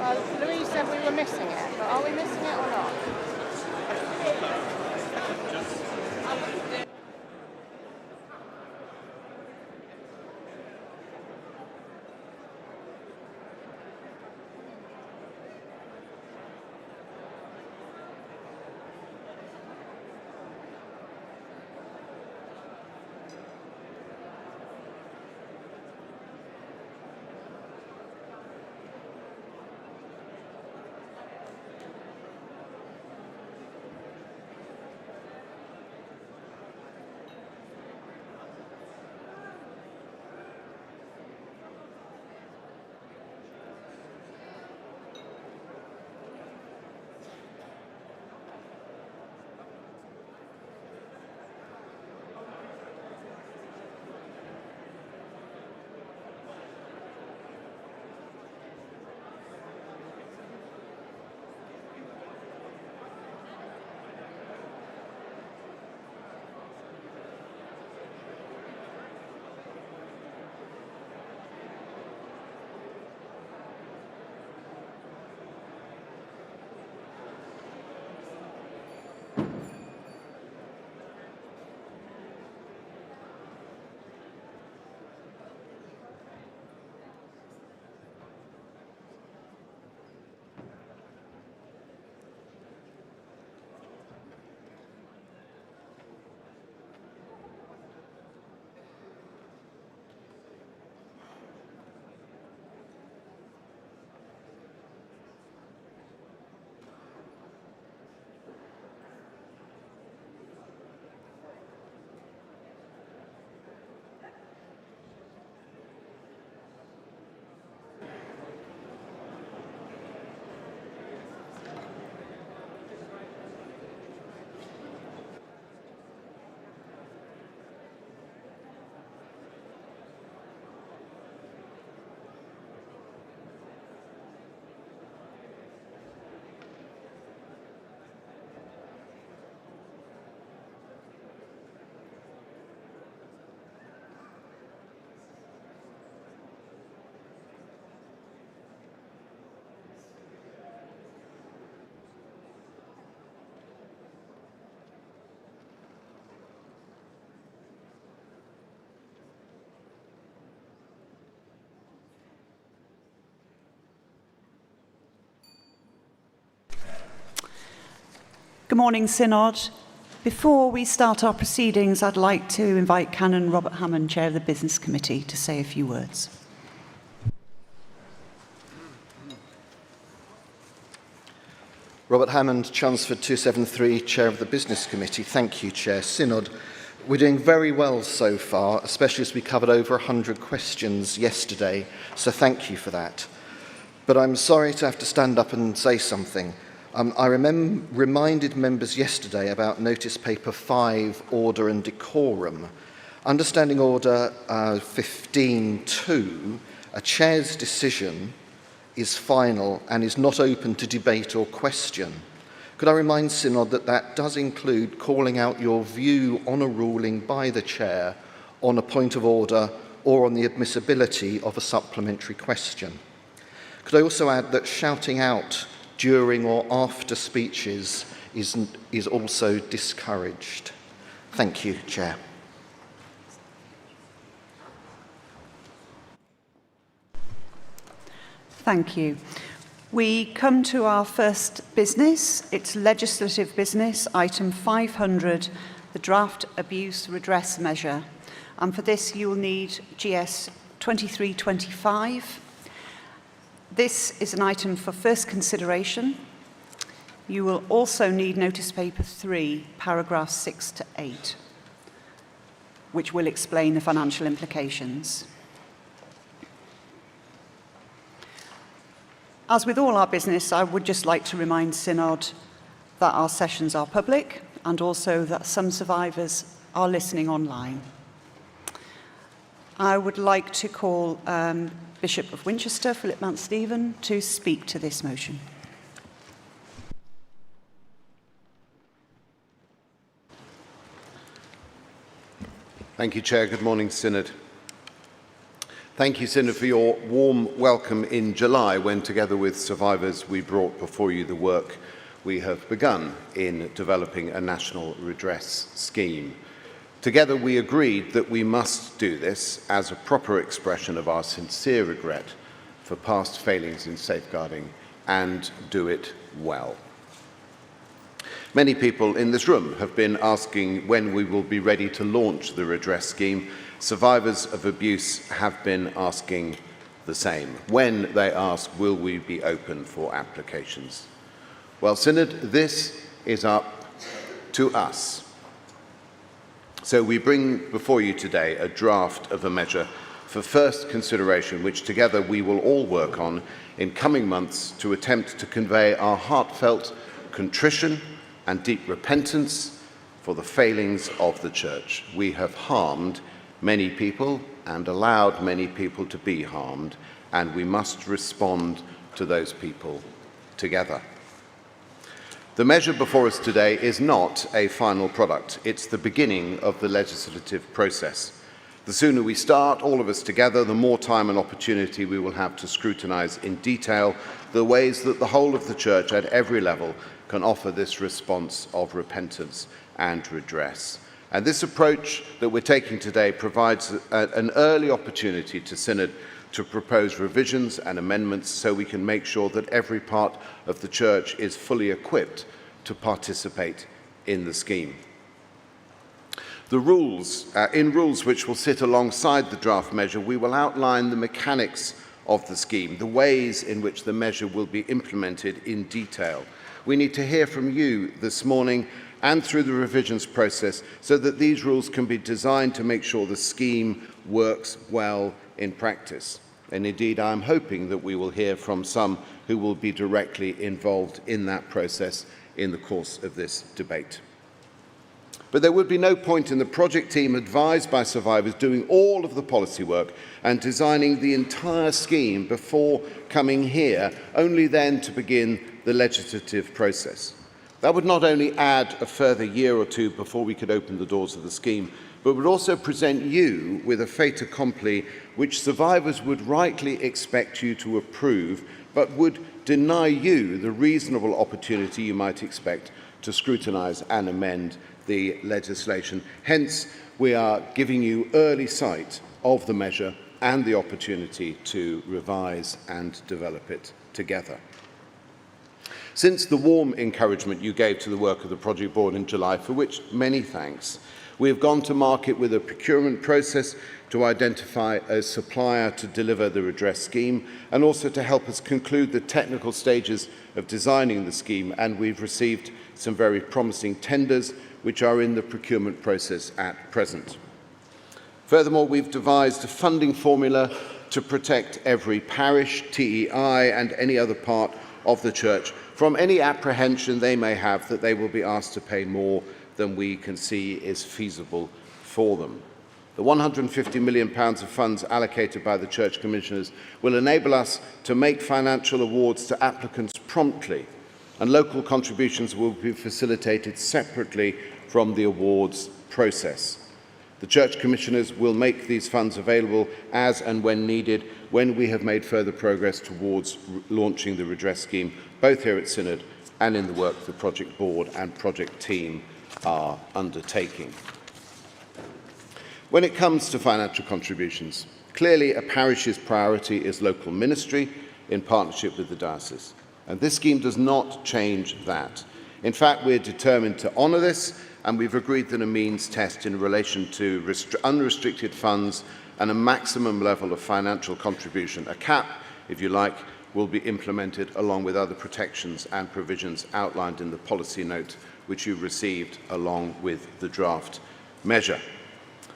Well, Louise said we were missing it, but are we missing it or not? Good morning, Synod. Before we start our proceedings, I'd like to invite Canon Robert Hammond, Chair of the Business Committee, to say a few words. Robert Hammond, Chelmsford 273, Chair of the Business Committee. Thank you, Chair. Synod, we're doing very well so far, especially as we covered over 100 questions yesterday, so thank you for that. But I'm sorry to have to stand up and say something. I reminded members yesterday about Notice Paper 5, Order and Decorum. Understanding Order 15.2, a Chair's decision is final and is not open to debate or question. Could I remind Synod that that does include calling out your view on a ruling by the Chair on a point of order or on the admissibility of a supplementary question? Could I also add that shouting out during or after speeches is also discouraged? Thank you, Chair. Thank you. We come to our first business. It's legislative business, item 500, the draft abuse redress measure. And for this, you will need GS 2325. This is an item for first consideration. You will also need Notice Paper 3, paragraphs 6 to 8, which will explain the financial implications. As with all our business, I would just like to remind Synod that our sessions are public and also that some survivors are listening online. I would like to call Bishop of Winchester, Philip Mount-Stephen, to speak to this motion. Thank you, Chair. Good morning, Synod. Thank you, Synod, for your warm welcome in July when, together with survivors, we brought before you the work we have begun in developing a national redress scheme. Together we agreed that we must do this as a proper expression of our sincere regret for past failings in safeguarding and do it well. Many people in this room have been asking when we will be ready to launch the redress scheme. Survivors of abuse have been asking the same. When, they ask, will we be open for applications? Well, Synod, this is up to us. So we bring before you today a draft of a measure for first consideration, which together we will all work on in coming months to attempt to convey our heartfelt contrition and deep repentance for the failings of the Church. We have harmed many people and allowed many people to be harmed, and we must respond to those people together. The measure before us today is not a final product. It's the beginning of the legislative process. The sooner we start, all of us together, the more time and opportunity we will have to scrutinise in detail the ways that the whole of the Church at every level can offer this response of repentance and redress. And this approach that we're taking today provides an early opportunity to Synod to propose revisions and amendments so we can make sure that every part of the Church is fully equipped to participate in the scheme. The rules, in rules which will sit alongside the draft measure, we will outline the mechanics of the scheme, the ways in which the measure will be implemented in detail. We need to hear from you this morning and through the revisions process so that these rules can be designed to make sure the scheme works well in practice. And indeed, I'm hoping that we will hear from some who will be directly involved in that process in the course of this debate. But there would be no point in the project team advised by survivors doing all of the policy work and designing the entire scheme before coming here, only then to begin the legislative process. That would not only add a further year or two before we could open the doors of the scheme, but would also present you with a fait accompli which survivors would rightly expect you to approve, but would deny you the reasonable opportunity you might expect to scrutinise and amend the legislation. Hence, we are giving you early sight of the measure and the opportunity to revise and develop it together. Since the warm encouragement you gave to the work of the Project Board in July, for which many thanks, we have gone to market with a procurement process to identify a supplier to deliver the redress scheme and also to help us conclude the technical stages of designing the scheme, and we've received some very promising tenders which are in the procurement process at present. Furthermore, we've devised a funding formula to protect every parish, TEI and any other part of the Church from any apprehension they may have that they will be asked to pay more than we can see is feasible for them. The £150 million of funds allocated by the Church Commissioners will enable us to make financial awards to applicants promptly, and local contributions will be facilitated separately from the awards process. The Church Commissioners will make these funds available as and when needed when we have made further progress towards launching the redress scheme, both here at Synod and in the work the Project Board and Project Team are undertaking. When it comes to financial contributions, clearly a parish's priority is local ministry in partnership with the diocese, and this scheme does not change that. In fact, we're determined to honour this, and we've agreed that a means test in relation to unrestricted funds and a maximum level of financial contribution, a cap, if you like, will be implemented along with other protections and provisions outlined in the policy note which you received along with the draft measure.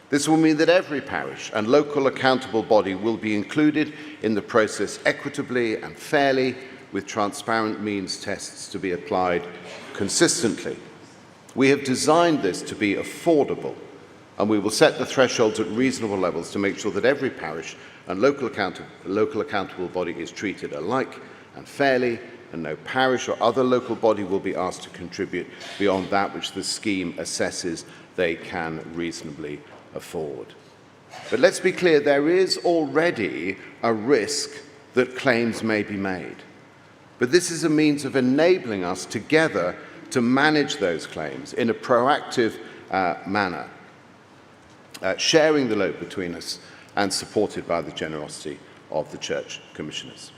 This will mean that every parish and local accountable body will be included in the process equitably and fairly, with transparent means tests to be applied consistently. We have designed this to be affordable, and we will set the thresholds at reasonable levels to make sure that every parish and local accountable body is treated alike and fairly, and no parish or other local body will be asked to contribute beyond that which the scheme assesses they can reasonably afford. But let's be clear, there is already a risk that claims may be made. But this is a means of enabling us together to manage those claims in a proactive manner, sharing the load between us and supported by the generosity of the Church Commissioners.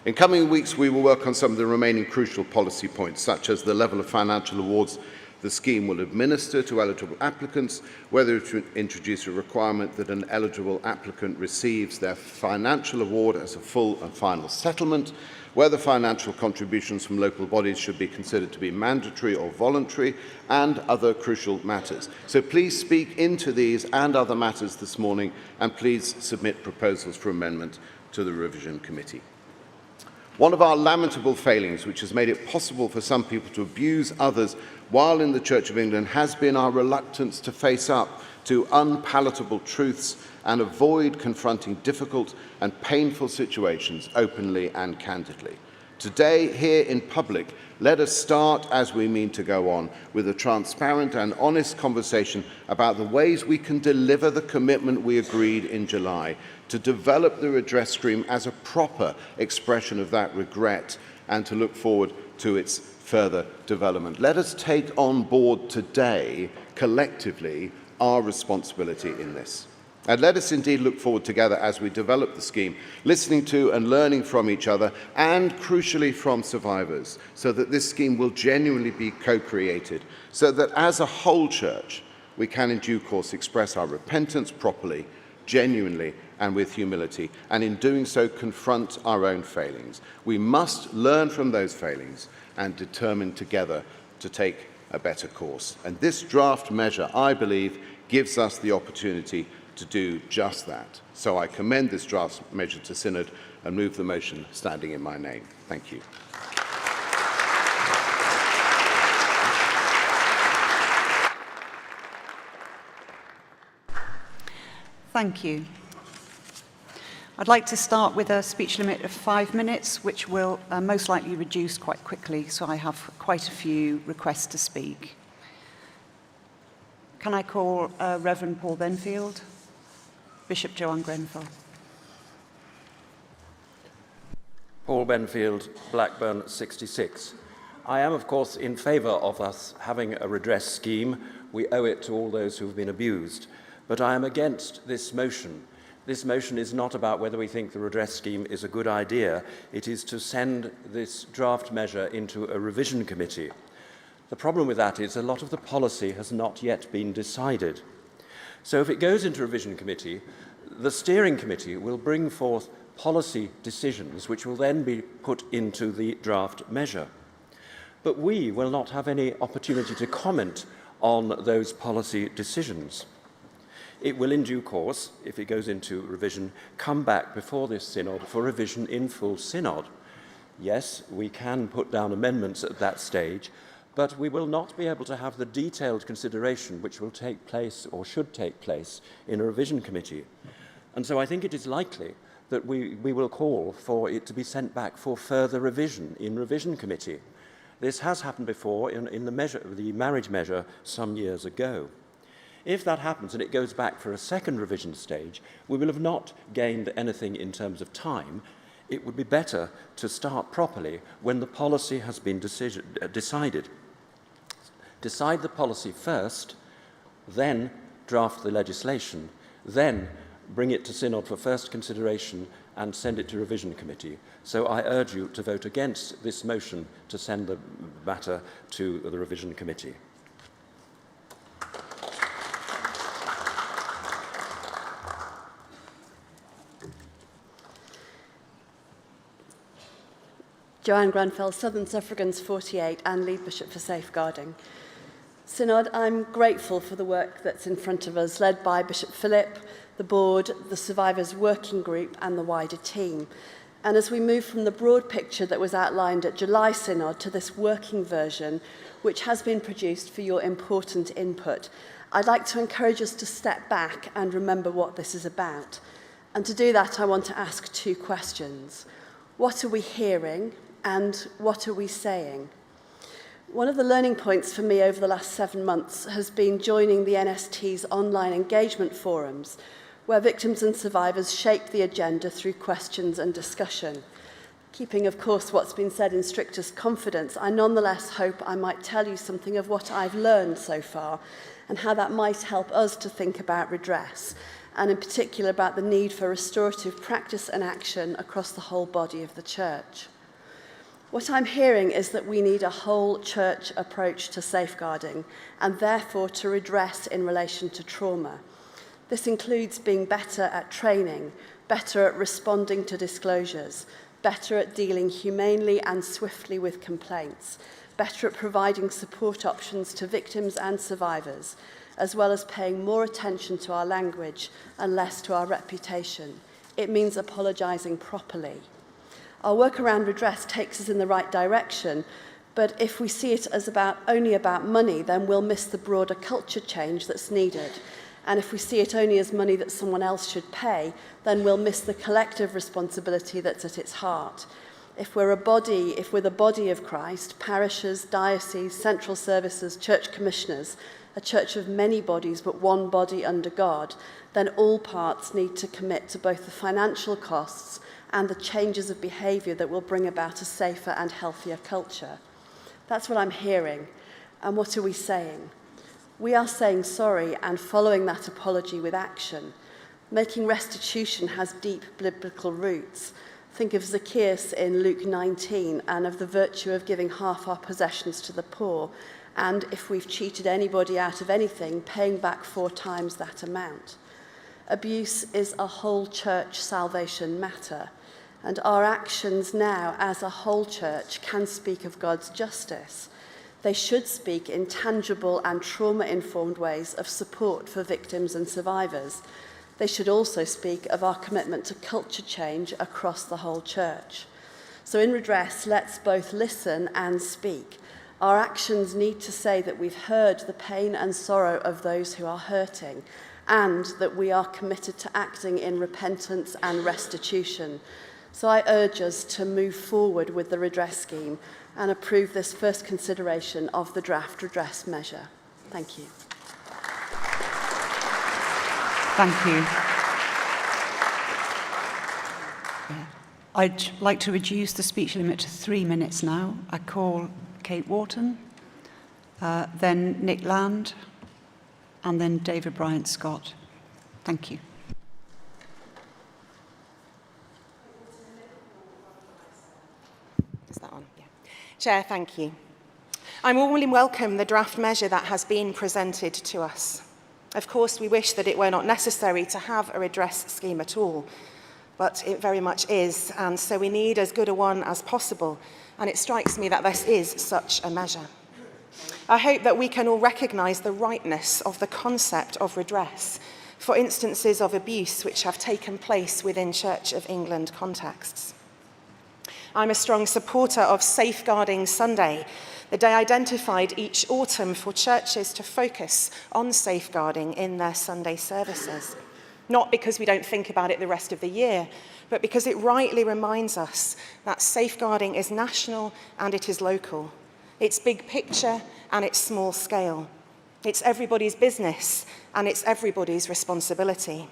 In coming weeks, we will work on some of the remaining crucial policy points, such as the level of financial awards the scheme will administer to eligible applicants, whether to introduce a requirement that an eligible applicant receives their financial award as a full and final settlement, whether financial contributions from local bodies should be considered to be mandatory or voluntary, and other crucial matters. So please speak into these and other matters this morning, and please submit proposals for amendment to the revision committee. One of our lamentable failings, which has made it possible for some people to abuse others while in the Church of England, has been our reluctance to face up to unpalatable truths and avoid confronting difficult and painful situations openly and candidly. Today, here in public, let us start, as we mean to go on, with a transparent and honest conversation about the ways we can deliver the commitment we agreed in July to develop the redress stream as a proper expression of that regret and to look forward to its further development. Let us take on board today, collectively, our responsibility in this. And let us indeed look forward together as we develop the scheme, listening to and learning from each other and, crucially, from survivors, so that this scheme will genuinely be co-created, so that as a whole church, we can in due course express our repentance properly, genuinely, and with humility, and in doing so confront our own failings. We must learn from those failings and determine together to take a better course. And this draft measure, I believe, gives us the opportunity to do just that. So I commend this draft measure to Synod and move the motion standing in my name. Thank you. Thank you. I'd like to start with a speech limit of 5 minutes, which will most likely reduce quite quickly, so I have quite a few requests to speak. Can I call Reverend Paul Benfield? Bishop Joanne Grenfell. Paul Benfield, Blackburn 66. I am, of course, in favour of us having a redress scheme. We owe it to all those who have been abused. But I am against this motion. This motion is not about whether we think the redress scheme is a good idea. It is to send this draft measure into a revision committee. The problem with that is a lot of the policy has not yet been decided. So if it goes into revision committee, the steering committee will bring forth policy decisions which will then be put into the draft measure. But we will not have any opportunity to comment on those policy decisions. It will, in due course, if it goes into revision, come back before this synod for revision in full synod. Yes, we can put down amendments at that stage, but we will not be able to have the detailed consideration which will take place or should take place in a revision committee. And so I think it is likely that we will call for it to be sent back for further revision in revision committee. This has happened before in the marriage measure some years ago. If that happens and it goes back for a second revision stage, we will have not gained anything in terms of time. It would be better to start properly when the policy has been decided. Decide the policy first, then draft the legislation, then bring it to Synod for first consideration and send it to revision committee. So I urge you to vote against this motion to send the matter to the revision committee. Joanne Grenfell, Southern Suffragans 48 and Lead Bishop for Safeguarding. Synod, I'm grateful for the work that's in front of us, led by Bishop Philip, the board, the Survivors Working Group and the wider team. And as we move from the broad picture that was outlined at July Synod to this working version, which has been produced for your important input, I'd like to encourage us to step back and remember what this is about. And to do that, I want to ask 2 questions. What are we hearing? And what are we saying? One of the learning points for me over the last 7 months has been joining the NST's online engagement forums, where victims and survivors shape the agenda through questions and discussion. Keeping, of course, what's been said in strictest confidence, I nonetheless hope I might tell you something of what I've learned so far and how that might help us to think about redress, and in particular about the need for restorative practice and action across the whole body of the church. What I'm hearing is that we need a whole church approach to safeguarding and therefore to redress in relation to trauma. This includes being better at training, better at responding to disclosures, better at dealing humanely and swiftly with complaints, better at providing support options to victims and survivors, as well as paying more attention to our language and less to our reputation. It means apologising properly. Our work around redress takes us in the right direction, but if we see it as only about money, then we'll miss the broader culture change that's needed. And if we see it only as money that someone else should pay, then we'll miss the collective responsibility that's at its heart. If we're the body of Christ, parishes, dioceses, central services, church commissioners, a church of many bodies but one body under God, then all parts need to commit to both the financial costs and the changes of behaviour that will bring about a safer and healthier culture. That's what I'm hearing. And what are we saying? We are saying sorry and following that apology with action. Making restitution has deep biblical roots. Think of Zacchaeus in Luke 19 and of the virtue of giving half our possessions to the poor, and if we've cheated anybody out of anything, paying back 4 times that amount. Abuse is a whole church salvation matter, and our actions now as a whole church can speak of God's justice. They should speak in tangible and trauma-informed ways of support for victims and survivors. They should also speak of our commitment to culture change across the whole church. So in redress, let's both listen and speak. Our actions need to say that we've heard the pain and sorrow of those who are hurting, and that we are committed to acting in repentance and restitution. So I urge us to move forward with the redress scheme and approve this first consideration of the draft redress measure. Thank you. Thank you. I'd like to reduce the speech limit to 3 minutes now. I call Kate Wharton, then Nick Land, and then David Bryant-Scott. Thank you. Is that on? Yeah. Chair, thank you. I warmly welcome the draft measure that has been presented to us. Of course, we wish that it were not necessary to have a redress scheme at all, but it very much is, and so we need as good a one as possible, and it strikes me that this is such a measure. I hope that we can all recognise the rightness of the concept of redress for instances of abuse which have taken place within Church of England contexts. I'm a strong supporter of Safeguarding Sunday, the day identified each autumn for churches to focus on safeguarding in their Sunday services. Not because we don't think about it the rest of the year, but because it rightly reminds us that safeguarding is national and it is local. It's big picture and it's small scale. It's everybody's business and it's everybody's responsibility.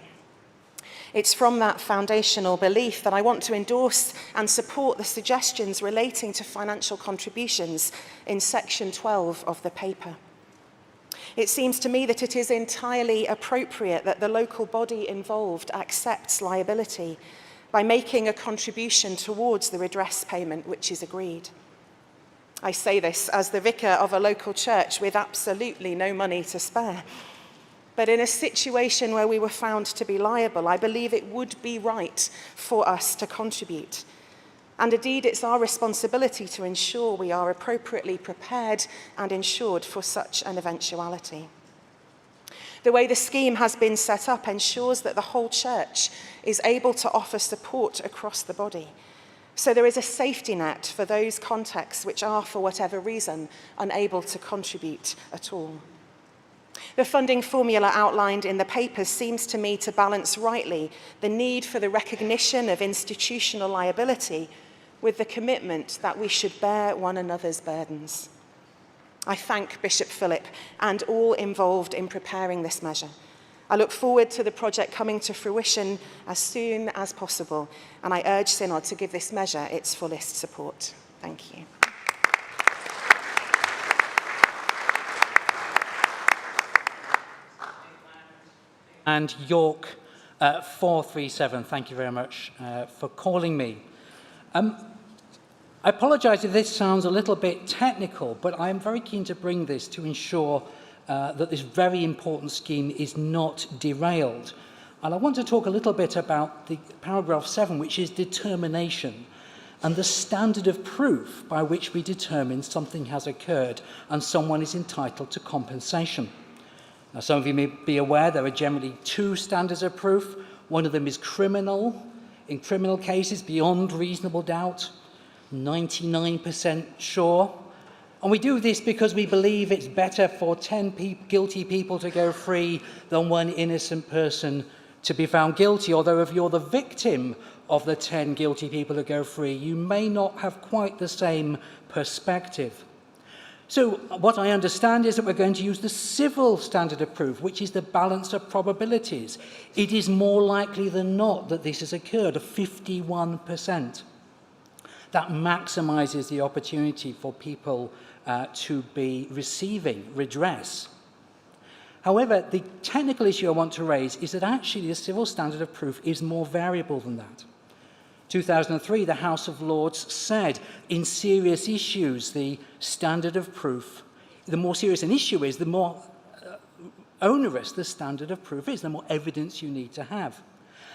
It's from that foundational belief that I want to endorse and support the suggestions relating to financial contributions in section 12 of the paper. It seems to me that it is entirely appropriate that the local body involved accepts liability by making a contribution towards the redress payment which is agreed. I say this as the vicar of a local church with absolutely no money to spare. But in a situation where we were found to be liable, I believe it would be right for us to contribute. And indeed, it's our responsibility to ensure we are appropriately prepared and insured for such an eventuality. The way the scheme has been set up ensures that the whole church is able to offer support across the body. So there is a safety net for those contexts which are, for whatever reason, unable to contribute at all. The funding formula outlined in the papers seems to me to balance rightly the need for the recognition of institutional liability with the commitment that we should bear one another's burdens. I thank Bishop Philip and all involved in preparing this measure. I look forward to the project coming to fruition as soon as possible, and I urge Synod to give this measure its fullest support. Thank you. And York 437, thank you very much for calling me. I apologise if this sounds a little bit technical, but I am very keen to bring this to ensure that this very important scheme is not derailed. And I want to talk a little bit about the paragraph 7, which is determination, and the standard of proof by which we determine something has occurred and someone is entitled to compensation. Now, some of you may be aware there are generally two standards of proof. One of them is criminal. In criminal cases, beyond reasonable doubt, 99% sure. And we do this because we believe it's better for 10 guilty people to go free than one innocent person to be found guilty. Although if you're the victim of the 10 guilty people who go free, you may not have quite the same perspective. So what I understand is that we're going to use the civil standard of proof, which is the balance of probabilities. It is more likely than not that this has occurred, 51%. That maximizes the opportunity for people to be receiving redress. However, the technical issue I want to raise is that actually the civil standard of proof is more variable than that. 2003, the House of Lords said in serious issues, the standard of proof, the more serious an issue is, the more onerous the standard of proof is, the more evidence you need to have.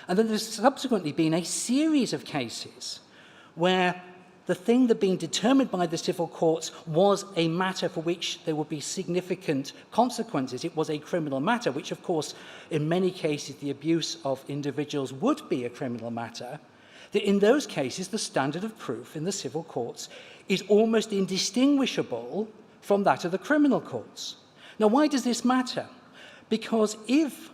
And then there's subsequently been a series of cases where the thing that being determined by the civil courts was a matter for which there would be significant consequences. It was a criminal matter, which of course, in many cases, the abuse of individuals would be a criminal matter. That in those cases, the standard of proof in the civil courts is almost indistinguishable from that of the criminal courts. Now, why does this matter? Because if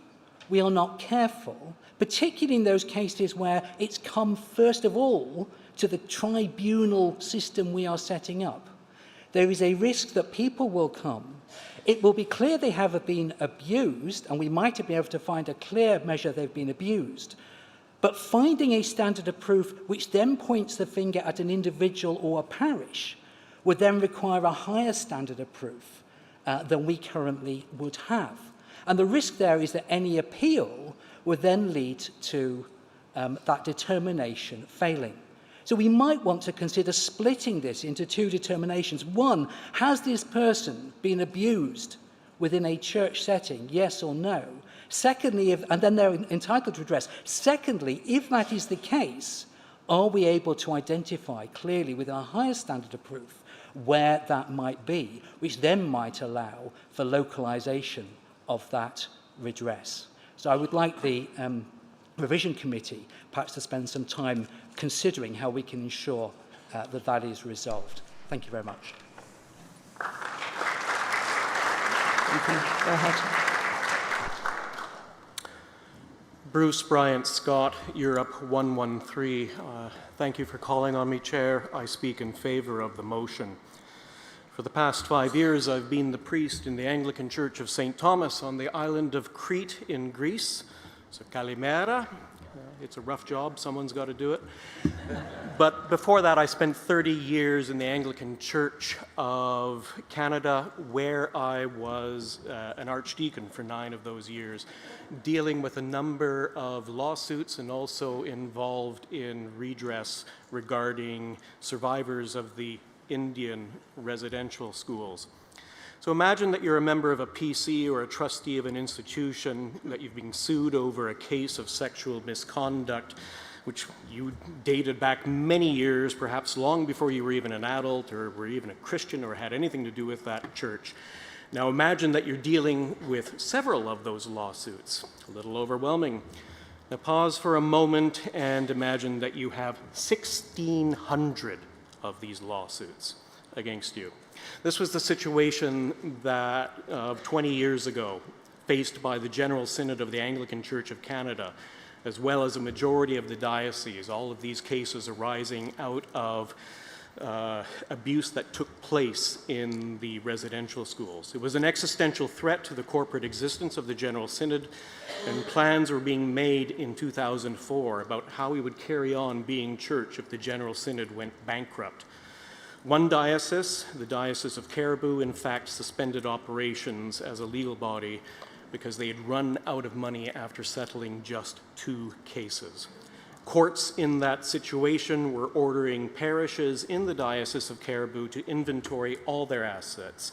we are not careful, particularly in those cases where it's come first of all to the tribunal system we are setting up, there is a risk that people will come. It will be clear they have been abused, and we might be able to find a clear measure they've been abused. But finding a standard of proof which then points the finger at an individual or a parish would then require a higher standard of proof than we currently would have. And the risk there is that any appeal would then lead to that determination failing. So we might want to consider splitting this into two determinations. One, has this person been abused within a church setting, yes or no? Secondly, and then they're entitled to redress. Secondly, if that is the case, are we able to identify clearly with a higher standard of proof where that might be, which then might allow for localization of that redress? So I would like the revision committee perhaps to spend some time considering how we can ensure that that is resolved. Thank you very much. Go ahead. Bruce Bryant Scott, Europe 113. Thank you for calling on me, Chair. I speak in favour of the motion. For the past 5 years, I've been the priest in the Anglican Church of St. Thomas on the island of Crete in Greece. So Kalimera. It's a rough job, someone's got to do it. But before that, I spent 30 years in the Anglican Church of Canada, where I was an archdeacon for 9 of those years, dealing with a number of lawsuits and also involved in redress regarding survivors of the Indian residential schools. So imagine that you're a member of a PC or a trustee of an institution, that you've been sued over a case of sexual misconduct, which you dated back many years, perhaps long before you were even an adult or were even a Christian or had anything to do with that church. Now imagine that you're dealing with several of those lawsuits. A little overwhelming. Now pause for a moment and imagine that you have 1,600 of these lawsuits against you. This was the situation that 20 years ago faced by the General Synod of the Anglican Church of Canada, as well as a majority of the diocese, all of these cases arising out of abuse that took place in the residential schools. It was an existential threat to the corporate existence of the General Synod, and plans were being made in 2004 about how we would carry on being church if the General Synod went bankrupt. One diocese, the Diocese of Caribou, in fact suspended operations as a legal body because they had run out of money after settling just 2 cases. Courts in that situation were ordering parishes in the Diocese of Caribou to inventory all their assets,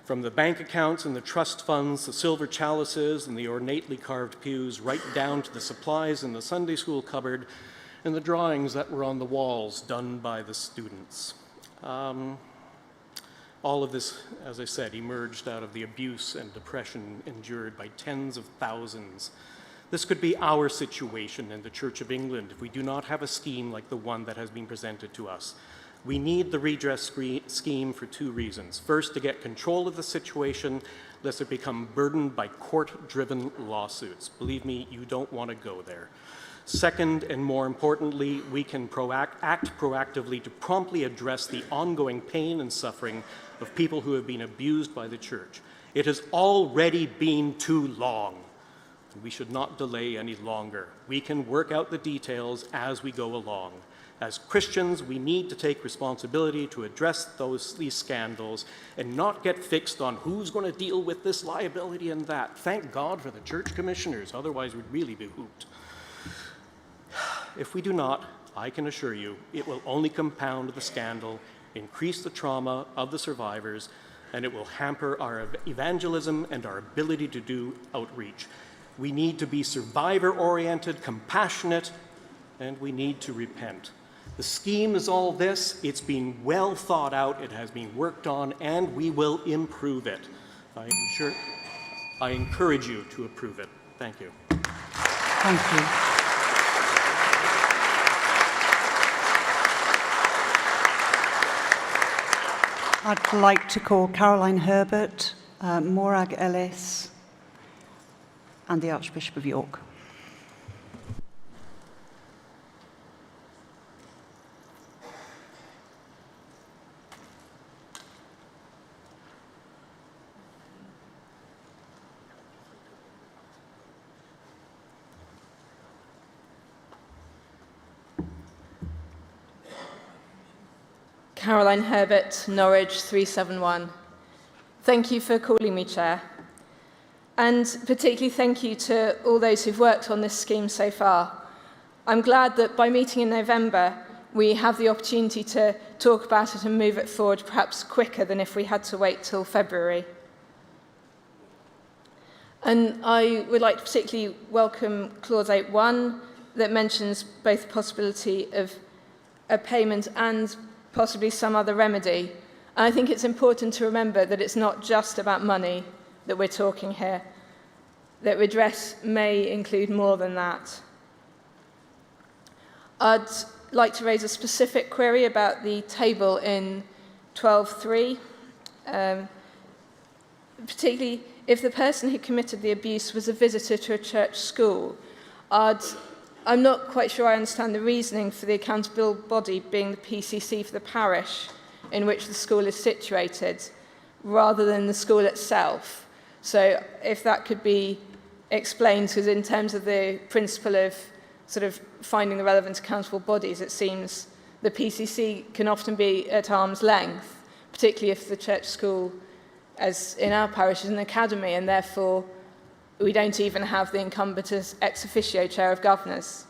from the bank accounts and the trust funds, the silver chalices and the ornately carved pews, right down to the supplies in the Sunday school cupboard and the drawings that were on the walls done by the students. All of this, as I said, emerged out of the abuse and depression endured by tens of thousands. This could be our situation in the Church of England if we do not have a scheme like the one that has been presented to us. We need the redress scheme for 2 reasons. First, to get control of the situation, lest it become burdened by court-driven lawsuits. Believe me, you don't want to go there. Second, and more importantly, we can act proactively to promptly address the ongoing pain and suffering of people who have been abused by the Church. It has already been too long. We should not delay any longer. We can work out the details as we go along. As Christians, we need to take responsibility to address these scandals and not get fixed on who's going to deal with this liability and that. Thank God for the church commissioners, otherwise we'd really be hooped. If we do not, I can assure you, it will only compound the scandal, increase the trauma of the survivors, and it will hamper our evangelism and our ability to do outreach. We need to be survivor-oriented, compassionate, and we need to repent. The scheme is all this. It's been well thought out, it has been worked on, and we will improve it. I encourage you to approve it. Thank you. Thank you. I'd like to call Caroline Herbert, Morag Ellis, and the Archbishop of York. Caroline Herbert, Norwich 371. Thank you for calling me Chair. And particularly thank you to all those who've worked on this scheme so far. I'm glad that by meeting in November, we have the opportunity to talk about it and move it forward perhaps quicker than if we had to wait till February. And I would like to particularly welcome Clause 8.1 that mentions both the possibility of a payment and possibly some other remedy. And I think it's important to remember that it's not just about money that we're talking here, that redress may include more than that. I'd like to raise a specific query about the table in 12.3, particularly if the person who committed the abuse was a visitor to a church school. I'm not quite sure I understand the reasoning for the accountable body being the PCC for the parish in which the school is situated, rather than the school itself. So if that could be explained, because in terms of the principle of sort of finding the relevant accountable bodies, it seems the PCC can often be at arm's length, particularly if the church school, as in our parish, is an academy, and therefore we don't even have the incumbent as ex officio chair of governors.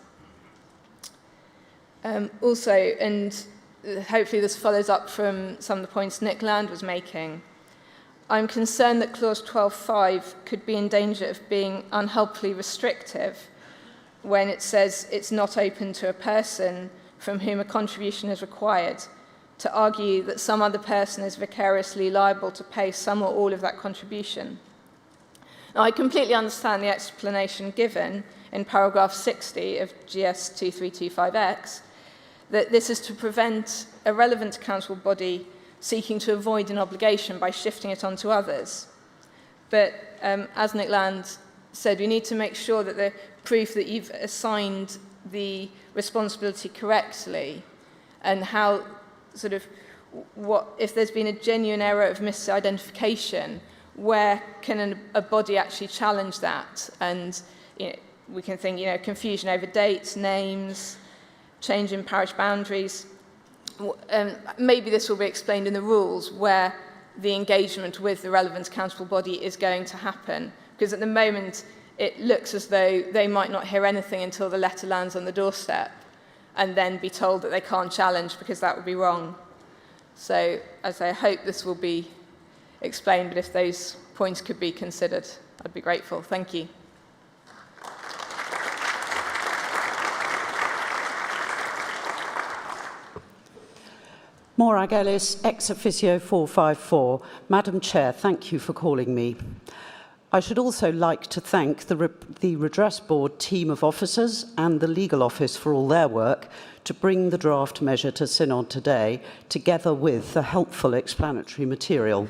Also, and hopefully this follows up from some of the points Nick Land was making, I'm concerned that Clause 12.5 could be in danger of being unhelpfully restrictive when it says it's not open to a person from whom a contribution is required to argue that some other person is vicariously liable to pay some or all of that contribution. Now, I completely understand the explanation given in paragraph 60 of GS 2325X that this is to prevent a relevant accountable body seeking to avoid an obligation by shifting it onto others. But as Nick Land said, we need to make sure that the proof that you've assigned the responsibility correctly and how sort of what if there's been a genuine error of misidentification, where can a body actually challenge that? And we can think, confusion over dates, names, change in parish boundaries. Maybe this will be explained in the rules where the engagement with the relevant accountable body is going to happen. Because at the moment, it looks as though they might not hear anything until the letter lands on the doorstep and then be told that they can't challenge because that would be wrong. So, as I hope this will be explained, but if those points could be considered, I'd be grateful. Thank you. Morag Ellis, ex officio 454. Madam Chair, thank you for calling me. I should also like to thank the Redress Board team of officers and the Legal Office for all their work to bring the draft measure to Synod today, together with the helpful explanatory material.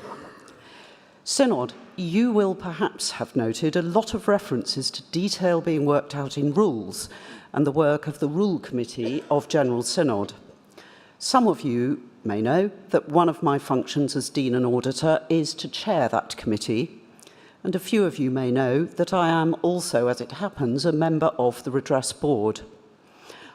Synod, you will perhaps have noted a lot of references to detail being worked out in rules and the work of the Rule Committee of General Synod. Some of you may know that one of my functions as Dean and Auditor is to chair that committee, and a few of you may know that I am also, as it happens, a member of the Redress Board.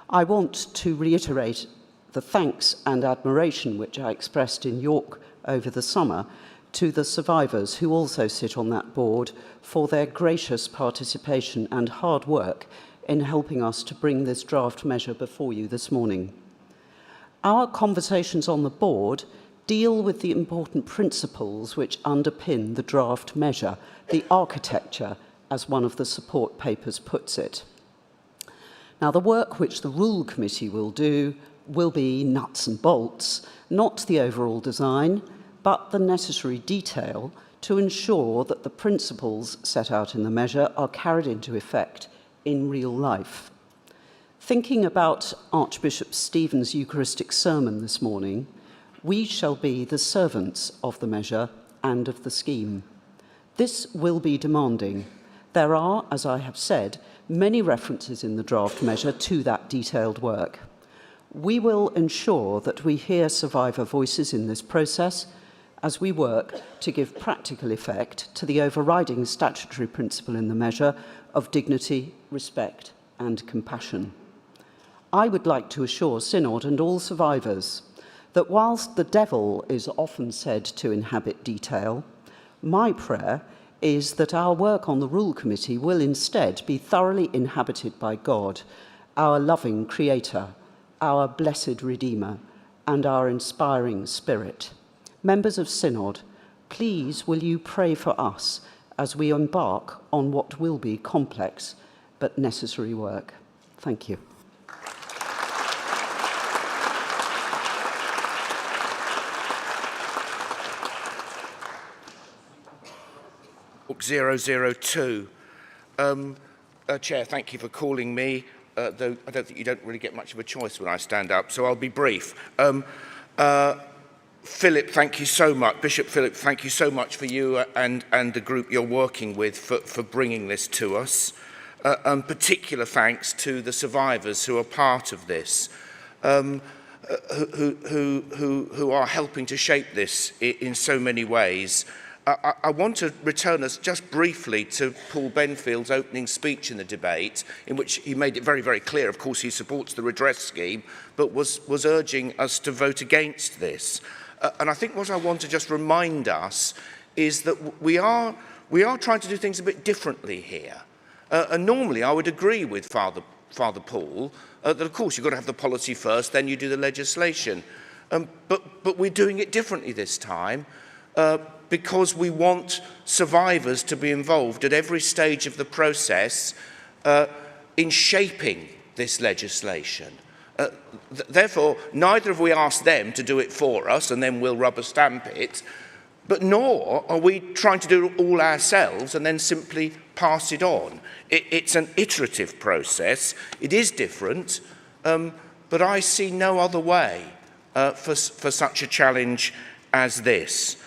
I want to reiterate the thanks and admiration which I expressed in York over the summer to the survivors who also sit on that board for their gracious participation and hard work in helping us to bring this draft measure before you this morning. Our conversations on the board deal with the important principles which underpin the draft measure, the architecture, as one of the support papers puts it. Now, the work which the Rule Committee will do will be nuts and bolts, not the overall design, but the necessary detail to ensure that the principles set out in the measure are carried into effect in real life. Thinking about Archbishop Stephen's Eucharistic sermon this morning, we shall be the servants of the measure and of the scheme. This will be demanding. There are, as I have said, many references in the draft measure to that detailed work. We will ensure that we hear survivor voices in this process as we work to give practical effect to the overriding statutory principle in the measure of dignity, respect, and compassion. I would like to assure Synod and all survivors that whilst the devil is often said to inhabit detail, my prayer is that our work on the Rule Committee will instead be thoroughly inhabited by God, our loving Creator, our blessed Redeemer, and our inspiring Spirit. Members of Synod, please will you pray for us as we embark on what will be complex but necessary work. Thank you. Book 002. Chair, thank you for calling me, though I don't think you don't really get much of a choice when I stand up, so I'll be brief. Philip, thank you so much. Bishop Philip, thank you so much for you and the group you're working with for bringing this to us. And particular thanks to the survivors who are part of this, who are helping to shape this in so many ways. I want to return us just briefly to Paul Benfield's opening speech in the debate, in which he made it very, very clear, of course, he supports the redress scheme, but was urging us to vote against this. And I think what I want to just remind us is that we are trying to do things a bit differently here. And normally I would agree with Father Paul that, of course, you've got to have the policy first, then you do the legislation. But we're doing it differently this time. Because we want survivors to be involved at every stage of the process in shaping this legislation. Therefore, neither have we asked them to do it for us and then we'll rubber stamp it, but nor are we trying to do it all ourselves and then simply pass it on. It's an iterative process. It is different, but I see no other way for such a challenge as this.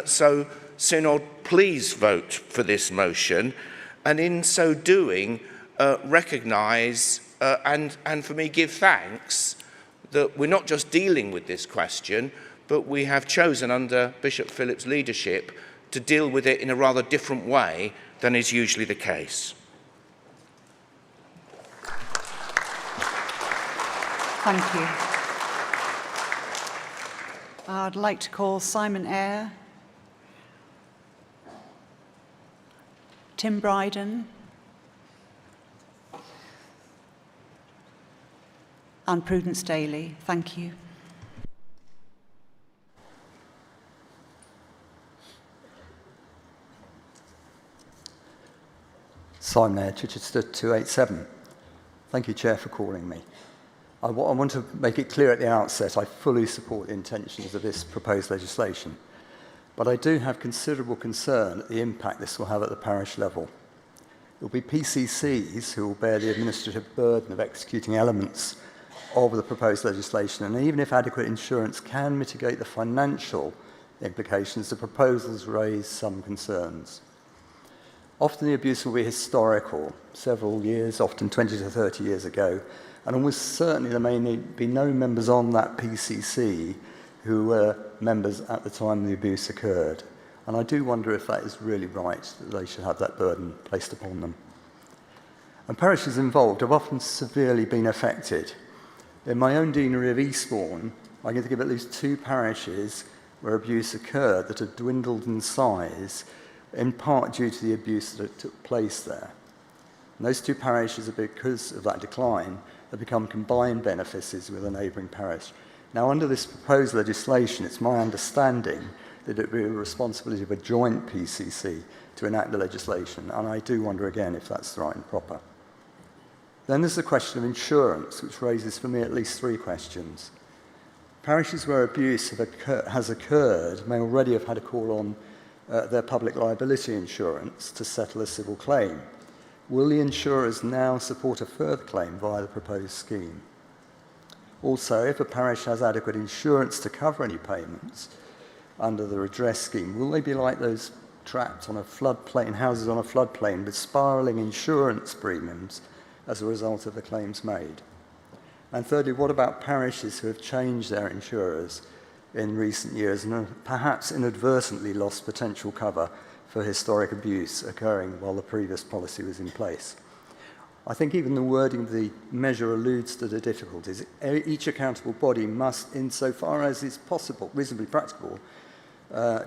So, Synod, please vote for this motion, and in so doing, recognise and for me give thanks that we're not just dealing with this question, but we have chosen under Bishop Philip's leadership to deal with it in a rather different way than is usually the case. Thank you. I'd like to call Simon Eyre, Tim Bryden, and Prudence Daly. Thank you. Simon Eyre, Chichester 287. Thank you, Chair, for calling me. I want to make it clear at the outset, I fully support the intentions of this proposed legislation, but I do have considerable concern at the impact this will have at the parish level. It will be PCCs who will bear the administrative burden of executing elements of the proposed legislation, and even if adequate insurance can mitigate the financial implications, the proposals raise some concerns. Often the abuse will be historical, several years, often 20 to 30 years ago, and almost certainly there may be no members on that PCC who were members at the time the abuse occurred. And I do wonder if that is really right, that they should have that burden placed upon them. And parishes involved have often severely been affected. In my own deanery of Eastbourne, I can think of at least 2 parishes where abuse occurred that have dwindled in size, in part due to the abuse that took place there. And those 2 parishes, because of that decline, have become combined benefices with a neighbouring parish. Now, under this proposed legislation, it's my understanding that it will be the responsibility of a joint PCC to enact the legislation, and I do wonder again if that's right and proper. Then there's the question of insurance, which raises for me at least 3 questions. Parishes where abuse has occurred may already have had a call on their public liability insurance to settle a civil claim. Will the insurers now support a further claim via the proposed scheme? Also, if a parish has adequate insurance to cover any payments under the redress scheme, will they be like those trapped on a floodplain, houses on a floodplain with spiralling insurance premiums as a result of the claims made? And thirdly, what about parishes who have changed their insurers in recent years and have perhaps inadvertently lost potential cover for historic abuse occurring while the previous policy was in place? I think even the wording of the measure alludes to the difficulties. Each accountable body must, insofar as is possible, reasonably practicable,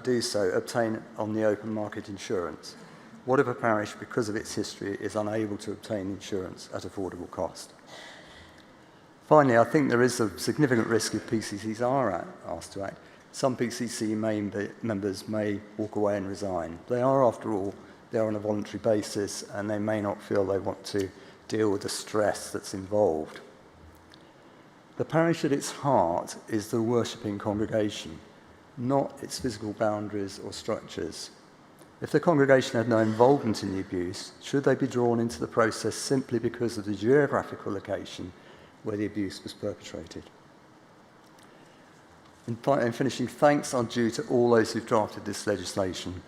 do so, obtain on the open market insurance. What if a parish, because of its history, is unable to obtain insurance at affordable cost? Finally, I think there is a significant risk if PCCs are asked to act. Some PCC members may walk away and resign. They are, after all, they're on a voluntary basis, and they may not feel they want to deal with the stress that's involved. The parish at its heart is the worshipping congregation, not its physical boundaries or structures. If the congregation had no involvement in the abuse, should they be drawn into the process simply because of the geographical location where the abuse was perpetrated? In finishing, thanks are due to all those who've drafted this legislation.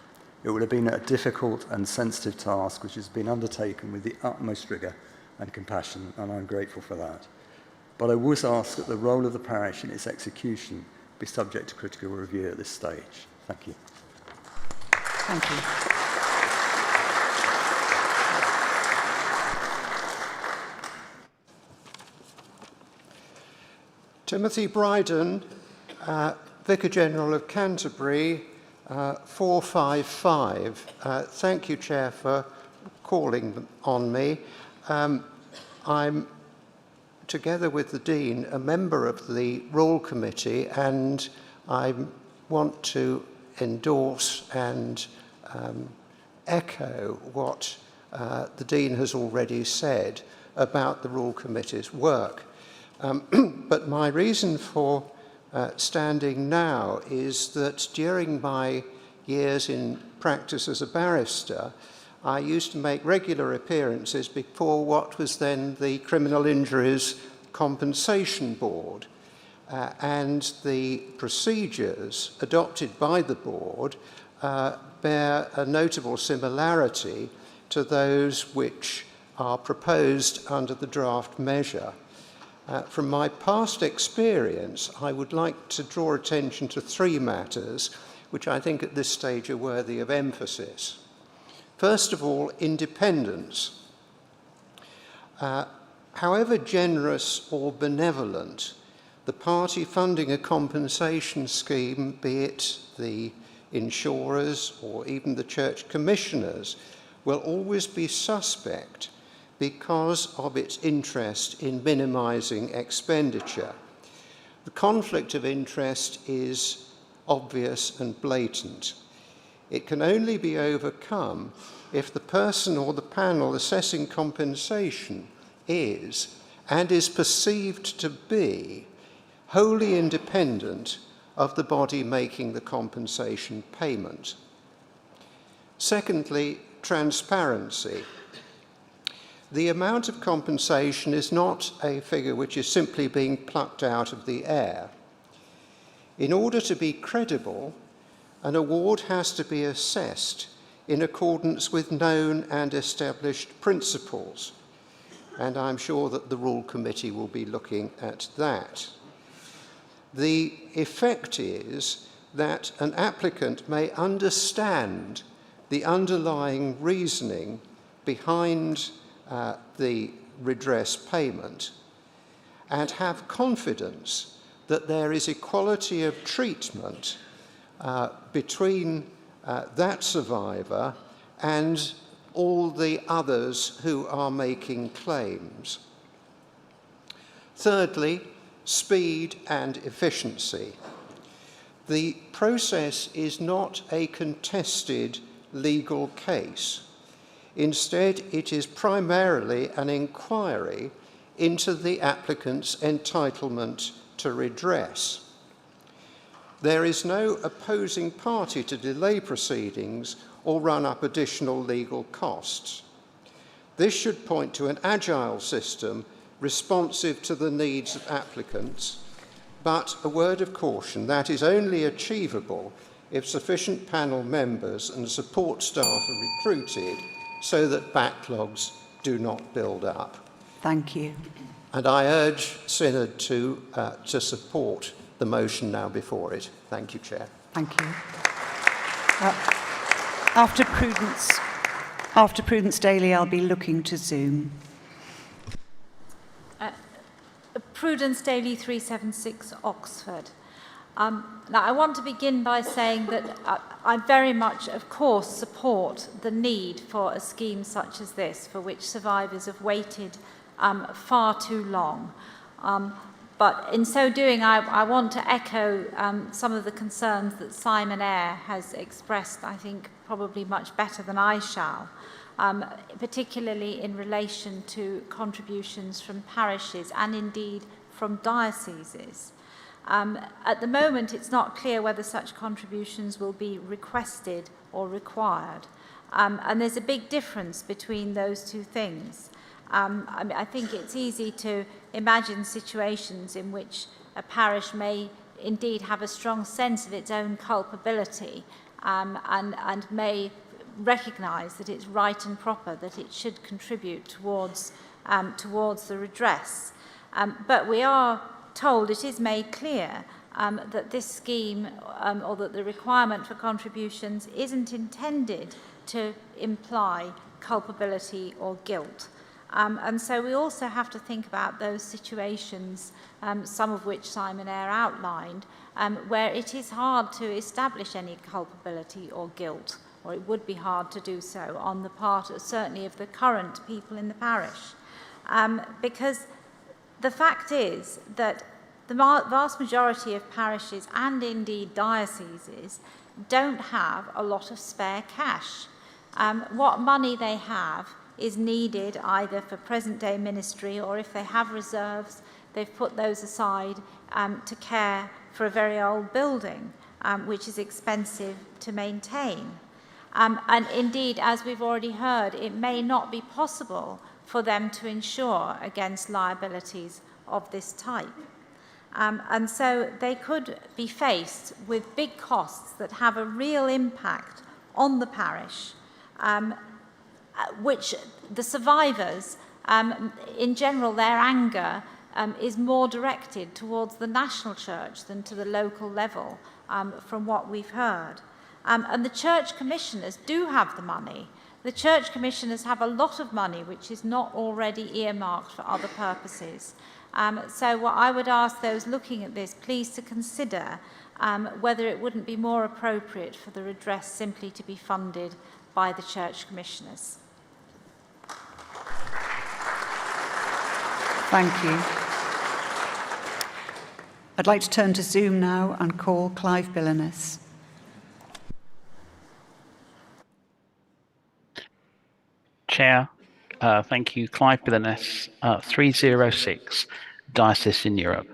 It would have been a difficult and sensitive task which has been undertaken with the utmost rigour and compassion, and I'm grateful for that. But I would ask that the role of the parish in its execution be subject to critical review at this stage. Thank you. Thank you. Timothy Bryden, Vicar General of Canterbury, 455. Thank you, Chair, for calling on me. I'm, together with the Dean, a member of the Rule Committee, and I want to endorse and echo what the Dean has already said about the Rule Committee's work. But my reason for standing now is that during my years in practice as a barrister, I used to make regular appearances before what was then the Criminal Injuries Compensation Board. And the procedures adopted by the board bear a notable similarity to those which are proposed under the draft measure. From my past experience, I would like to draw attention to three matters which I think at this stage are worthy of emphasis. First of all, independence. However generous or benevolent the party funding a compensation scheme, be it the insurers or even the church commissioners, will always be suspect because of its interest in minimising expenditure. The conflict of interest is obvious and blatant. It can only be overcome if the person or the panel assessing compensation is, and is perceived to be, wholly independent of the body making the compensation payment. Secondly, transparency. The amount of compensation is not a figure which is simply being plucked out of the air. In order to be credible, an award has to be assessed in accordance with known and established principles, and I'm sure that the Rule Committee will be looking at that. The effect is that an applicant may understand the underlying reasoning behind the redress payment and have confidence that there is equality of treatment between that survivor and all the others who are making claims. Thirdly, speed and efficiency. The process is not a contested legal case. Instead, it is primarily an inquiry into the applicant's entitlement to redress. There is no opposing party to delay proceedings or run up additional legal costs. This should point to an agile system responsive to the needs of applicants, but a word of caution, that is only achievable if sufficient panel members and support staff are recruited so that backlogs do not build up. Thank you. And I urge Synod to support the motion now before it. Thank you, Chair. Thank you. After Prudence Daly, I'll be looking to Zoom. Prudence Daly 376 Oxford. Now I want to begin by saying that I very much, of course, support the need for a scheme such as this, for which survivors have waited far too long. But in so doing, I want to echo some of the concerns that Simon Eyre has expressed, I think, probably much better than I shall, particularly in relation to contributions from parishes and indeed from dioceses. At the moment, it's not clear whether such contributions will be requested or required. And there's a big difference between those two things. I think it's easy to imagine situations in which a parish may indeed have a strong sense of its own culpability and may recognise that it's right and proper that it should contribute towards the redress. But we are told, it is made clear that this scheme or that the requirement for contributions isn't intended to imply culpability or guilt. And so we also have to think about those situations, some of which Simon Eyre outlined, where it is hard to establish any culpability or guilt, or it would be hard to do so on the part, certainly, of the current people in the parish. Because the fact is that the vast majority of parishes and indeed dioceses don't have a lot of spare cash. What money they have is needed either for present-day ministry, or if they have reserves, they've put those aside to care for a very old building, which is expensive to maintain. And indeed, as we've already heard, it may not be possible for them to insure against liabilities of this type. And so they could be faced with big costs that have a real impact on the parish, which the survivors, in general, their anger is more directed towards the national church than to the local level, from what we've heard. And the church commissioners do have the money. The church commissioners have a lot of money which is not already earmarked for other purposes. So what I would ask those looking at this, please to consider whether it wouldn't be more appropriate for the redress simply to be funded by the church commissioners. Thank you. I'd like to turn to Zoom now and call Clive Billiness. Chair, thank you. Clive Billiness, 306, Diocese in Europe.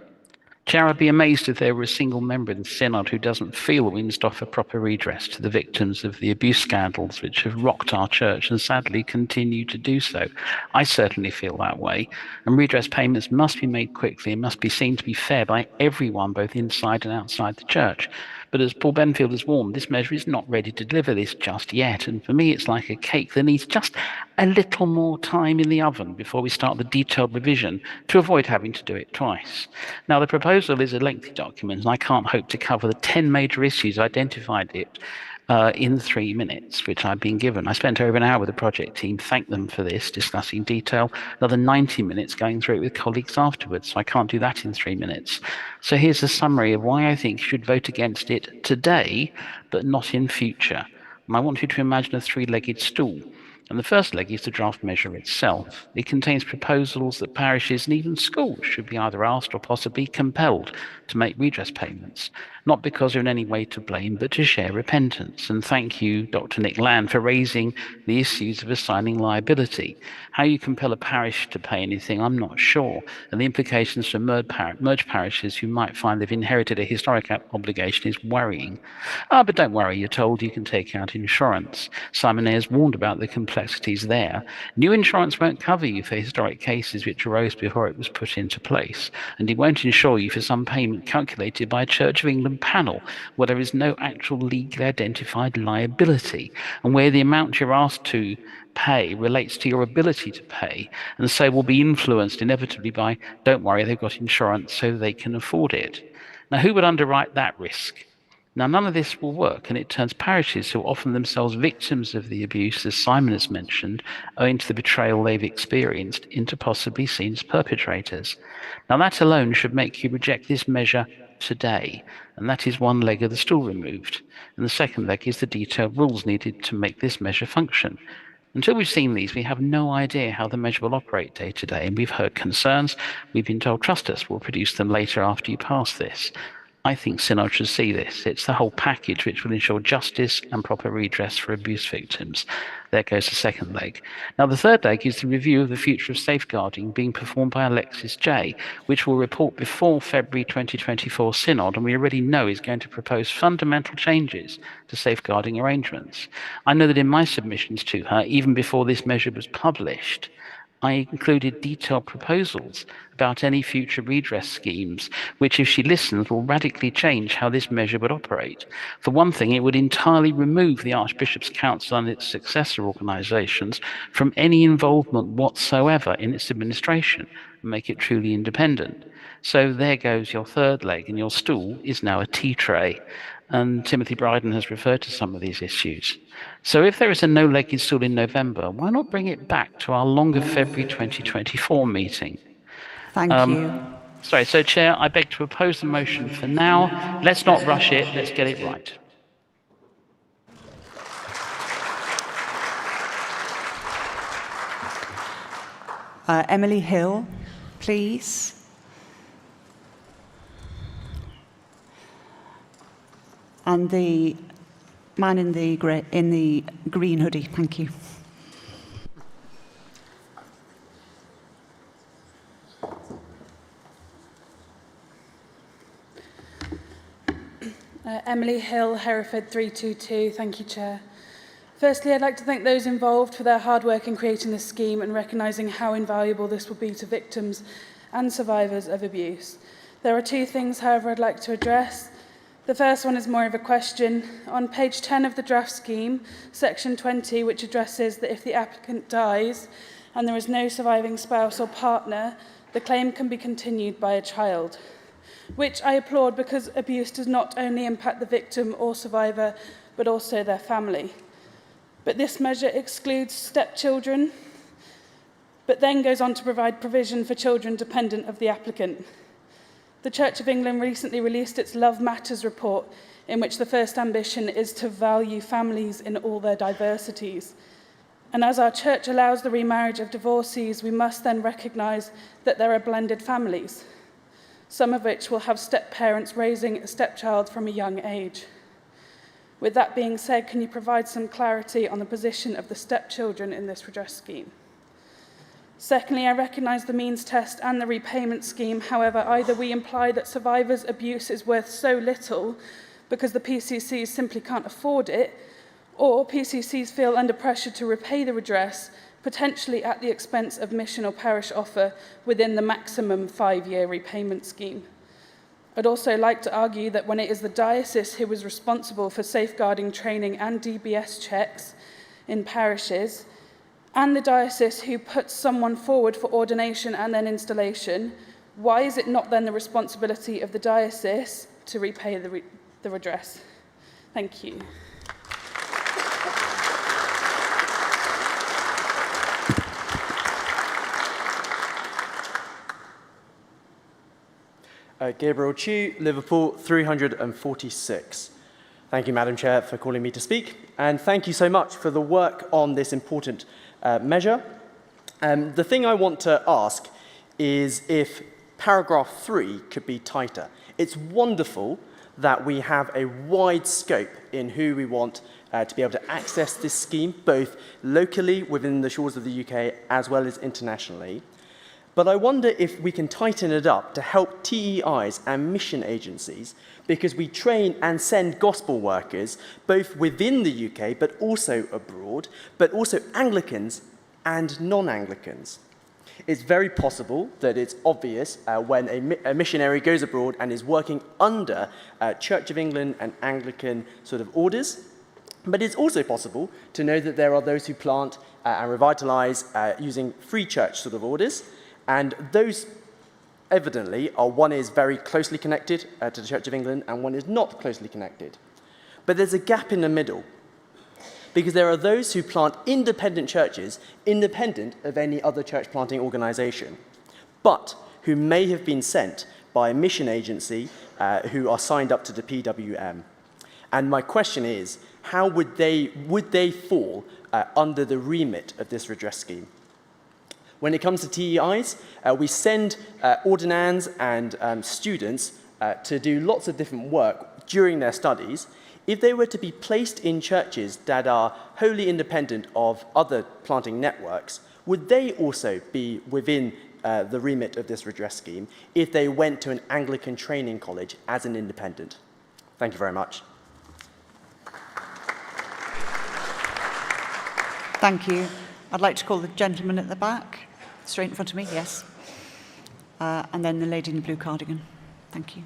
Chair, I'd be amazed if there were a single member in the Synod who doesn't feel that we must offer proper redress to the victims of the abuse scandals which have rocked our church and sadly continue to do so. I certainly feel that way, and redress payments must be made quickly and must be seen to be fair by everyone, both inside and outside the church. But as Paul Benfield has warned, this measure is not ready to deliver this just yet. And for me, it's like a cake that needs just a little more time in the oven before we start the detailed revision to avoid having to do it twice. Now, the proposal is a lengthy document, and I can't hope to cover the 10 major issues identified in 3 minutes, which I've been given. I spent over an hour with the project team, thanked them for this, discussing detail, another 90 minutes going through it with colleagues afterwards, so I can't do that in 3 minutes. So here's a summary of why I think you should vote against it today, but not in future. And I want you to imagine a three-legged stool. And the first leg is the draft measure itself. It contains proposals that parishes and even schools should be either asked or possibly compelled to make redress payments, not because they're in any way to blame, but to share repentance. And thank you, Dr. Nick Land, for raising the issues of assigning liability. How you compel a parish to pay anything, I'm not sure. And the implications for merged parishes who might find they've inherited a historic obligation is worrying. But don't worry, you're told you can take out insurance. Simon Ayres warned about the complexities there. New insurance won't cover you for historic cases which arose before it was put into place, and it won't insure you for some payment calculated by a Church of England panel where there is no actual legally identified liability, and where the amount you're asked to pay relates to your ability to pay, and so will be influenced inevitably by, don't worry, they've got insurance so they can afford it. Now, who would underwrite that risk? Now, none of this will work, and it turns parishes who are often themselves victims of the abuse, as Simon has mentioned, owing to the betrayal they've experienced, into possibly seen as perpetrators. Now, that alone should make you reject this measure today, and that is one leg of the stool removed. And the second leg is the detailed rules needed to make this measure function. Until we've seen these, we have no idea how the measure will operate day to day, and we've heard concerns. We've been told, trust us, we'll produce them later after you pass this. I think Synod should see this. It's the whole package which will ensure justice and proper redress for abuse victims. There goes the second leg. Now, the third leg is the review of the future of safeguarding being performed by Alexis J, which will report before February 2024 Synod, and we already know is going to propose fundamental changes to safeguarding arrangements. I know that in my submissions to her, even before this measure was published, I included detailed proposals about any future redress schemes, which, if she listens, will radically change how this measure would operate. For one thing, it would entirely remove the Archbishop's Council and its successor organisations from any involvement whatsoever in its administration and make it truly independent. So there goes your third leg, and your stool is now a tea tray. And Timothy Bryden has referred to some of these issues. So if there is a no-legged stool in November, why not bring it back to our longer February 2024 meeting? Thank you. Sorry, so Chair, I beg to oppose the motion for now. Let's not rush it, let's get it right. Emily Hill, please. And the man in the green hoodie, thank you. Emily Hill, Hereford 322. Thank you, Chair. Firstly, I'd like to thank those involved for their hard work in creating this scheme and recognising how invaluable this will be to victims and survivors of abuse. There are two things, however, I'd like to address. The first one is more of a question. On page 10 of the draft scheme, section 20, which addresses that if the applicant dies and there is no surviving spouse or partner, the claim can be continued by a child, which I applaud because abuse does not only impact the victim or survivor, but also their family. But this measure excludes stepchildren, but then goes on to provide provision for children dependent of the applicant. The Church of England recently released its Love Matters report, in which the first ambition is to value families in all their diversities. And as our church allows the remarriage of divorcees, we must then recognise that there are blended families, some of which will have step-parents raising a stepchild from a young age. With that being said, can you provide some clarity on the position of the stepchildren in this redress scheme? Secondly, I recognise the means test and the repayment scheme. However, either we imply that survivors' abuse is worth so little because the PCCs simply can't afford it, or PCCs feel under pressure to repay the redress, potentially at the expense of mission or parish offer within the maximum 5-year repayment scheme. I'd also like to argue that when it is the diocese who is responsible for safeguarding training and DBS checks in parishes, and the diocese who puts someone forward for ordination and then installation, why is it not then the responsibility of the diocese to repay the redress? Thank you. Gabriel Chu, Liverpool 346. Thank you, Madam Chair, for calling me to speak, and thank you so much for the work on this important measure. The thing I want to ask is if paragraph 3 could be tighter. It's wonderful that we have a wide scope in who we want to be able to access this scheme, both locally within the shores of the UK as well as internationally. But I wonder if we can tighten it up to help TEIs and mission agencies, because we train and send gospel workers both within the UK but also abroad, but also Anglicans and non-Anglicans. It's very possible that it's obvious when a missionary goes abroad and is working under Church of England and Anglican sort of orders. But it's also possible to know that there are those who plant and revitalise using free church sort of orders. And those, evidently, one is very closely connected to the Church of England and one is not closely connected. But there's a gap in the middle, because there are those who plant independent churches, independent of any other church planting organisation, but who may have been sent by a mission agency who are signed up to the PWM. And my question is, how would they fall under the remit of this redress scheme? When it comes to TEIs, we send ordinands and students to do lots of different work during their studies. If they were to be placed in churches that are wholly independent of other planting networks, would they also be within the remit of this redress scheme if they went to an Anglican training college as an independent? Thank you very much. Thank you. I'd like to call the gentleman at the back. Straight in front of me, yes. And then the lady in the blue cardigan. Thank you.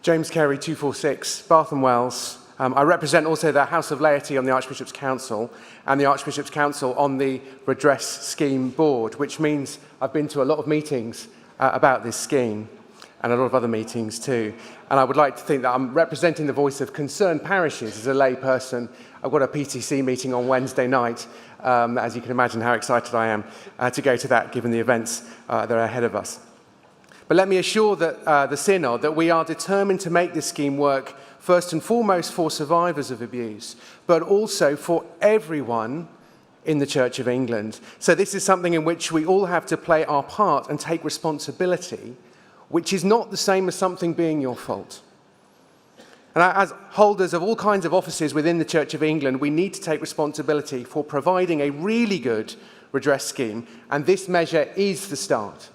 James Carey, 246, Bath and Wells. I represent also the House of Laity on the Archbishop's Council and the Archbishop's Council on the Redress Scheme Board, which means I've been to a lot of meetings about this scheme and a lot of other meetings too. And I would like to think that I'm representing the voice of concerned parishes as a lay person. I've got a PTC meeting on Wednesday night. As you can imagine how excited I am to go to that, given the events that are ahead of us. But let me assure the Synod that we are determined to make this scheme work first and foremost for survivors of abuse, but also for everyone in the Church of England. So this is something in which we all have to play our part and take responsibility, which is not the same as something being your fault. And as holders of all kinds of offices within the Church of England, we need to take responsibility for providing a really good redress scheme, and this measure is the start.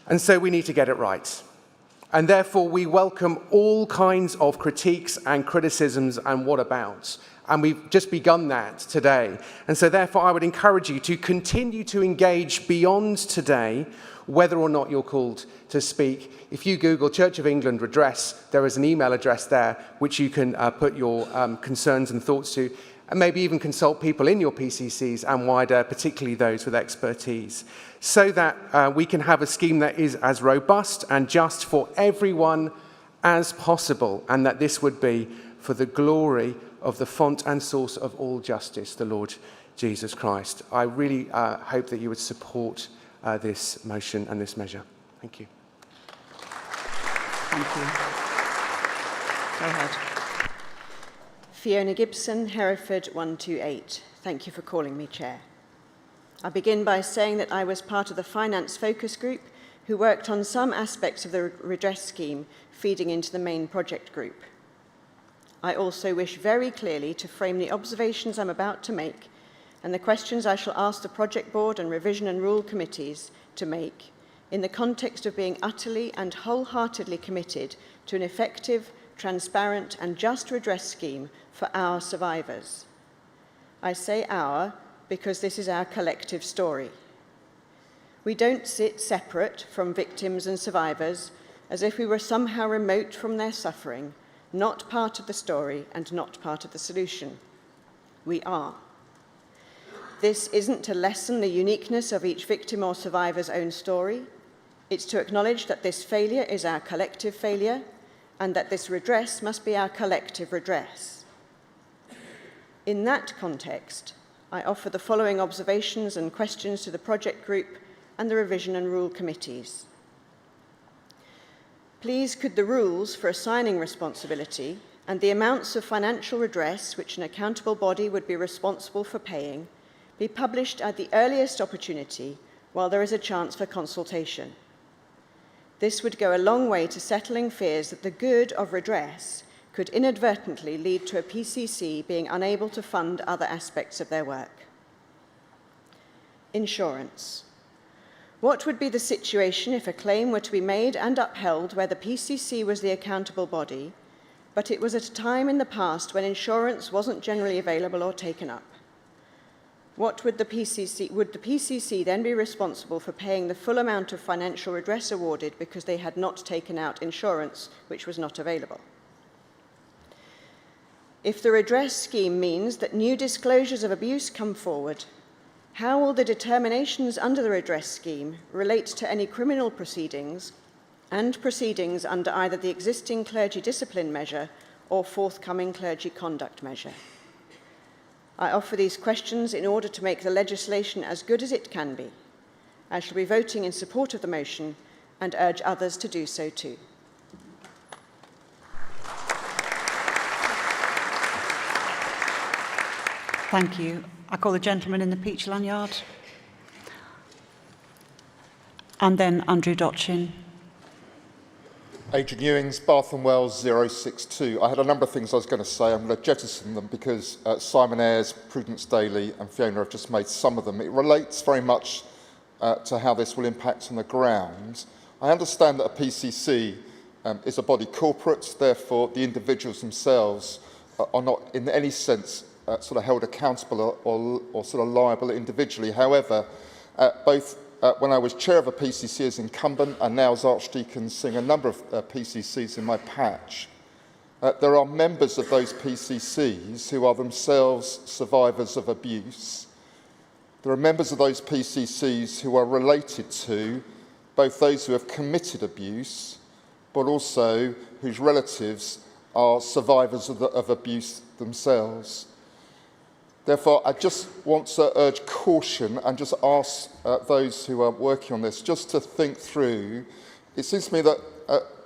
And so we need to get it right. And therefore, we welcome all kinds of critiques and criticisms and whatabouts. And we've just begun that today. And so therefore, I would encourage you to continue to engage beyond today whether or not you're called to speak. If you Google Church of England redress, there is an email address there which you can put your concerns and thoughts to, and maybe even consult people in your PCCs and wider, particularly those with expertise, so that we can have a scheme that is as robust and just for everyone as possible, and that this would be for the glory of the font and source of all justice, the Lord Jesus Christ. I really hope that you would support this motion and this measure. Thank you. Thank you. Go ahead. Fiona Gibson, Hereford 128. Thank you for calling me Chair. I begin by saying that I was part of the Finance Focus Group who worked on some aspects of the redress scheme feeding into the main project group. I also wish very clearly to frame the observations I'm about to make and the questions I shall ask the Project Board and Revision and Rule Committees to make in the context of being utterly and wholeheartedly committed to an effective, transparent and just redress scheme for our survivors. I say our because this is our collective story. We don't sit separate from victims and survivors as if we were somehow remote from their suffering, not part of the story and not part of the solution. We are. This isn't to lessen the uniqueness of each victim or survivor's own story. It's to acknowledge that this failure is our collective failure and that this redress must be our collective redress. In that context, I offer the following observations and questions to the project group and the Revision and Rule Committees. Please, could the rules for assigning responsibility and the amounts of financial redress which an accountable body would be responsible for paying be published at the earliest opportunity while there is a chance for consultation? This would go a long way to settling fears that the good of redress could inadvertently lead to a PCC being unable to fund other aspects of their work. Insurance. What would be the situation if a claim were to be made and upheld where the PCC was the accountable body, but it was at a time in the past when insurance wasn't generally available or taken up? Would the PCC then be responsible for paying the full amount of financial redress awarded because they had not taken out insurance which was not available? If the redress scheme means that new disclosures of abuse come forward, how will the determinations under the redress scheme relate to any criminal proceedings and proceedings under either the existing clergy discipline measure or forthcoming clergy conduct measure? I offer these questions in order to make the legislation as good as it can be. I shall be voting in support of the motion and urge others to do so too. Thank you. I call the gentleman in the peach lanyard. And then Andrew Dotchin. Adrian Ewings, Bath and Wells 062. I had a number of things I was going to say. I'm going to jettison them because Simon Ayres, Prudence Daly and Fiona have just made some of them. It relates very much to how this will impact on the ground. I understand that a PCC is a body corporate, therefore the individuals themselves are not in any sense sort of held accountable or sort of liable individually. However, both when I was chair of a PCC as incumbent and now as Archdeacon seeing a number of PCCs in my patch, there are members of those PCCs who are themselves survivors of abuse. There are members of those PCCs who are related to both those who have committed abuse, but also whose relatives are survivors of abuse themselves. Therefore, I just want to urge caution and just ask those who are working on this just to think through. It seems to me that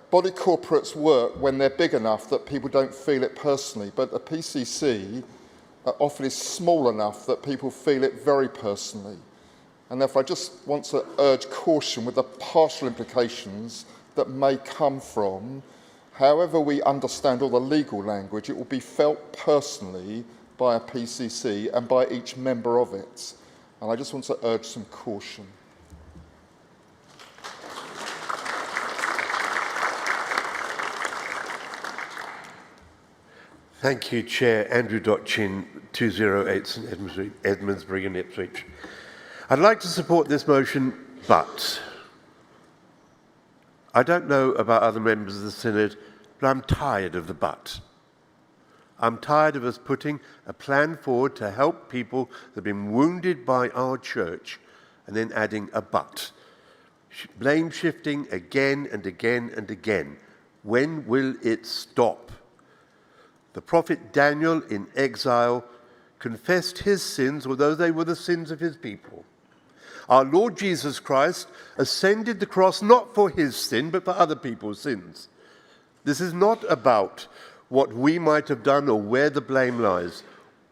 body corporates work when they're big enough that people don't feel it personally, but a PCC often is small enough that people feel it very personally. And therefore, I just want to urge caution with the partial implications that may come from, however we understand all the legal language, it will be felt personally by a PCC and by each member of it. And I just want to urge some caution. Thank you, Chair. Andrew Dotchin, 208 St Edmundsbury in Ipswich. I'd like to support this motion, but I don't know about other members of the Synod, but I'm tired of the but. I'm tired of us putting a plan forward to help people that have been wounded by our church and then adding a but. Blame shifting again and again and again. When will it stop? The prophet Daniel in exile confessed his sins, although they were the sins of his people. Our Lord Jesus Christ ascended the cross not for his sin, but for other people's sins. This is not about what we might have done or where the blame lies.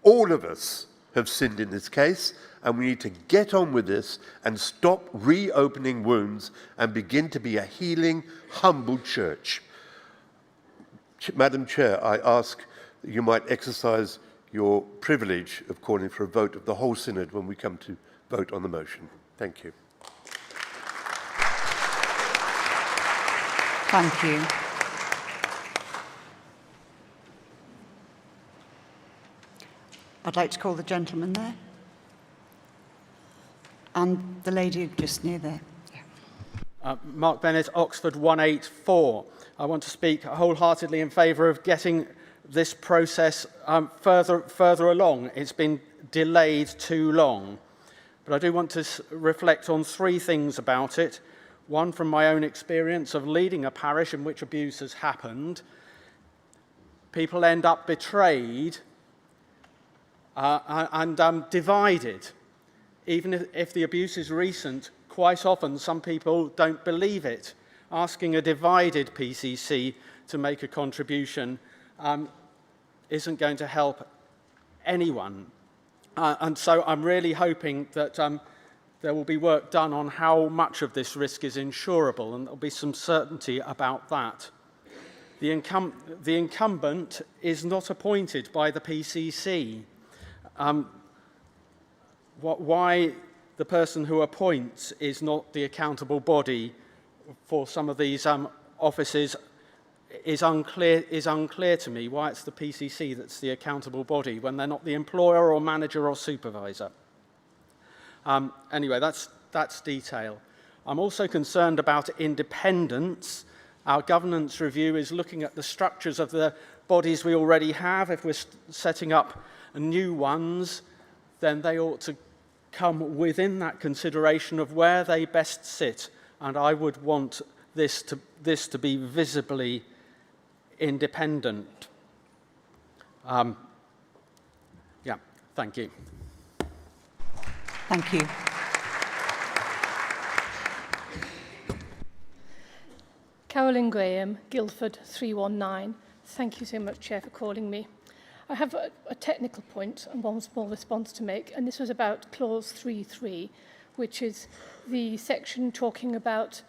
All of us have sinned in this case, and we need to get on with this and stop reopening wounds and begin to be a healing, humble church. Madam Chair, I ask that you might exercise your privilege of calling for a vote of the whole Synod when we come to vote on the motion. Thank you. Thank you. I'd like to call the gentleman there. And the lady just near there. Mark Bennett, Oxford 184. I want to speak wholeheartedly in favour of getting this process further along. It's been delayed too long. But I do want to reflect on three things about it. One, from my own experience of leading a parish in which abuse has happened. People end up betrayed and divided. Even if the abuse is recent, quite often some people don't believe it. Asking a divided PCC to make a contribution isn't going to help anyone. And so I'm really hoping that there will be work done on how much of this risk is insurable, and there'll be some certainty about that. The incumbent is not appointed by the PCC. Why the person who appoints is not the accountable body for some of these offices is unclear to me. Why it's the PCC that's the accountable body when they're not the employer or manager or supervisor. Anyway, that's detail. I'm also concerned about independence. Our governance review is looking at the structures of the bodies we already have. If we're setting up new ones, then they ought to come within that consideration of where they best sit. And I would want this to be visibly independent. Yeah, thank you. Thank you. Carolyn Graham, Guildford 319. Thank you so much, Chair, for calling me. I have a technical point and one small response to make, and this was about clause 3.3, which is the section talking about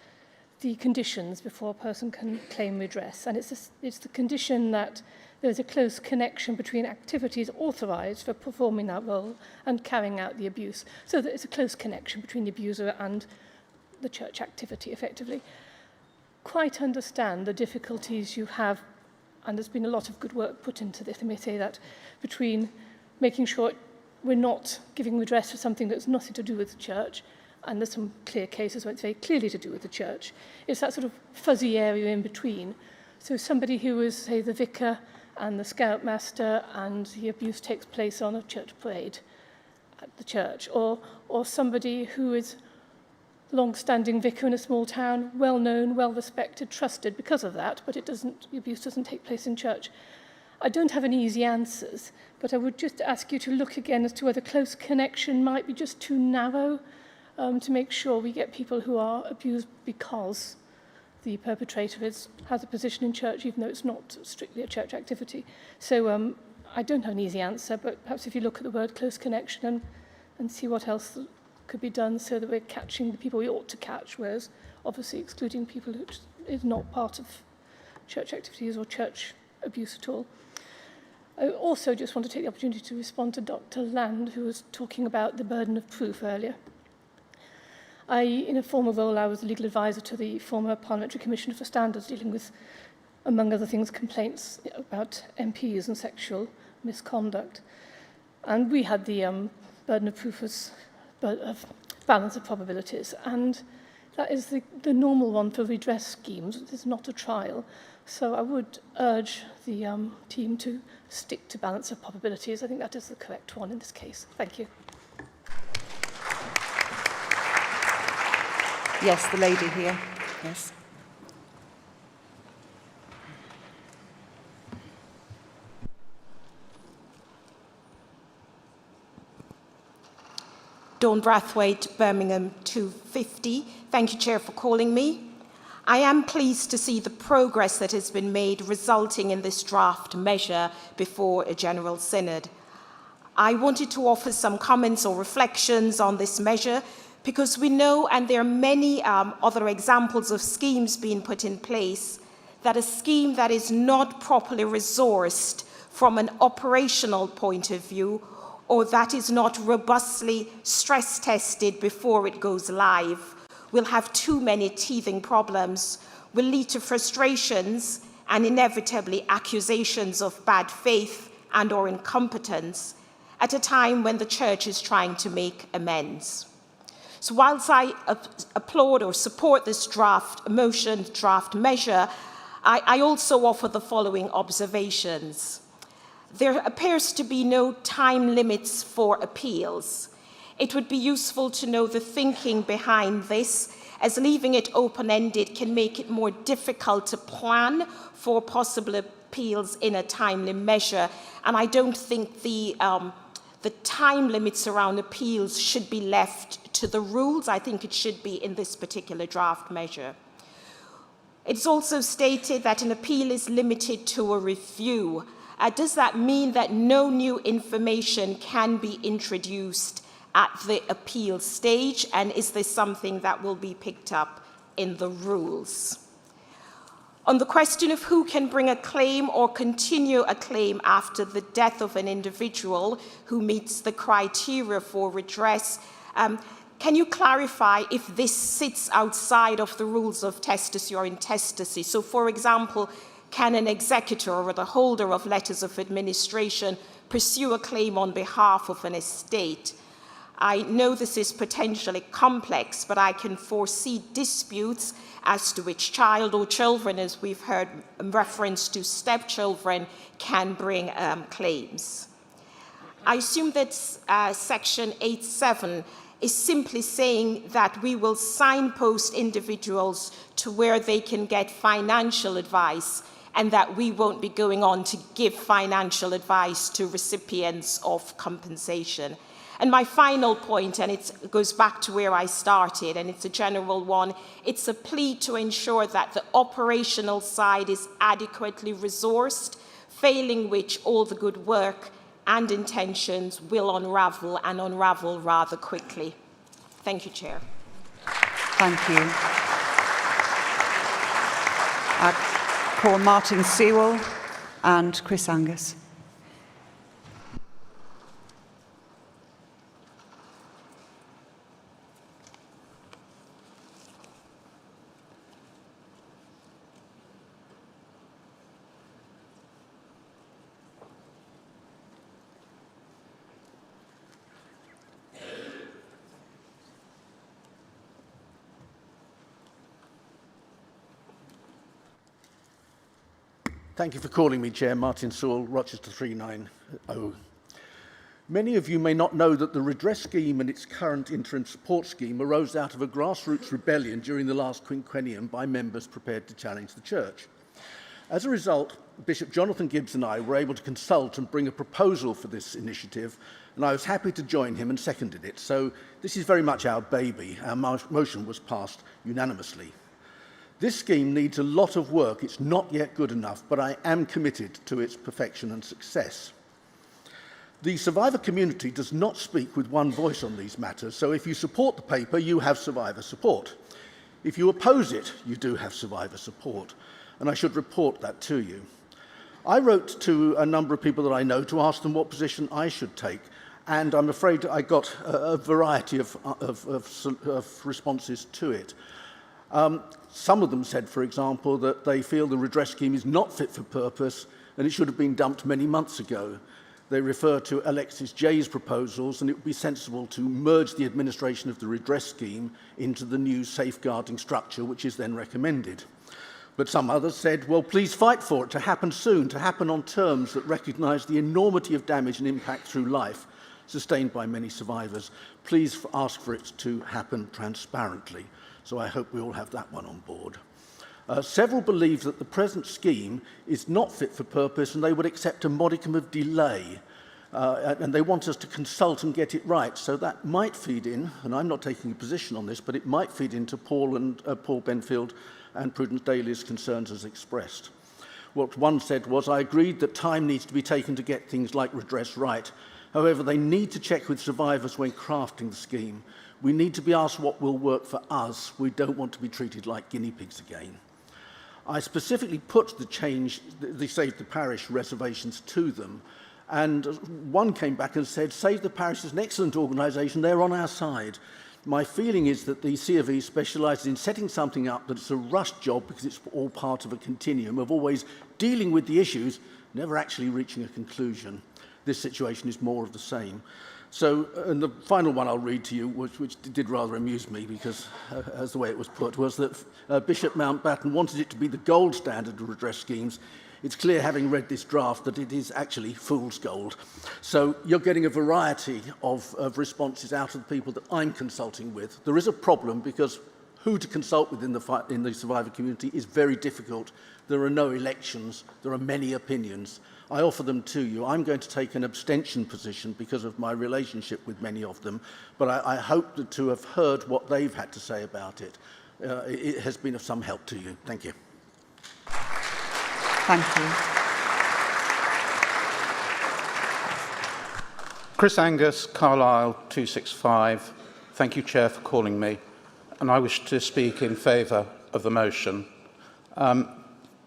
the conditions before a person can claim redress. And it's the condition that there's a close connection between activities authorised for performing that role and carrying out the abuse. So that it's a close connection between the abuser and the church activity, effectively. Quite understand the difficulties you have, and there's been a lot of good work put into this, let me say that, between making sure we're not giving redress for something that's nothing to do with the church, and there's some clear cases where it's very clearly to do with the church. It's that sort of fuzzy area in between. So somebody who is, say, the vicar and the scoutmaster, and the abuse takes place on a church parade at the church, or somebody who is long-standing vicar in a small town, well-known, well-respected, trusted because of that, but the abuse doesn't take place in church. I don't have any easy answers, but I would just ask you to look again as to whether close connection might be just too narrow, to make sure we get people who are abused because the perpetrator has a position in church, even though it's not strictly a church activity. So I don't have an easy answer, but perhaps if you look at the word close connection and see what else could be done so that we're catching the people we ought to catch, whereas obviously excluding people who is not part of church activities or church abuse at all. I also just want to take the opportunity to respond to Dr. Land, who was talking about the burden of proof earlier. In a former role, I was legal advisor to the former Parliamentary Commissioner for Standards, dealing with, among other things, complaints about MPs and sexual misconduct. And we had the burden of proof as of balance of probabilities. And That is the normal one for redress schemes. It is not a trial. So I would urge the team to stick to balance of probabilities. I think that is the correct one in this case. Thank you. Yes, the lady here. Yes. Dawn Brathwaite, Birmingham 250. Thank you, Chair, for calling me. I am pleased to see the progress that has been made resulting in this draft measure before a General Synod. I wanted to offer some comments or reflections on this measure because we know, and there are many other examples of schemes being put in place, that a scheme that is not properly resourced from an operational point of view or that is not robustly stress tested before it goes live will have too many teething problems, will lead to frustrations and inevitably accusations of bad faith and or incompetence at a time when the Church is trying to make amends. So whilst I applaud or support this draft measure, I also offer the following observations. There appears to be no time limits for appeals. It would be useful to know the thinking behind this, as leaving it open-ended can make it more difficult to plan for possible appeals in a timely measure. And I don't think the time limits around appeals should be left to the rules. I think it should be in this particular draft measure. It's also stated that an appeal is limited to a review. Does that mean that no new information can be introduced at the appeal stage? And is this something that will be picked up in the rules? On the question of who can bring a claim or continue a claim after the death of an individual who meets the criteria for redress, can you clarify if this sits outside of the rules of testacy or intestacy? So, for example, can an executor or the holder of letters of administration pursue a claim on behalf of an estate? I know this is potentially complex, but I can foresee disputes as to which child or children, as we've heard reference to stepchildren, can bring claims. I assume that section 8.7 is simply saying that we will signpost individuals to where they can get financial advice and that we won't be going on to give financial advice to recipients of compensation. And my final point, and it goes back to where I started, and it's a general one, it's a plea to ensure that the operational side is adequately resourced, failing which all the good work and intentions will unravel, and unravel rather quickly. Thank you, Chair. Thank you. I call Martin Sewell and Chris Angus. Thank you for calling me, Chair. Martin Sewell, Rochester 390. Many of you may not know that the redress scheme and its current interim support scheme arose out of a grassroots rebellion during the last quinquennium by members prepared to challenge the Church. As a result, Bishop Jonathan Gibbs and I were able to consult and bring a proposal for this initiative, and I was happy to join him and seconded it. So this is very much our baby. Our motion was passed unanimously. This scheme needs a lot of work. It's not yet good enough, but I am committed to its perfection and success. The survivor community does not speak with one voice on these matters, so if you support the paper, you have survivor support. If you oppose it, you do have survivor support, and I should report that to you. I wrote to a number of people that I know to ask them what position I should take, and I'm afraid I got a variety of responses to it. Some of them said, for example, that they feel the redress scheme is not fit for purpose and it should have been dumped many months ago. They refer to Alexis Jay's proposals, and it would be sensible to merge the administration of the redress scheme into the new safeguarding structure, which is then recommended. But some others said, well, please fight for it to happen soon, to happen on terms that recognise the enormity of damage and impact through life sustained by many survivors. Please ask for it to happen transparently. So I hope we all have that one on board. Several believe that the present scheme is not fit for purpose and they would accept a modicum of delay. And they want us to consult and get it right. So that might feed in, and I'm not taking a position on this, but it might feed into Paul Benfield and Prudence Daly's concerns as expressed. What one said was, I agreed that time needs to be taken to get things like redress right. However, they need to check with survivors when crafting the scheme. We need to be asked what will work for us. We don't want to be treated like guinea pigs again. I specifically put the Save the Parish reservations to them, and one came back and said, Save the Parish is an excellent organisation, they're on our side. My feeling is that the C of E specialises in setting something up that it's a rushed job because it's all part of a continuum of always dealing with the issues, never actually reaching a conclusion. This situation is more of the same. So, and the final one I'll read to you, which did rather amuse me because, as the way it was put, was that Bishop Mountbatten wanted it to be the gold standard of redress schemes. It's clear, having read this draft, that it is actually fool's gold. So you're getting a variety of responses out of the people that I'm consulting with. There is a problem because who to consult with in the survivor community is very difficult. There are no elections. There are many opinions. I offer them to you. I'm going to take an abstention position because of my relationship with many of them, but I hope to have heard what they've had to say about it. It has been of some help to you. Thank you. Thank you. Chris Angus, Carlisle 265. Thank you, Chair, for calling me. And I wish to speak in favour of the motion.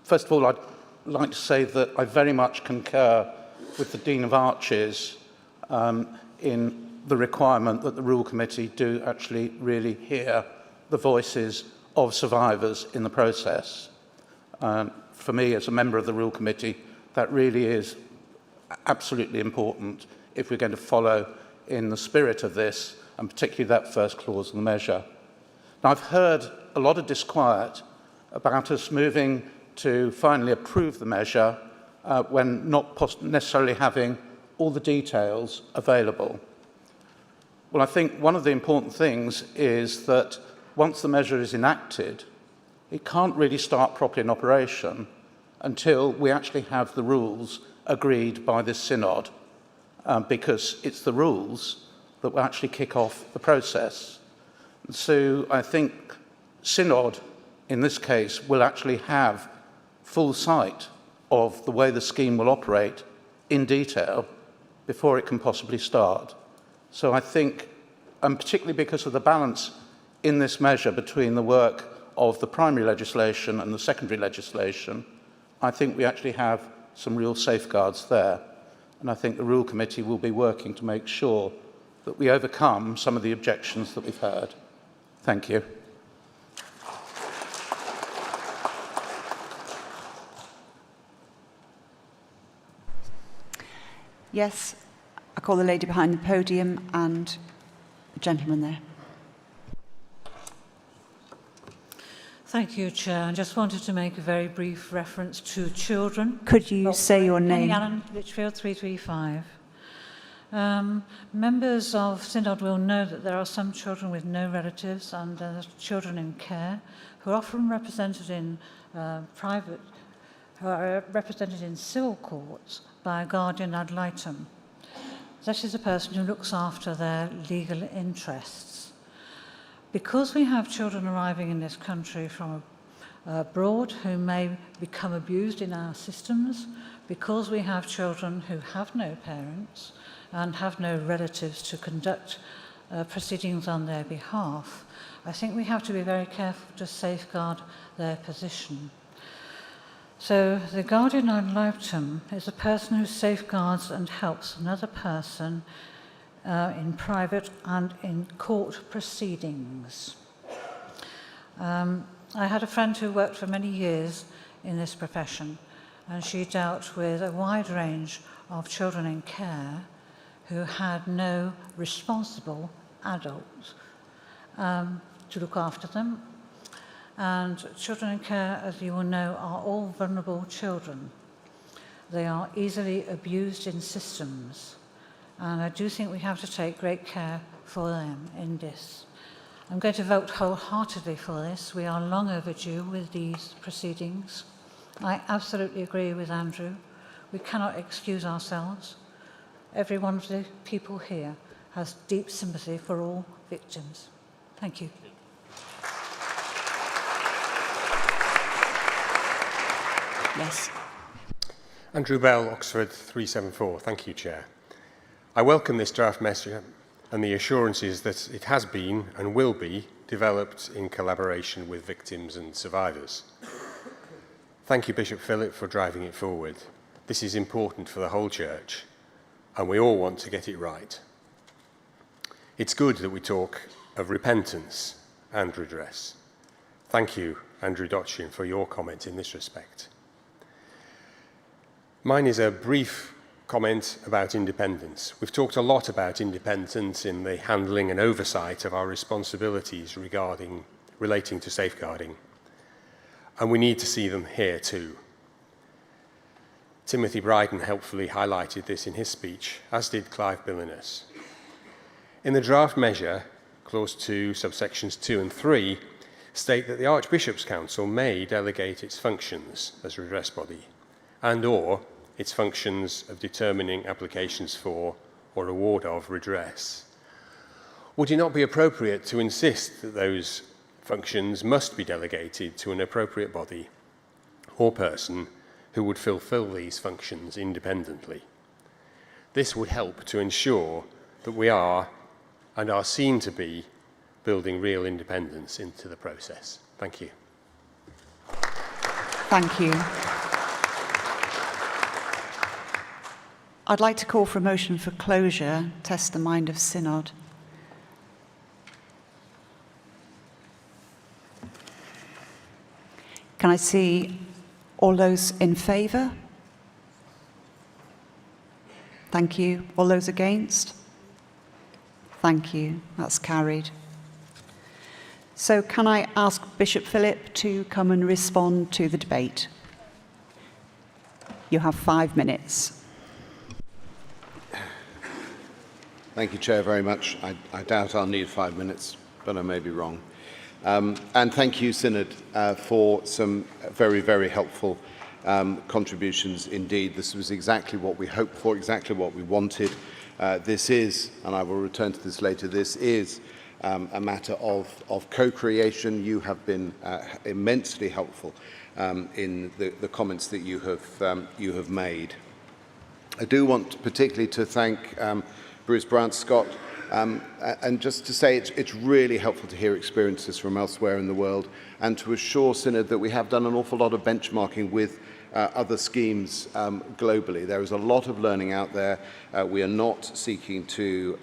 First of all, I'd like to say that I very much concur with the Dean of Arches in the requirement that the Rule Committee do actually really hear the voices of survivors in the process. For me, as a member of the Rule Committee, that really is absolutely important if we're going to follow in the spirit of this, and particularly that first clause of the measure. Now, I've heard a lot of disquiet about us moving to finally approve the measure when not necessarily having all the details available. Well, I think one of the important things is that once the measure is enacted, it can't really start properly in operation until we actually have the rules agreed by this synod, because it's the rules that will actually kick off the process. So I think synod, in this case, will actually have full sight of the way the scheme will operate in detail before it can possibly start. So I think, and particularly because of the balance in this measure between the work of the primary legislation and the secondary legislation, I think we actually have some real safeguards there. And I think the Rule Committee will be working to make sure that we overcome some of the objections that we've heard. Thank you. Yes, I call the lady behind the podium and the gentleman there. Thank you, Chair. I just wanted to make a very brief reference to children. Could you say your name? Allen, Lichfield 335. Members of Synod will know that there are some children with no relatives and children in care who are often represented in represented in civil courts by a guardian ad litem. That is a person who looks after their legal interests. Because we have children arriving in this country from abroad who may become abused in our systems, because we have children who have no parents and have no relatives to conduct proceedings on their behalf, I think we have to be very careful to safeguard their position. So the guardian ad litem is a person who safeguards and helps another person in private and in court proceedings. I had a friend who worked for many years in this profession, and she dealt with a wide range of children in care who had no responsible adult to look after them. And children in care, as you will know, are all vulnerable children. They are easily abused in systems, and I do think we have to take great care for them in this. I'm going to vote wholeheartedly for this. We are long overdue with these proceedings. I absolutely agree with Andrew. We cannot excuse ourselves. Every one of the people here has deep sympathy for all victims. Thank you. Yes. Andrew Bell, Oxford 374. Thank you, Chair. I welcome this draft measure and the assurances that it has been and will be developed in collaboration with victims and survivors. Thank you, Bishop Philip, for driving it forward. This is important for the whole Church, and we all want to get it right. It's good that we talk of repentance and redress. Thank you, Andrew Dotchin, for your comment in this respect. Mine is a brief comment about independence. We've talked a lot about independence in the handling and oversight of our responsibilities relating to safeguarding, and we need to see them here too. Timothy Bryden helpfully highlighted this in his speech, as did Clive Billiness. In the draft measure, Clause 2, subsections 2 and 3, state that the Archbishop's Council may delegate its functions as redress body and/or its functions of determining applications for or award of redress. Would it not be appropriate to insist that those functions must be delegated to an appropriate body or person who would fulfill these functions independently? This would help to ensure that we are, and are seen to be, building real independence into the process. Thank you. Thank you. I'd like to call for a motion for closure, test the mind of Synod. Can I see all those in favour? Thank you. All those against? Thank you. That's carried. So can I ask Bishop Philip to come and respond to the debate? You have 5 minutes. Thank you, Chair, very much. I doubt I'll need 5 minutes, but I may be wrong. And thank you, Synod, for some very, very helpful contributions indeed. This was exactly what we hoped for, exactly what we wanted. This is, and I will return to this later, this is a matter of co-creation. You have been immensely helpful in the comments that you have made. I do want particularly to thank Bruce Bryant-Scott, and just to say it's really helpful to hear experiences from elsewhere in the world and to assure Synod that we have done an awful lot of benchmarking with other schemes globally. There is a lot of learning out there. We are not seeking to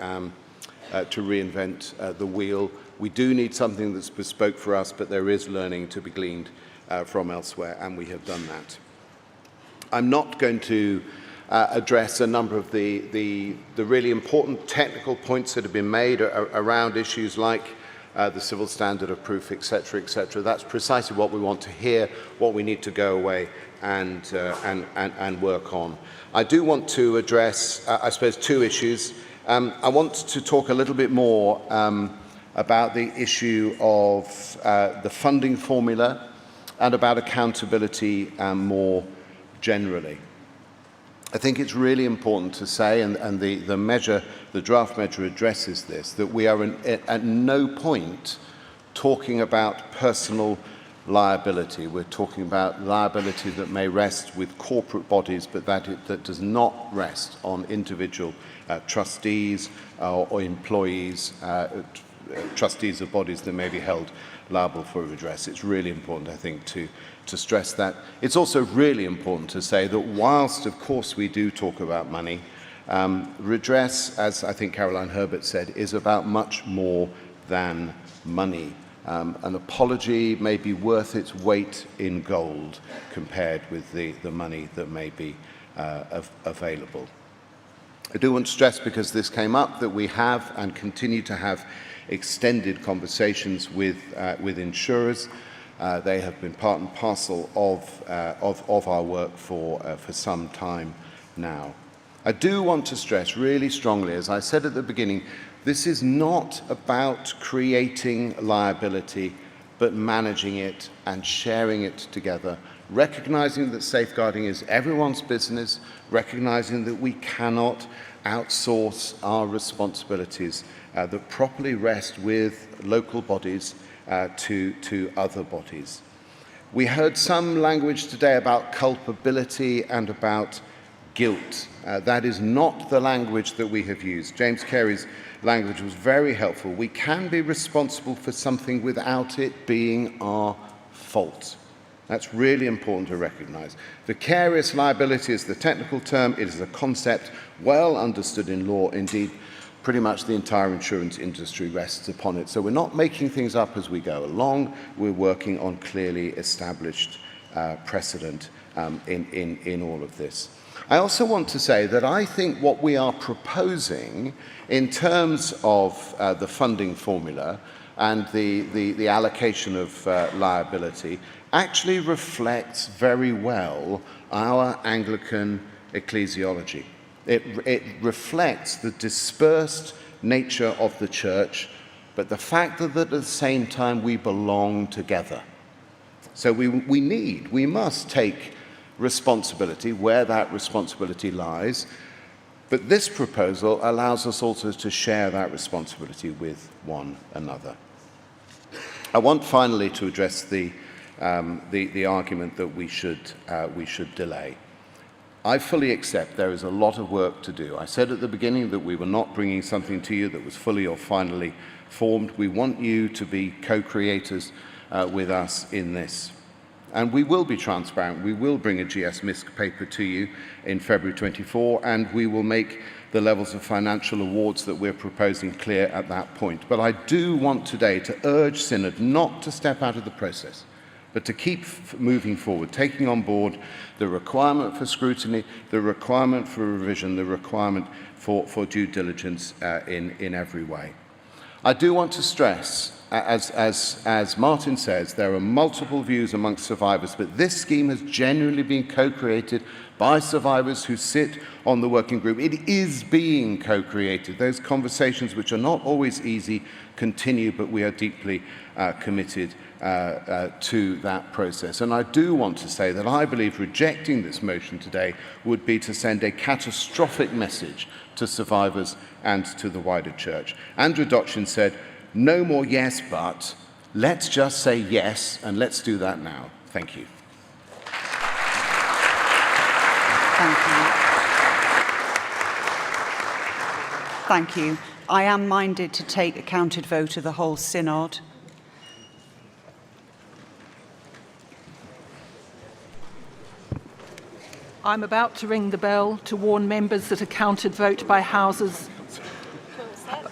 reinvent the wheel. We do need something that's bespoke for us, but there is learning to be gleaned from elsewhere, and we have done that. I'm not going to address a number of the really important technical points that have been made around issues like the civil standard of proof, etc., etc. That's precisely what we want to hear, what we need to go away and work on. I do want to address, I suppose, 2 issues. I want to talk a little bit more about the issue of the funding formula and about accountability more generally. I think it's really important to say, and the draft measure addresses this, that we are at no point talking about personal liability. We're talking about liability that may rest with corporate bodies, but that does not rest on individual trustees or employees, trustees of bodies that may be held liable for redress. It's really important, I think, to stress that. It's also really important to say that whilst, of course, we do talk about money, redress, as I think Caroline Herbert said, is about much more than money. An apology may be worth its weight in gold compared with the money that may be available. I do want to stress, because this came up, that we have and continue to have extended conversations with insurers. They have been part and parcel of our work for some time now. I do want to stress really strongly, as I said at the beginning, this is not about creating liability, but managing it and sharing it together, recognizing that safeguarding is everyone's business, recognizing that we cannot outsource our responsibilities that properly rest with local bodies to other bodies. We heard some language today about culpability and about guilt. That is not the language that we have used. James Carey's language was very helpful. We can be responsible for something without it being our fault. That's really important to recognize. Vicarious liability is the technical term. It is a concept well understood in law. Indeed, pretty much the entire insurance industry rests upon it. So we're not making things up as we go along. We're working on clearly established precedent in all of this. I also want to say that I think what we are proposing in terms of the funding formula and the allocation of liability actually reflects very well our Anglican ecclesiology. It reflects the dispersed nature of the church, but the fact that at the same time we belong together. So we must take responsibility where that responsibility lies, but this proposal allows us also to share that responsibility with one another. I want finally to address the argument that we should delay. I fully accept there is a lot of work to do. I said at the beginning that we were not bringing something to you that was fully or finally formed. We want you to be co-creators with us in this. And we will be transparent. We will bring a GS MISC paper to you in February 24, and we will make the levels of financial awards that we're proposing clear at that point. But I do want today to urge Synod not to step out of the process, but to keep moving forward, taking on board the requirement for scrutiny, the requirement for revision, the requirement for due diligence in every way. I do want to stress, as Martin says, there are multiple views amongst survivors, but this scheme has genuinely been co-created by survivors who sit on the working group. It is being co-created. Those conversations, which are not always easy, continue, but we are deeply committed to that process. And I do want to say that I believe rejecting this motion today would be to send a catastrophic message to survivors and to the wider church. Andrew Dochin said, "No more yes, but let's just say yes, and let's do that now." Thank you. Thank you. Thank you. I am minded to take a counted vote of the whole synod. I'm about to ring the bell to warn members that a counted vote by houses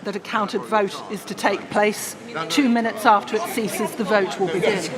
that a counted vote is to take place. 2 minutes after it ceases, the vote will begin.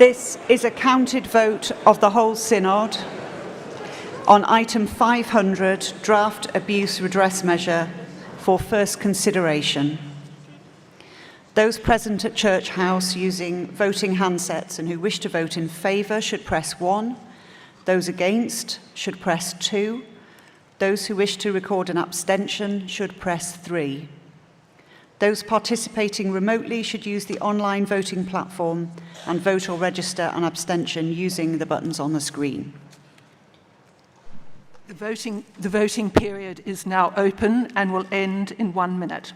This is a counted vote of the whole Synod on item 500, draft abuse redress measure for first consideration. Those present at Church House using voting handsets and who wish to vote in favour should press 1. Those against should press 2. Those who wish to record an abstention should press 3. Those participating remotely should use the online voting platform and vote or register an abstention using the buttons on the screen. The voting period is now open and will end in 1 minute.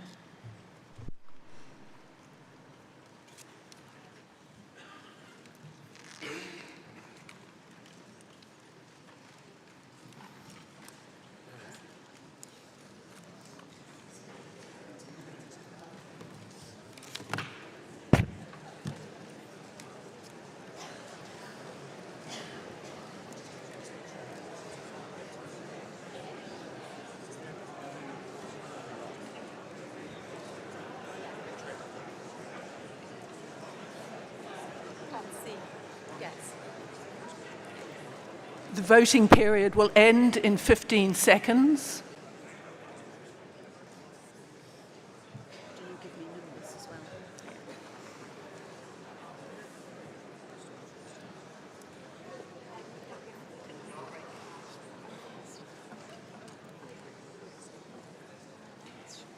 The voting period will end in 15 seconds.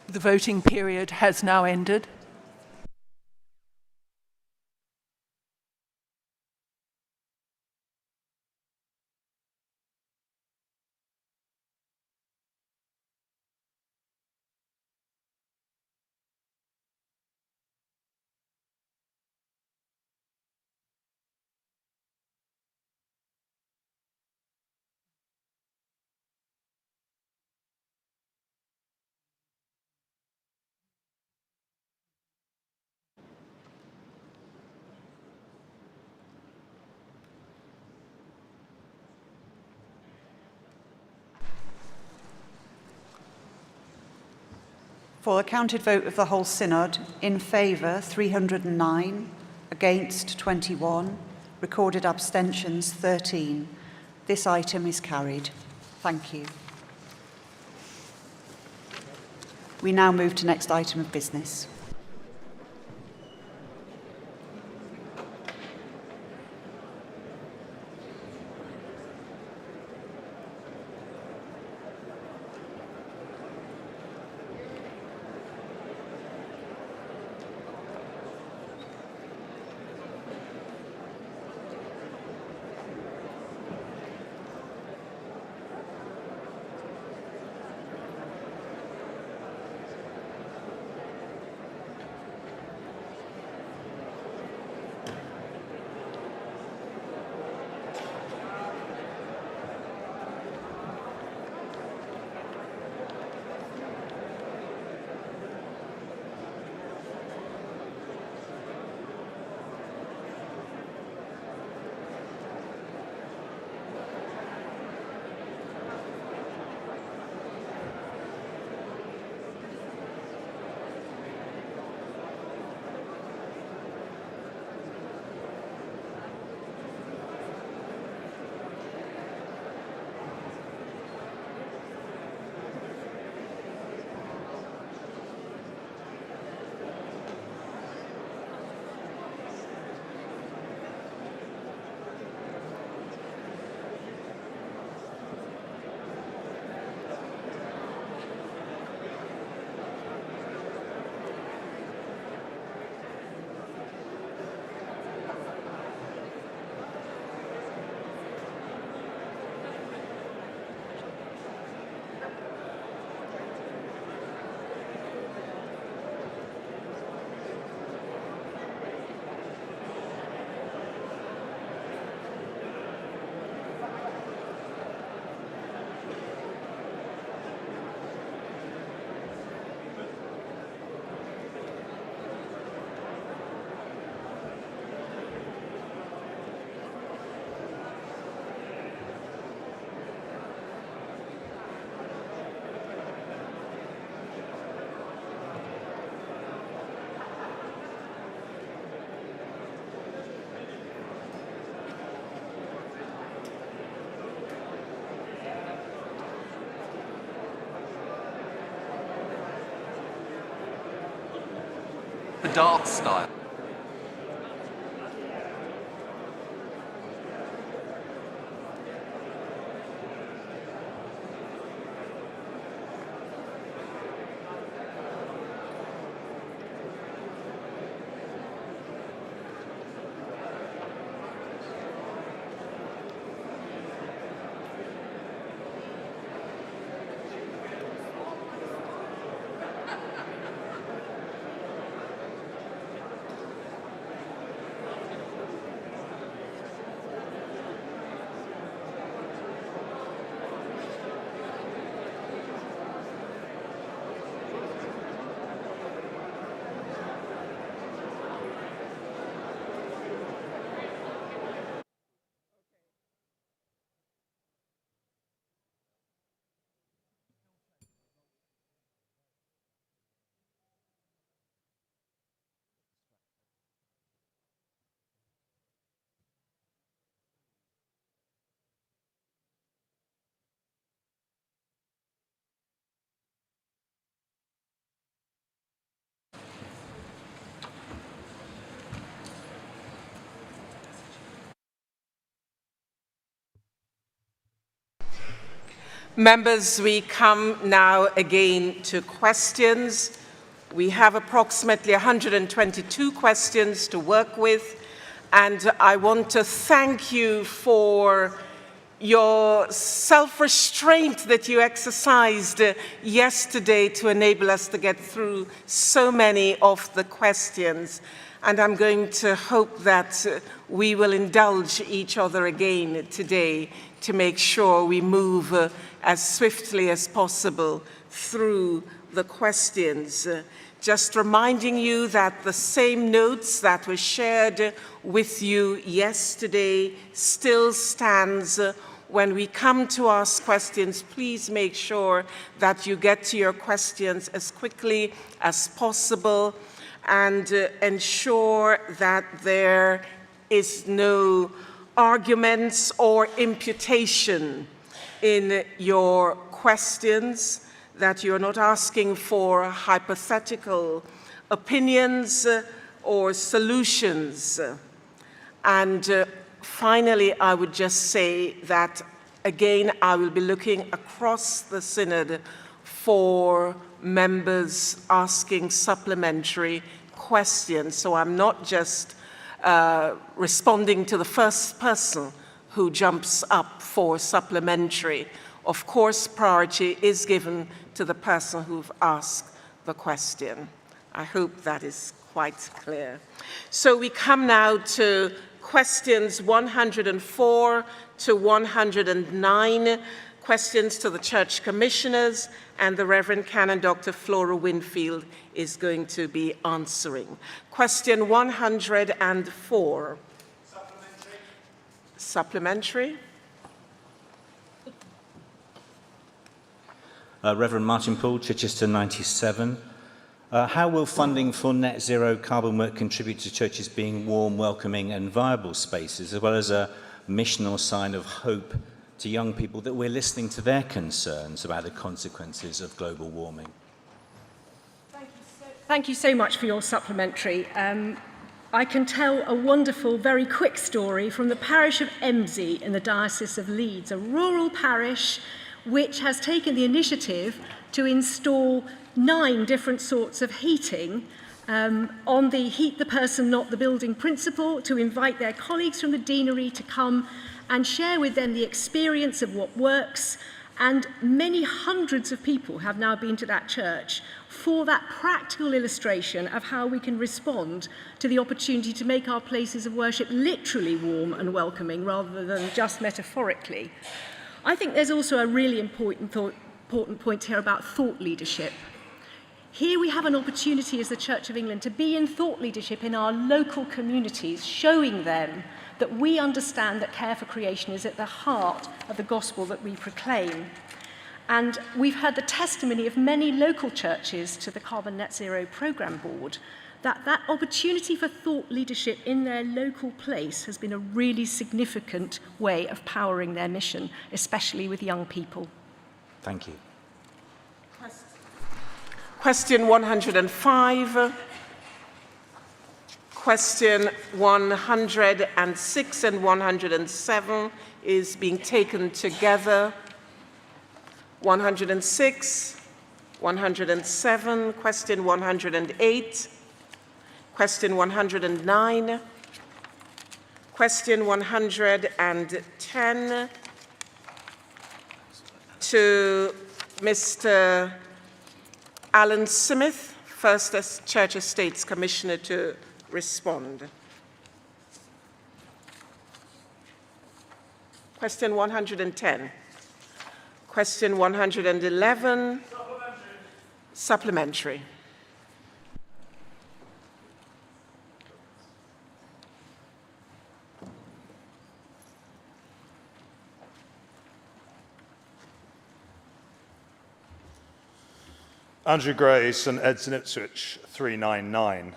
The voting period has now ended. For a counted vote of the whole Synod, in favour 309, against 21, recorded abstentions 13. This item is carried. Thank you. We now move to next item of business. the dark style. Members, we come now again to questions. We have approximately 122 questions to work with, and I want to thank you for your self-restraint that you exercised yesterday to enable us to get through so many of the questions. And I'm going to hope that we will indulge each other again today to make sure we move as swiftly as possible through the questions. Just reminding you that the same notes that were shared with you yesterday still stands. When we come to ask questions, please make sure that you get to your questions as quickly as possible and ensure that there is no arguments or imputation in your questions, that you're not asking for hypothetical opinions or solutions. And finally, I would just say that, again, I will be looking across the Synod for members asking supplementary questions. So I'm not just responding to the first person who jumps up for supplementary. Of course, priority is given to the person who've asked the question. I hope that is quite clear. So we come now to questions 104 to 109, questions to the Church Commissioners, and the Reverend Canon Dr. Flora Winfield is going to be answering. Question 104. Supplementary. Reverend Martin Poole, Chichester 97. How will funding for net zero carbon work contribute to churches being warm, welcoming and viable spaces, as well as a missional sign of hope to young people that we're listening to their concerns about the consequences of global warming? Thank you so much for your supplementary. I can tell a wonderful, very quick story from the parish of Emsey in the Diocese of Leeds, a rural parish which has taken the initiative to install 9 different sorts of heating on the Heat the Person, Not the Building principle, to invite their colleagues from the deanery to come and share with them the experience of what works. And many hundreds of people have now been to that church for that practical illustration of how we can respond to the opportunity to make our places of worship literally warm and welcoming rather than just metaphorically. I think there's also a really important point here about thought leadership. Here we have an opportunity as the Church of England to be in thought leadership in our local communities, showing them that we understand that care for creation is at the heart of the gospel that we proclaim. And we've heard the testimony of many local churches to the Carbon Net Zero Programme Board that opportunity for thought leadership in their local place has been a really significant way of powering their mission, especially with young people. Thank you. Question 105. Question 106 and 107 is being taken together. 106, 107, question 108, question 109, question 110 to Mr. Alan Smith, First Church Estates Commissioner, to respond. Question 110. Question 111. Supplementary. Andrew Gray, St Ed's in Ipswich, 399.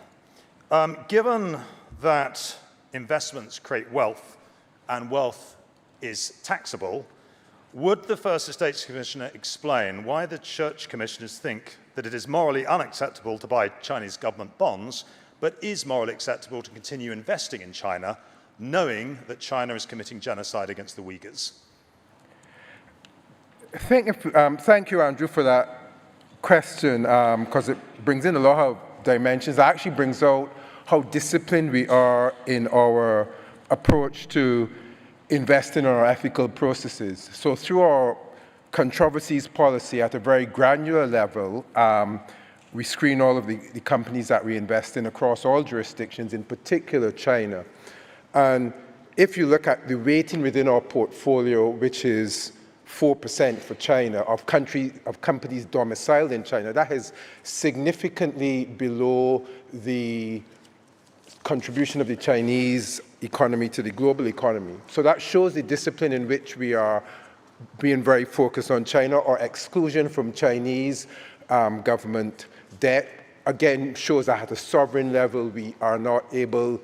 Given that investments create wealth and wealth is taxable, would the First Estates Commissioner explain why the Church Commissioners think that it is morally unacceptable to buy Chinese government bonds, but is morally acceptable to continue investing in China, knowing that China is committing genocide against the Uyghurs? Thank you, Andrew, for that question, because it brings in a lot of dimensions. It actually brings out how disciplined we are in our approach to investing in our ethical processes. So through our controversies policy at a very granular level, we screen all of the companies that we invest in across all jurisdictions, in particular China. And if you look at the weighting within our portfolio, which is 4% for China, of companies domiciled in China, that is significantly below the contribution of the Chinese economy to the global economy. So that shows the discipline in which we are being very focused on China. Or exclusion from Chinese government debt, again, shows that at a sovereign level we are not able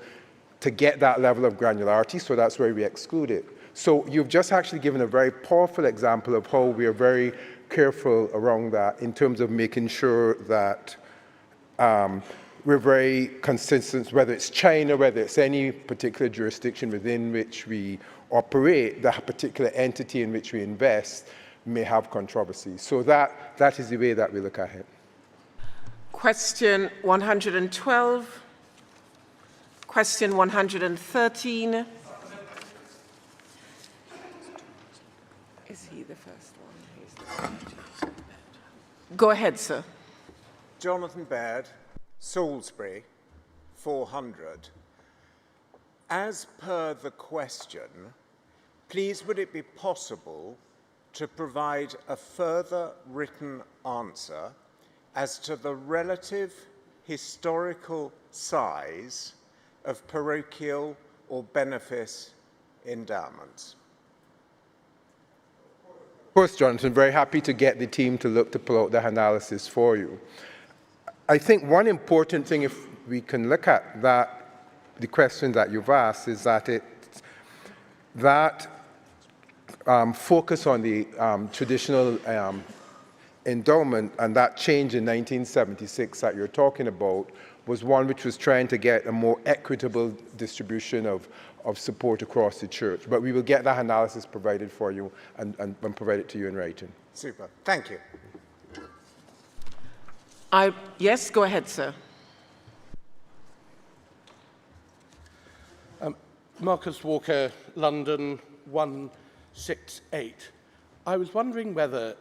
to get that level of granularity, so that's where we exclude it. So you've just actually given a very powerful example of how we are very careful around that in terms of making sure that we're very consistent, whether it's China, whether it's any particular jurisdiction within which we operate, that particular entity in which we invest may have controversy. So that is the way that we look at it. Question 112. Question 113. Is he the first one? Go ahead, sir. Jonathan Baird, Salisbury, 400. As per the question, please would it be possible to provide a further written answer as to the relative historical size of parochial or benefice endowments? Of course, Jonathan, very happy to get the team to look to pull out the analysis for you. I think one important thing, if we can look at that, the question that you've asked, is that focus on the traditional endowment and that change in 1976 that you're talking about was one which was trying to get a more equitable distribution of support across the church. But we will get that analysis provided for you and provide it to you in writing. Super. Thank you. Yes, go ahead, sir. Marcus Walker, London 168. I was wondering whether,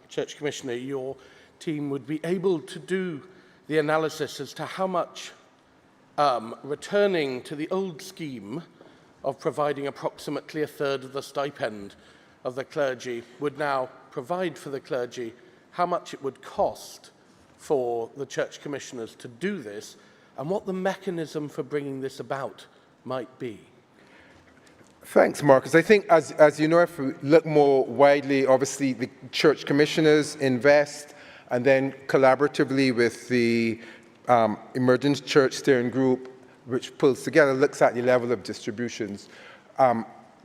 Church Commissioner, your team would be able to do the analysis as to how much returning to the old scheme of providing approximately a third of the stipend of the clergy would now provide for the clergy, how much it would cost for the Church Commissioners to do this, and what the mechanism for bringing this about might be. Thanks, Marcus. I think, as you know, if we look more widely, obviously the Church Commissioners invest, and then collaboratively with the Emergent Church Steering Group, which pulls together, looks at the level of distributions.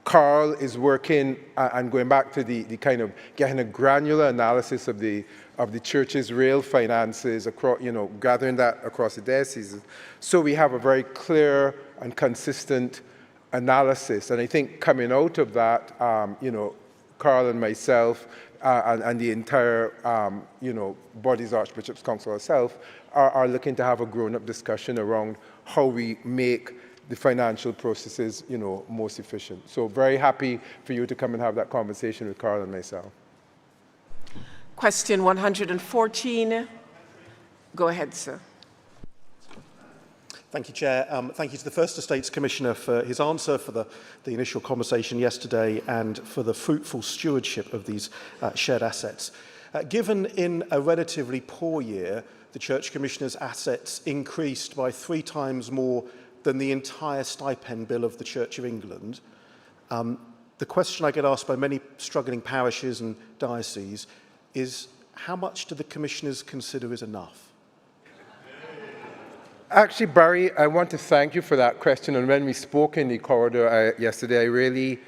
Carl is working and going back to the kind of getting a granular analysis of the church's real finances across, gathering that across the diocese. So we have a very clear and consistent analysis. And I think coming out of that, Carl and myself and the entire, Bodies Archbishop's Council itself are looking to have a grown-up discussion around how we make the financial processes, most efficient. So very happy for you to come and have that conversation with Carl and myself. Question 114. Go ahead, sir. Thank you, Chair. Thank you to the First Estates Commissioner for his answer, for the initial conversation yesterday, and for the fruitful stewardship of these shared assets. Given in a relatively poor year, the Church Commissioner's assets increased by 3 times more than the entire stipend bill of the Church of England, the question I get asked by many struggling parishes and dioceses is, how much do the commissioners consider is enough? Actually, Barry, I want to thank you for that question. And when we spoke in the corridor yesterday, I really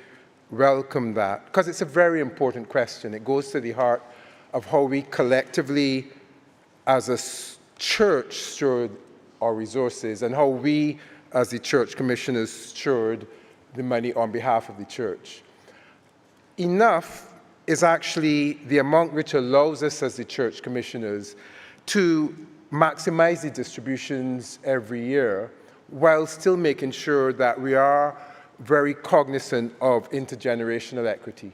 welcome that, because it's a very important question. It goes to the heart of how we collectively, as a church, steward our resources, and how we, as the church commissioners, steward the money on behalf of the church. Enough is actually the amount which allows us as the church commissioners to maximize the distributions every year while still making sure that we are very cognizant of intergenerational equity.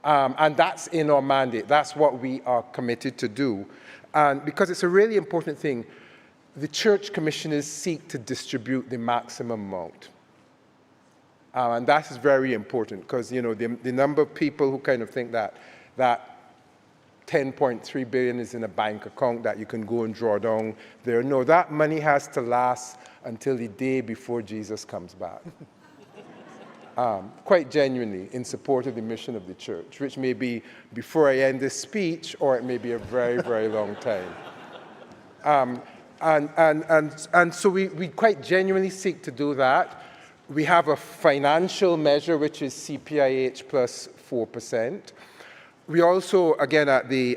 And that's in our mandate. That's what we are committed to do. And because it's a really important thing, the church commissioners seek to distribute the maximum amount. And that is very important because, the number of people who kind of think that 10.3 billion is in a bank account that you can go and draw down there. No, that money has to last until the day before Jesus comes back. Quite genuinely in support of the mission of the church, which may be before I end this speech, or it may be a very, very long time. And so we quite genuinely seek to do that. We have a financial measure, which is CPIH plus 4%. We also, again, at the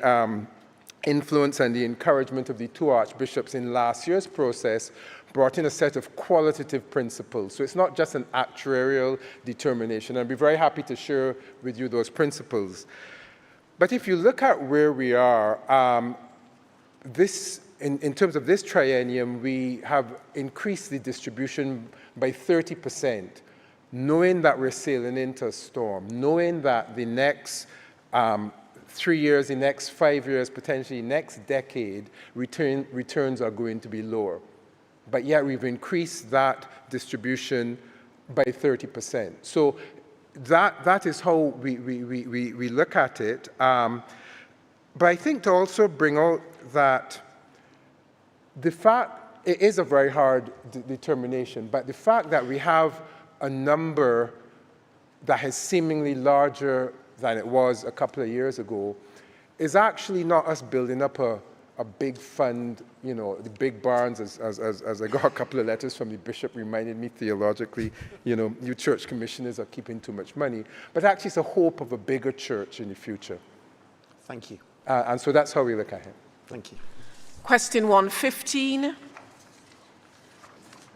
influence and the encouragement of the 2 archbishops in last year's process, brought in a set of qualitative principles. So it's not just an actuarial determination. I'd be very happy to share with you those principles. But if you look at where we are, in terms of this triennium, we have increased the distribution by 30%, knowing that we're sailing into a storm, knowing that the next 3 years, the next 5 years, potentially next decade, returns are going to be lower. But yet we've increased that distribution by 30%. So that is how we look at it. But I think to also bring out that the fact, it is a very hard determination, but the fact that we have a number that is seemingly larger than it was a couple of years ago is actually not us building up a big fund, the big barns, as I got a couple of letters from the bishop reminded me theologically, you church commissioners are keeping too much money. But actually it's a hope of a bigger church in the future. Thank you. And so that's how we look at it. Thank you. Question 115.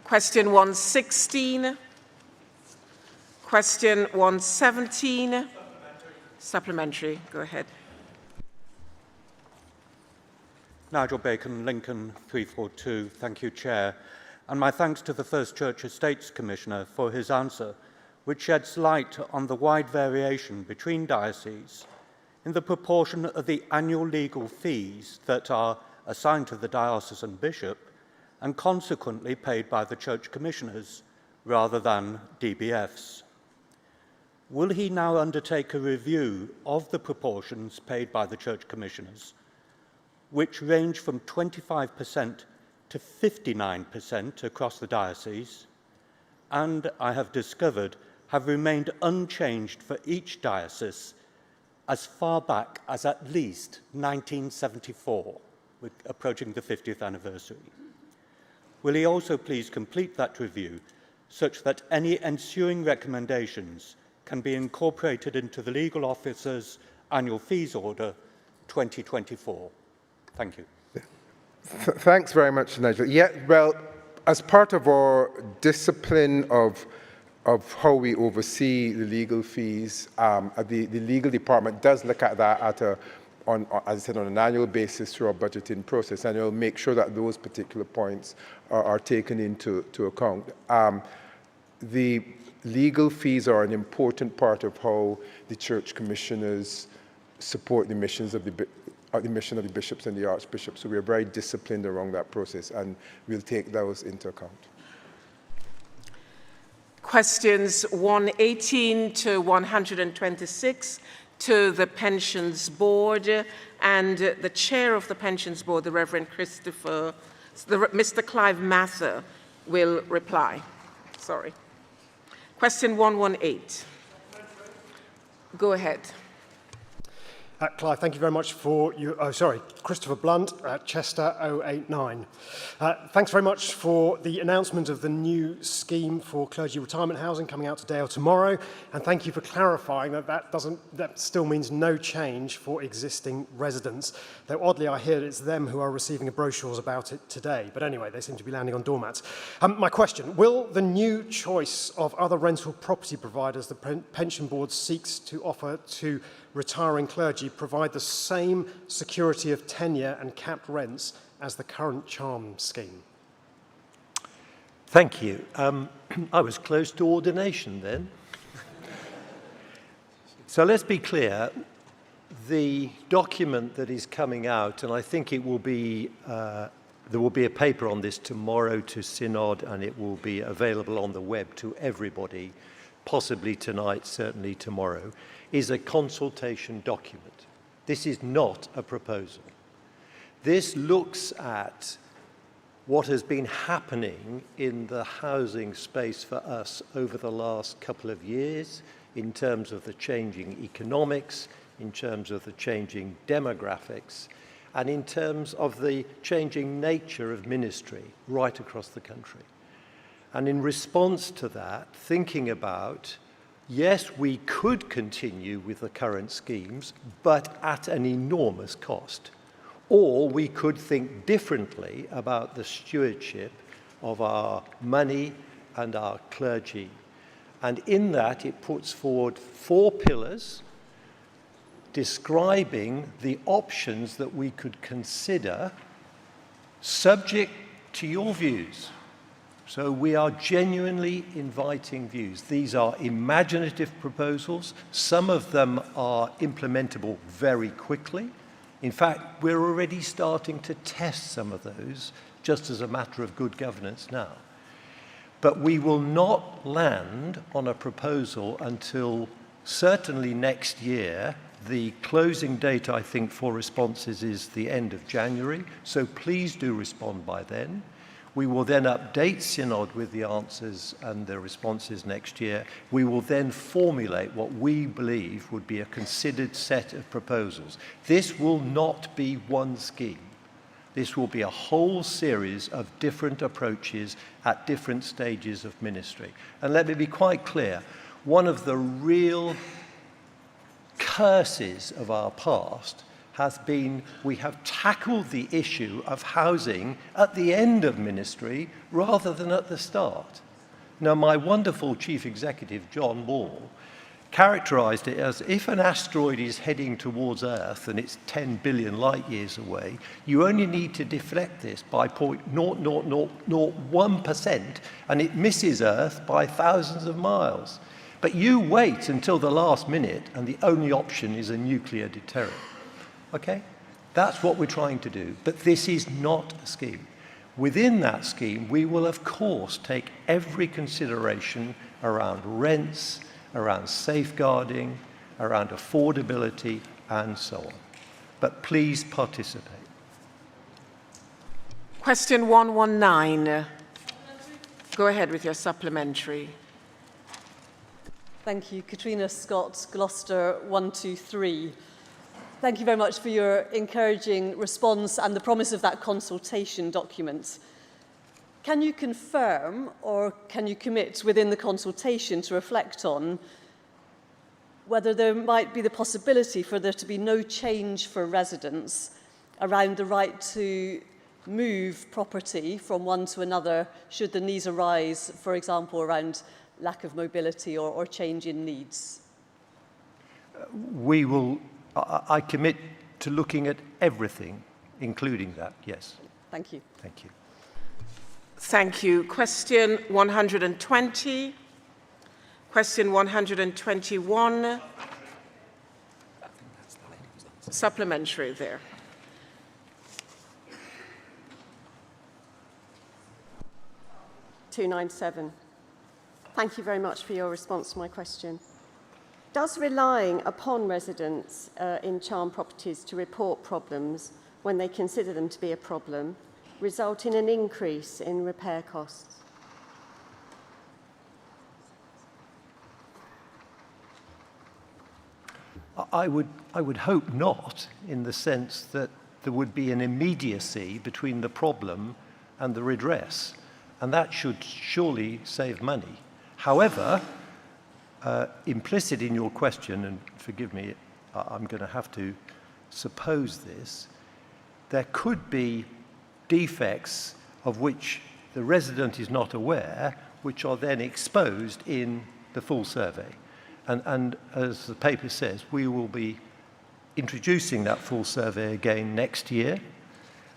Question 116. Question 117. Supplementary. Go ahead. Nigel Bacon, Lincoln 342. Thank you, Chair. And my thanks to the First Church Estates Commissioner for his answer, which sheds light on the wide variation between dioceses in the proportion of the annual legal fees that are assigned to the diocesan bishop and consequently paid by the church commissioners rather than DBFs. Will he now undertake a review of the proportions paid by the church commissioners, which range from 25% to 59% across the diocese, and I have discovered have remained unchanged for each diocese as far back as at least 1974, approaching the 50th anniversary? Will he also please complete that review such that any ensuing recommendations can be incorporated into the legal officer's annual fees order 2024. Thank you. Thanks very much, Nigel. Yeah, well, as part of our discipline of how we oversee the legal fees, the legal department does look at that as I said, on an annual basis through our budgeting process, and it'll make sure that those particular points are taken into account. The legal fees are an important part of how the church commissioners support the missions of the mission of the bishops and the archbishops. So we're very disciplined around that process, and we'll take those into account. Questions 118 to 126 to the Pensions Board, and the chair of the Pensions Board, the Reverend Mr. Clive Mather, will reply. Sorry. Question 118. Go ahead. Clive, thank you very much for your, Christopher Blunt at Chester 089. Thanks very much for the announcement of the new scheme for clergy retirement housing coming out today or tomorrow, and thank you for clarifying that still means no change for existing residents, though oddly I hear it's them who are receiving brochures about it today, but anyway, they seem to be landing on doormats. My question, will the new choice of other rental property providers the Pension Board seeks to offer to retiring clergy provide the same security of tenure and capped rents as the current charm scheme? Thank you. I was close to ordination then. So let's be clear. The document that is coming out, and I think it will be, there will be a paper on this tomorrow to Synod, and it will be available on the web to everybody, possibly tonight, certainly tomorrow, is a consultation document. This is not a proposal. This looks at what has been happening in the housing space for us over the last couple of years in terms of the changing economics, in terms of the changing demographics, and in terms of the changing nature of ministry right across the country. And in response to that, thinking about, yes, we could continue with the current schemes, but at an enormous cost. Or we could think differently about the stewardship of our money and our clergy. And in that, it puts forward 4 pillars describing the options that we could consider subject to your views. So we are genuinely inviting views. These are imaginative proposals. Some of them are implementable very quickly. In fact, we're already starting to test some of those just as a matter of good governance now. But we will not land on a proposal until certainly next year. The closing date, I think, for responses is the end of January. So please do respond by then. We will then update Synod with the answers and the responses next year. We will then formulate what we believe would be a considered set of proposals. This will not be one scheme. This will be a whole series of different approaches at different stages of ministry. And let me be quite clear, one of the real curses of our past has been we have tackled the issue of housing at the end of ministry rather than at the start. Now, my wonderful chief executive, John Wall, characterized it as if an asteroid is heading towards Earth and it's 10 billion light years away, you only need to deflect this by 0.00001% and it misses Earth by thousands of miles. But you wait until the last minute and the only option is a nuclear deterrent. Okay? That's what we're trying to do. But this is not a scheme. Within that scheme, we will, of course, take every consideration around rents, around safeguarding, around affordability, and so on. But please participate. Question 119. Go ahead with your supplementary. Thank you. Katrina Scott, Gloucester 123. Thank you very much for your encouraging response and the promise of that consultation document. Can you confirm or can you commit within the consultation to reflect on whether there might be the possibility for there to be no change for residents around the right to move property from one to another should the needs arise, for example, around lack of mobility or change in needs. I commit to looking at everything, including that, yes. Thank you. Thank you. Thank you. Question 120. Question 121. Supplementary there. (297). Thank you very much for your response to my question. Does relying upon residents in charm properties to report problems when they consider them to be a problem result in an increase in repair costs? I would hope not, in the sense that there would be an immediacy between the problem and the redress, and that should surely save money. However, implicit in your question, and forgive me, I'm going to have to suppose this, there could be defects of which the resident is not aware, which are then exposed in the full survey. And as the paper says, we will be introducing that full survey again next year.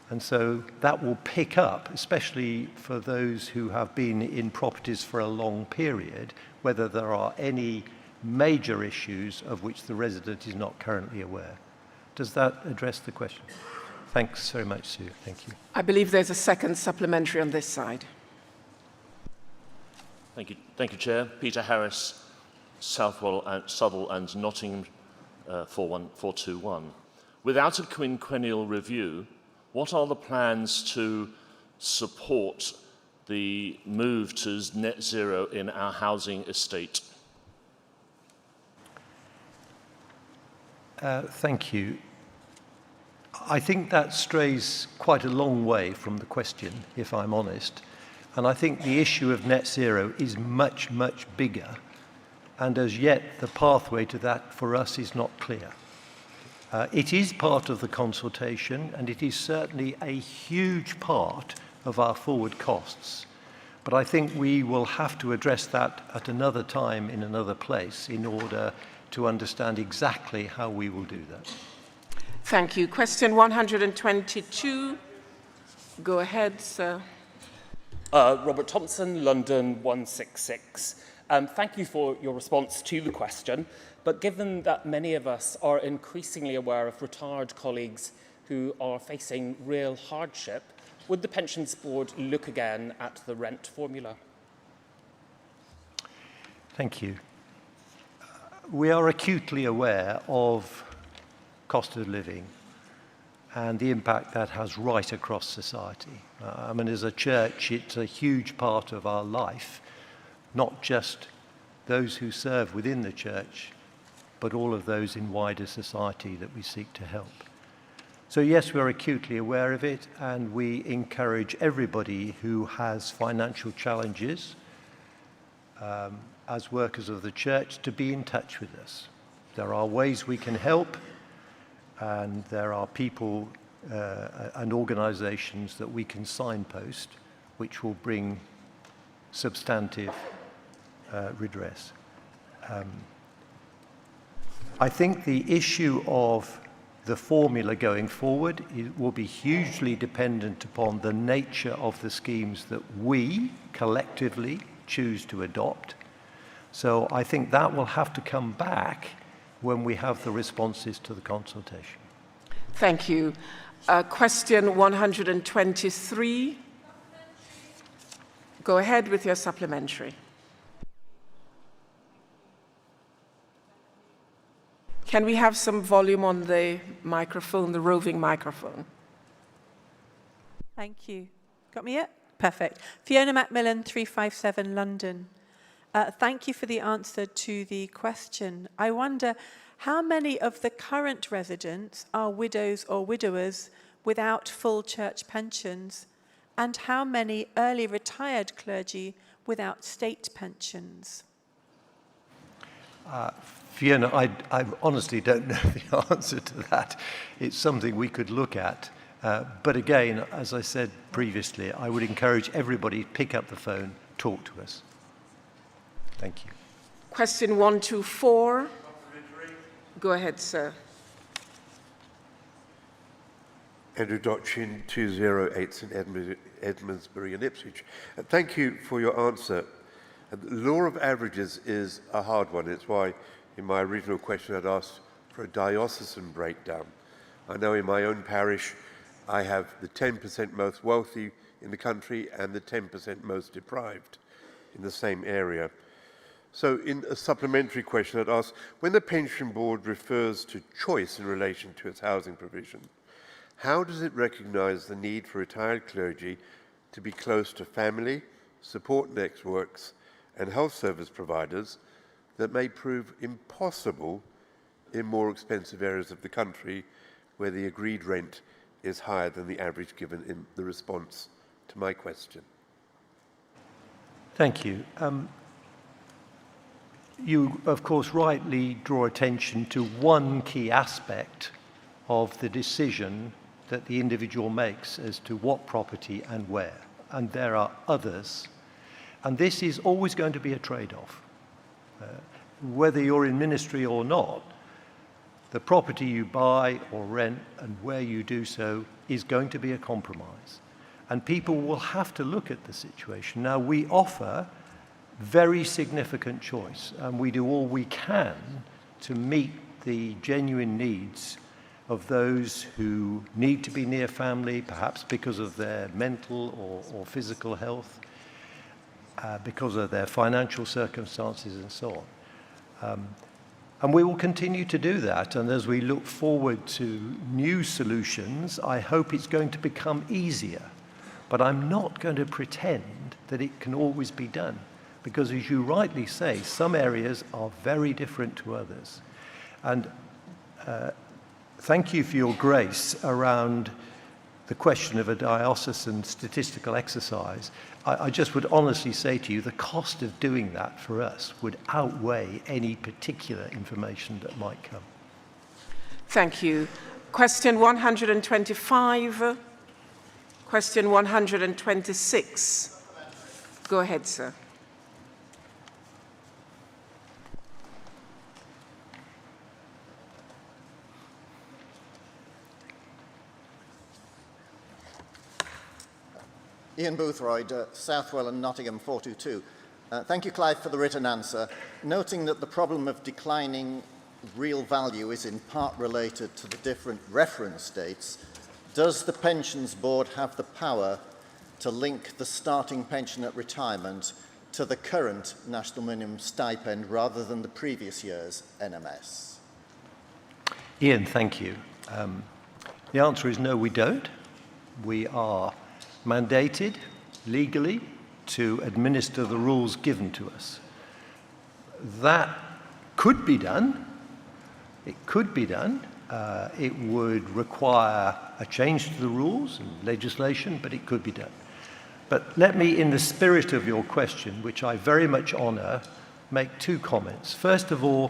And so that will pick up, especially for those who have been in properties for a long period, whether there are any major issues of which the resident is not currently aware. Does that address the question? Thanks very much, Sue. Thank you. I believe there's a second supplementary on this side. Thank you, Chair. Peter Harris, Southwell and Nottingham 421. Without a quinquennial review, what are the plans to support the move to net zero in our housing estate? Thank you. I think that strays quite a long way from the question, if I'm honest. And I think the issue of net zero is much, much bigger. And as yet, the pathway to that for us is not clear. It is part of the consultation, and it is certainly a huge part of our forward costs. But I think we will have to address that at another time in another place in order to understand exactly how we will do that. Thank you. Question 122. Go ahead, sir. Robert Thompson, London 166. Thank you for your response to the question, but given that many of us are increasingly aware of retired colleagues who are facing real hardship, would the Pensions Board look again at the rent formula? Thank you. We are acutely aware of cost of living and the impact that has right across society. I mean, as a church, it's a huge part of our life, not just those who serve within the church, but all of those in wider society that we seek to help. So yes, we're acutely aware of it, and we encourage everybody who has financial challenges as workers of the church to be in touch with us. There are ways we can help, and there are people and organizations that we can signpost which will bring substantive redress. I think the issue of the formula going forward will be hugely dependent upon the nature of the schemes that we collectively choose to adopt. So I think that will have to come back when we have the responses to the consultation. Thank you. Question 123. Go ahead with your supplementary. Can we have some volume on the microphone, the roving microphone? Thank you. Got me yet? Perfect. Fiona Macmillan, 357 London. Thank you for the answer to the question. I wonder how many of the current residents are widows or widowers without full church pensions, and how many early retired clergy without state pensions? Fiona, I honestly don't know the answer to that. It's something we could look at. But again, as I said previously, I would encourage everybody to pick up the phone, talk to us. Thank you. Question 124. Go ahead, sir. Andrew Dotchin, 208 St Edmundsbury in Ipswich. Thank you for your answer. The law of averages is a hard one. It's why in my original question I'd asked for a diocesan breakdown. I know in my own parish I have the 10% most wealthy in the country and the 10% most deprived in the same area. So in a supplementary question I'd ask, when the pension board refers to choice in relation to its housing provision, how does it recognise the need for retired clergy to be close to family, support networks and health service providers that may prove impossible in more expensive areas of the country where the agreed rent is higher than the average given in the response to my question? Thank you. You, of course, rightly draw attention to one key aspect of the decision that the individual makes as to what property and where. And there are others. And this is always going to be a trade-off. Whether you're in ministry or not, the property you buy or rent and where you do so is going to be a compromise. And people will have to look at the situation. Now, we offer very significant choice, and we do all we can to meet the genuine needs of those who need to be near family, perhaps because of their mental or physical health, because of their financial circumstances and so on. And we will continue to do that. And as we look forward to new solutions, I hope it's going to become easier. But I'm not going to pretend that it can always be done. Because as you rightly say, some areas are very different to others. And thank you for your grace around the question of a diocesan statistical exercise. I just would honestly say to you, the cost of doing that for us would outweigh any particular information that might come. Thank you. Question 125. Question 126. Go ahead, sir. Ian Boothroyd, Southwell and Nottingham 422. Thank you, Clive, for the written answer. Noting that the problem of declining real value is in part related to the different reference dates, does the Pensions Board have the power to link the starting pension at retirement to the current national minimum stipend rather than the previous year's NMS? Ian, thank you. The answer is no, we don't. We are mandated legally to administer the rules given to us. That could be done. It could be done. It would require a change to the rules and legislation, but it could be done. But let me, in the spirit of your question, which I very much honour, make two comments. First of all,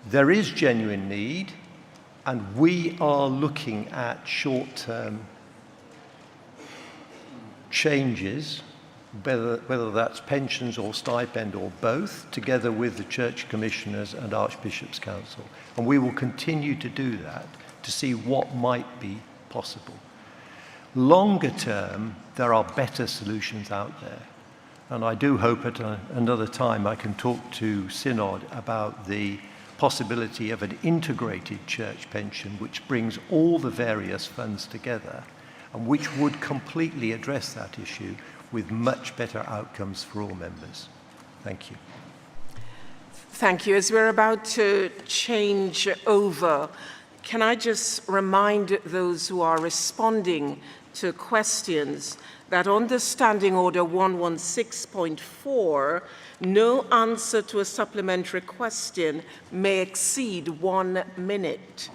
there is genuine need, and we are looking at short-term changes, whether that's pensions or stipend or both, together with the Church Commissioners and Archbishop's Council. And we will continue to do that to see what might be possible. Longer term, there are better solutions out there. And I do hope at another time I can talk to Synod about the possibility of an integrated church pension which brings all the various funds together and which would completely address that issue with much better outcomes for all members. Thank you. Thank you. As we're about to change over, can I just remind those who are responding to questions that under Standing Order 116.4, no answer to a supplementary question may exceed 1 minute.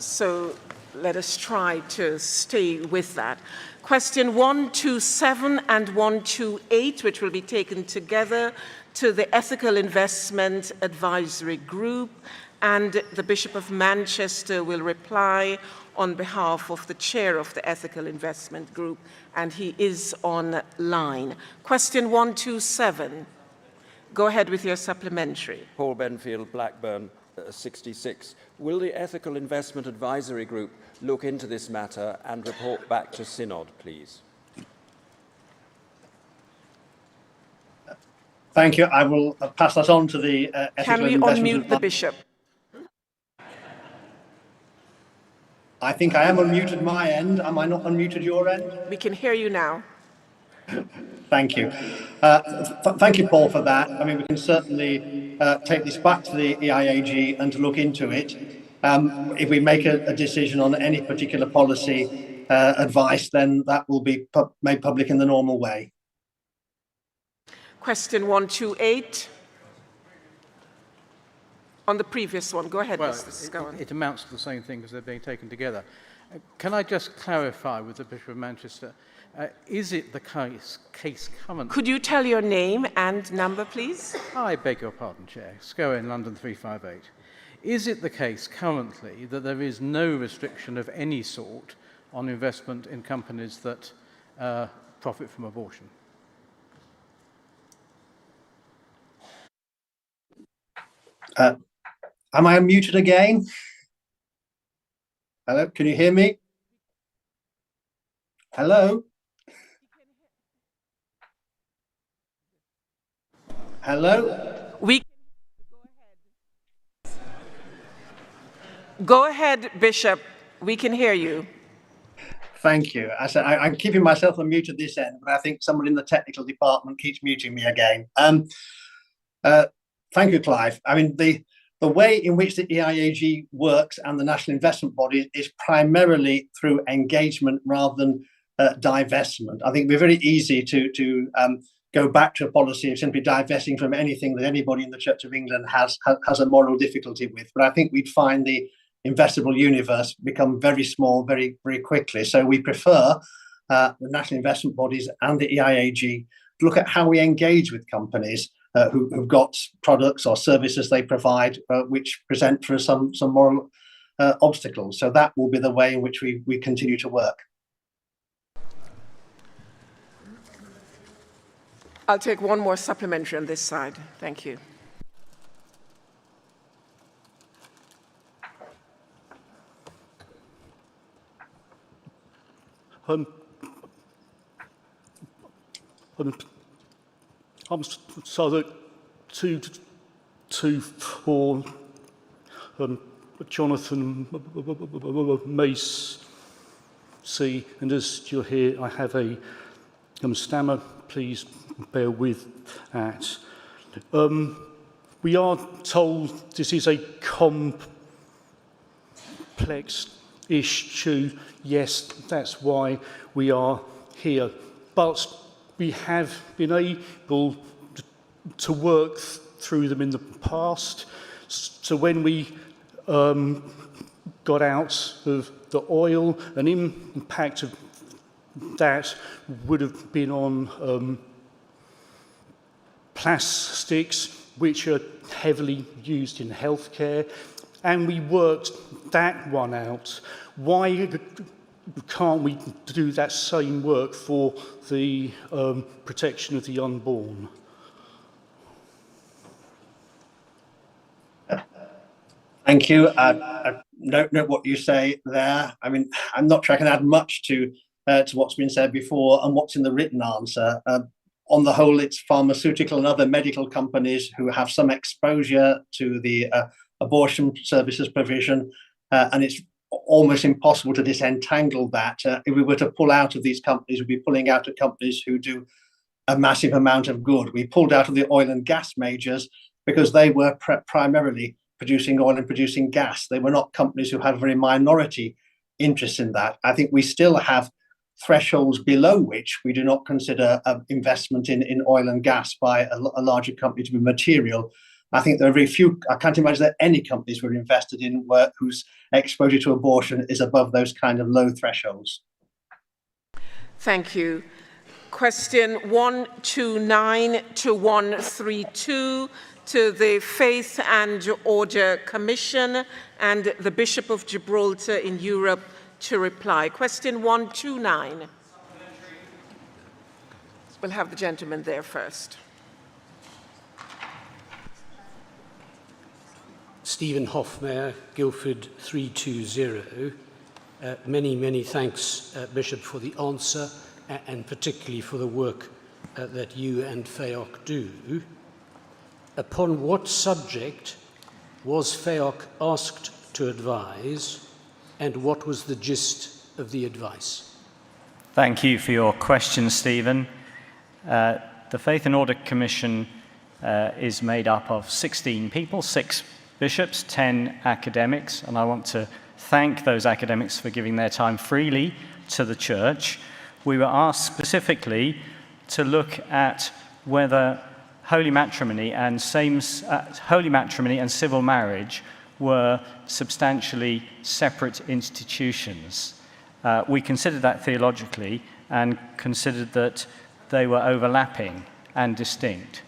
So let us try to stay with that. Question 127 and 128, which will be taken together. to the Ethical Investment Advisory Group, and the Bishop of Manchester will reply on behalf of the chair of the Ethical Investment Group, and he is online. Question 127. Go ahead with your supplementary. Paul Benfield, Blackburn, 66. Will the Ethical Investment Advisory Group look into this matter and report back to Synod, please? Thank you. I will pass that on to the Ethical Can we Investment unmute the Bishop? I think I am unmuted my end. Am I not unmuted your end? We can hear you now. Thank you. Thank you, Paul, for that. I mean, we can certainly take this back to the EIAG and to look into it. If we make a decision on any particular policy advice, then that will be made public in the normal way. Question 128. On the previous one, go ahead, Mr. Scowen. It amounts to the same thing because they're being taken together. Can I just clarify with the Bishop of Manchester, is it the case currently... Could you tell your name and number, please? I beg your pardon, Chair. Scowen, London 358. Is it the case currently that there is no restriction of any sort on investment in companies that profit from abortion? Am I unmuted again? Hello, can you hear me? Hello? Hello? Go ahead, Bishop. We can hear you. Thank you. I'm keeping myself unmuted this end, but I think someone in the technical department keeps muting me again. Thank you, Clive. I mean, the way in which the EIAG works and the national investment body is primarily through engagement rather than divestment. I think it'd be very easy to go back to a policy of simply divesting from anything that anybody in the Church of England has a moral difficulty with. But I think we'd find the investable universe become very small very, very quickly. So we prefer the national investment bodies and the EIAG to look at how we engage with companies who've got products or services they provide which present for some moral obstacles. So that will be the way in which we continue to work. I'll take one more supplementary on this side. Thank you. I'm so that for Jonathan Mace C, and as you'll hear, I have a stammer. Please bear with that. We are told this is a complex issue. Yes, that's why we are here. But we have been able to work through them in the past. So when we got out of the oil, an impact of that would have been on plastics, which are heavily used in healthcare, and we worked that one out. Why can't we do that same work for the protection of the unborn? Thank you. I don't know what you say there. I mean, I'm not sure I can add much to what's been said before and what's in the written answer. On the whole, it's pharmaceutical and other medical companies who have some exposure to the abortion services provision, and it's almost impossible to disentangle that. If we were to pull out of these companies, we'd be pulling out of companies who do a massive amount of good. We pulled out of the oil and gas majors because they were primarily producing oil and producing gas. They were not companies who had very minority interest in that. I think we still have thresholds below which we do not consider investment in oil and gas by a larger company to be material. I think there are very few, I can't imagine that any companies we're invested in whose exposure to abortion is above those kind of low thresholds. Thank you. Question 129 to 132 to the Faith and Order Commission and the Bishop of Gibraltar in Europe to reply. Question 129. We'll have the gentleman there first. Stephen Hoffmeyer, Guildford 320. Many thanks, Bishop, for the answer and particularly for the work that you and FEOC do. Upon what subject was FEOC asked to advise, and what was the gist of the advice? Thank you for your question, Stephen. The Faith and Order Commission is made up of 16 people, 6 bishops, 10 academics, and I want to thank those academics for giving their time freely to the Church. We were asked specifically to look at whether holy matrimony and civil marriage were substantially separate institutions. We considered that theologically and considered that they were overlapping and distinct,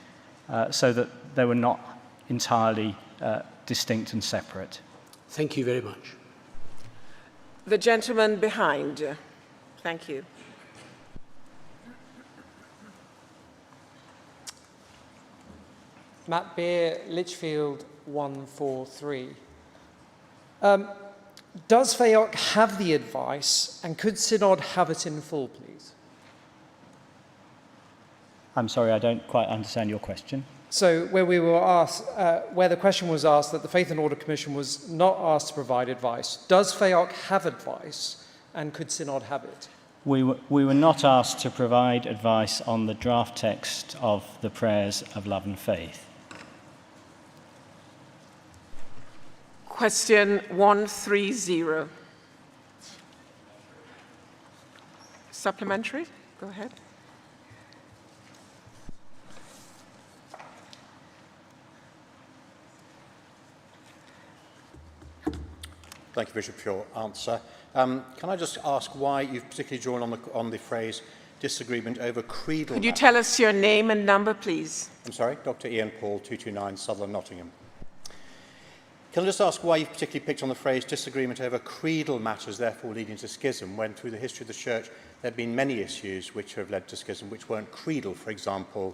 so that they were not entirely distinct and separate. Thank you very much. The gentleman behind. Thank you. Matt Beer, Lichfield 143. Does FEOC have the advice, and could Synod have it in full, please? I'm sorry, I don't quite understand your question. So where we were asked, where the question was asked that the Faith and Order Commission was not asked to provide advice, does FEOC have advice, and could Synod have it? We were not asked to provide advice on the draft text of the prayers of love and faith. Question 130. Supplementary? Go ahead. Thank you, Bishop, for your answer. Can I just ask why you've particularly drawn on the phrase disagreement over creedal Could you tell us your name and number, please? I'm sorry, Dr. Ian Paul, 229 Sutherland, Nottingham. Can I just ask why you've particularly picked on the phrase disagreement over creedal matters, therefore leading to schism, when through the history of the Church there have been many issues which have led to schism, which weren't creedal, for example,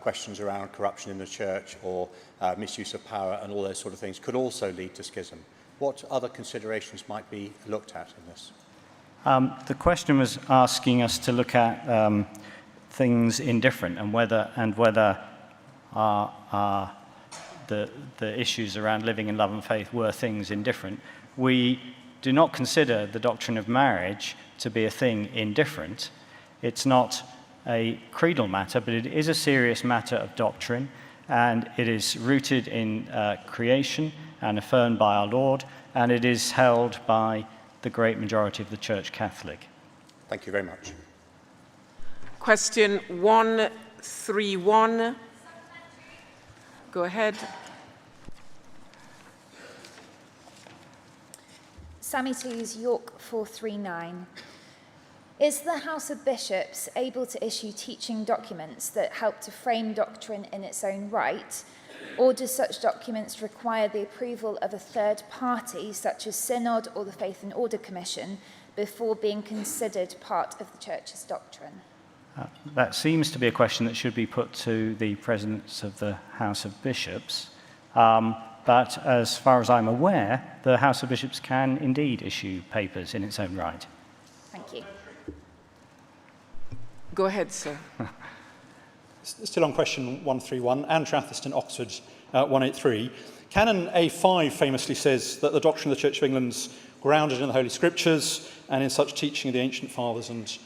questions around corruption in the Church or misuse of power and all those sort of things could also lead to schism. What other considerations might be looked at in this? The question was asking us to look at things indifferent and whether the issues around living in love and faith were things indifferent. We do not consider the doctrine of marriage to be a thing indifferent. It's not a creedal matter, but it is a serious matter of doctrine, and it is rooted in creation and affirmed by our Lord, and it is held by the great majority of the Church Catholic. Thank you very much. Question 131. Go ahead. Sammy Tees, York 439. Is the House of Bishops able to issue teaching documents that help to frame doctrine in its own right, or do such documents require the approval of a third party, such as Synod or the Faith and Order Commission, before being considered part of the Church's doctrine? That seems to be a question that should be put to the presidents of the House of Bishops. But as far as I'm aware, the House of Bishops can indeed issue papers in its own right. Thank you. Go ahead, sir. Still on question 131, Anne Tratherston, Oxford 183. Canon A5 famously says that the doctrine of the Church of England's grounded in the Holy Scriptures and in such teaching of the ancient fathers and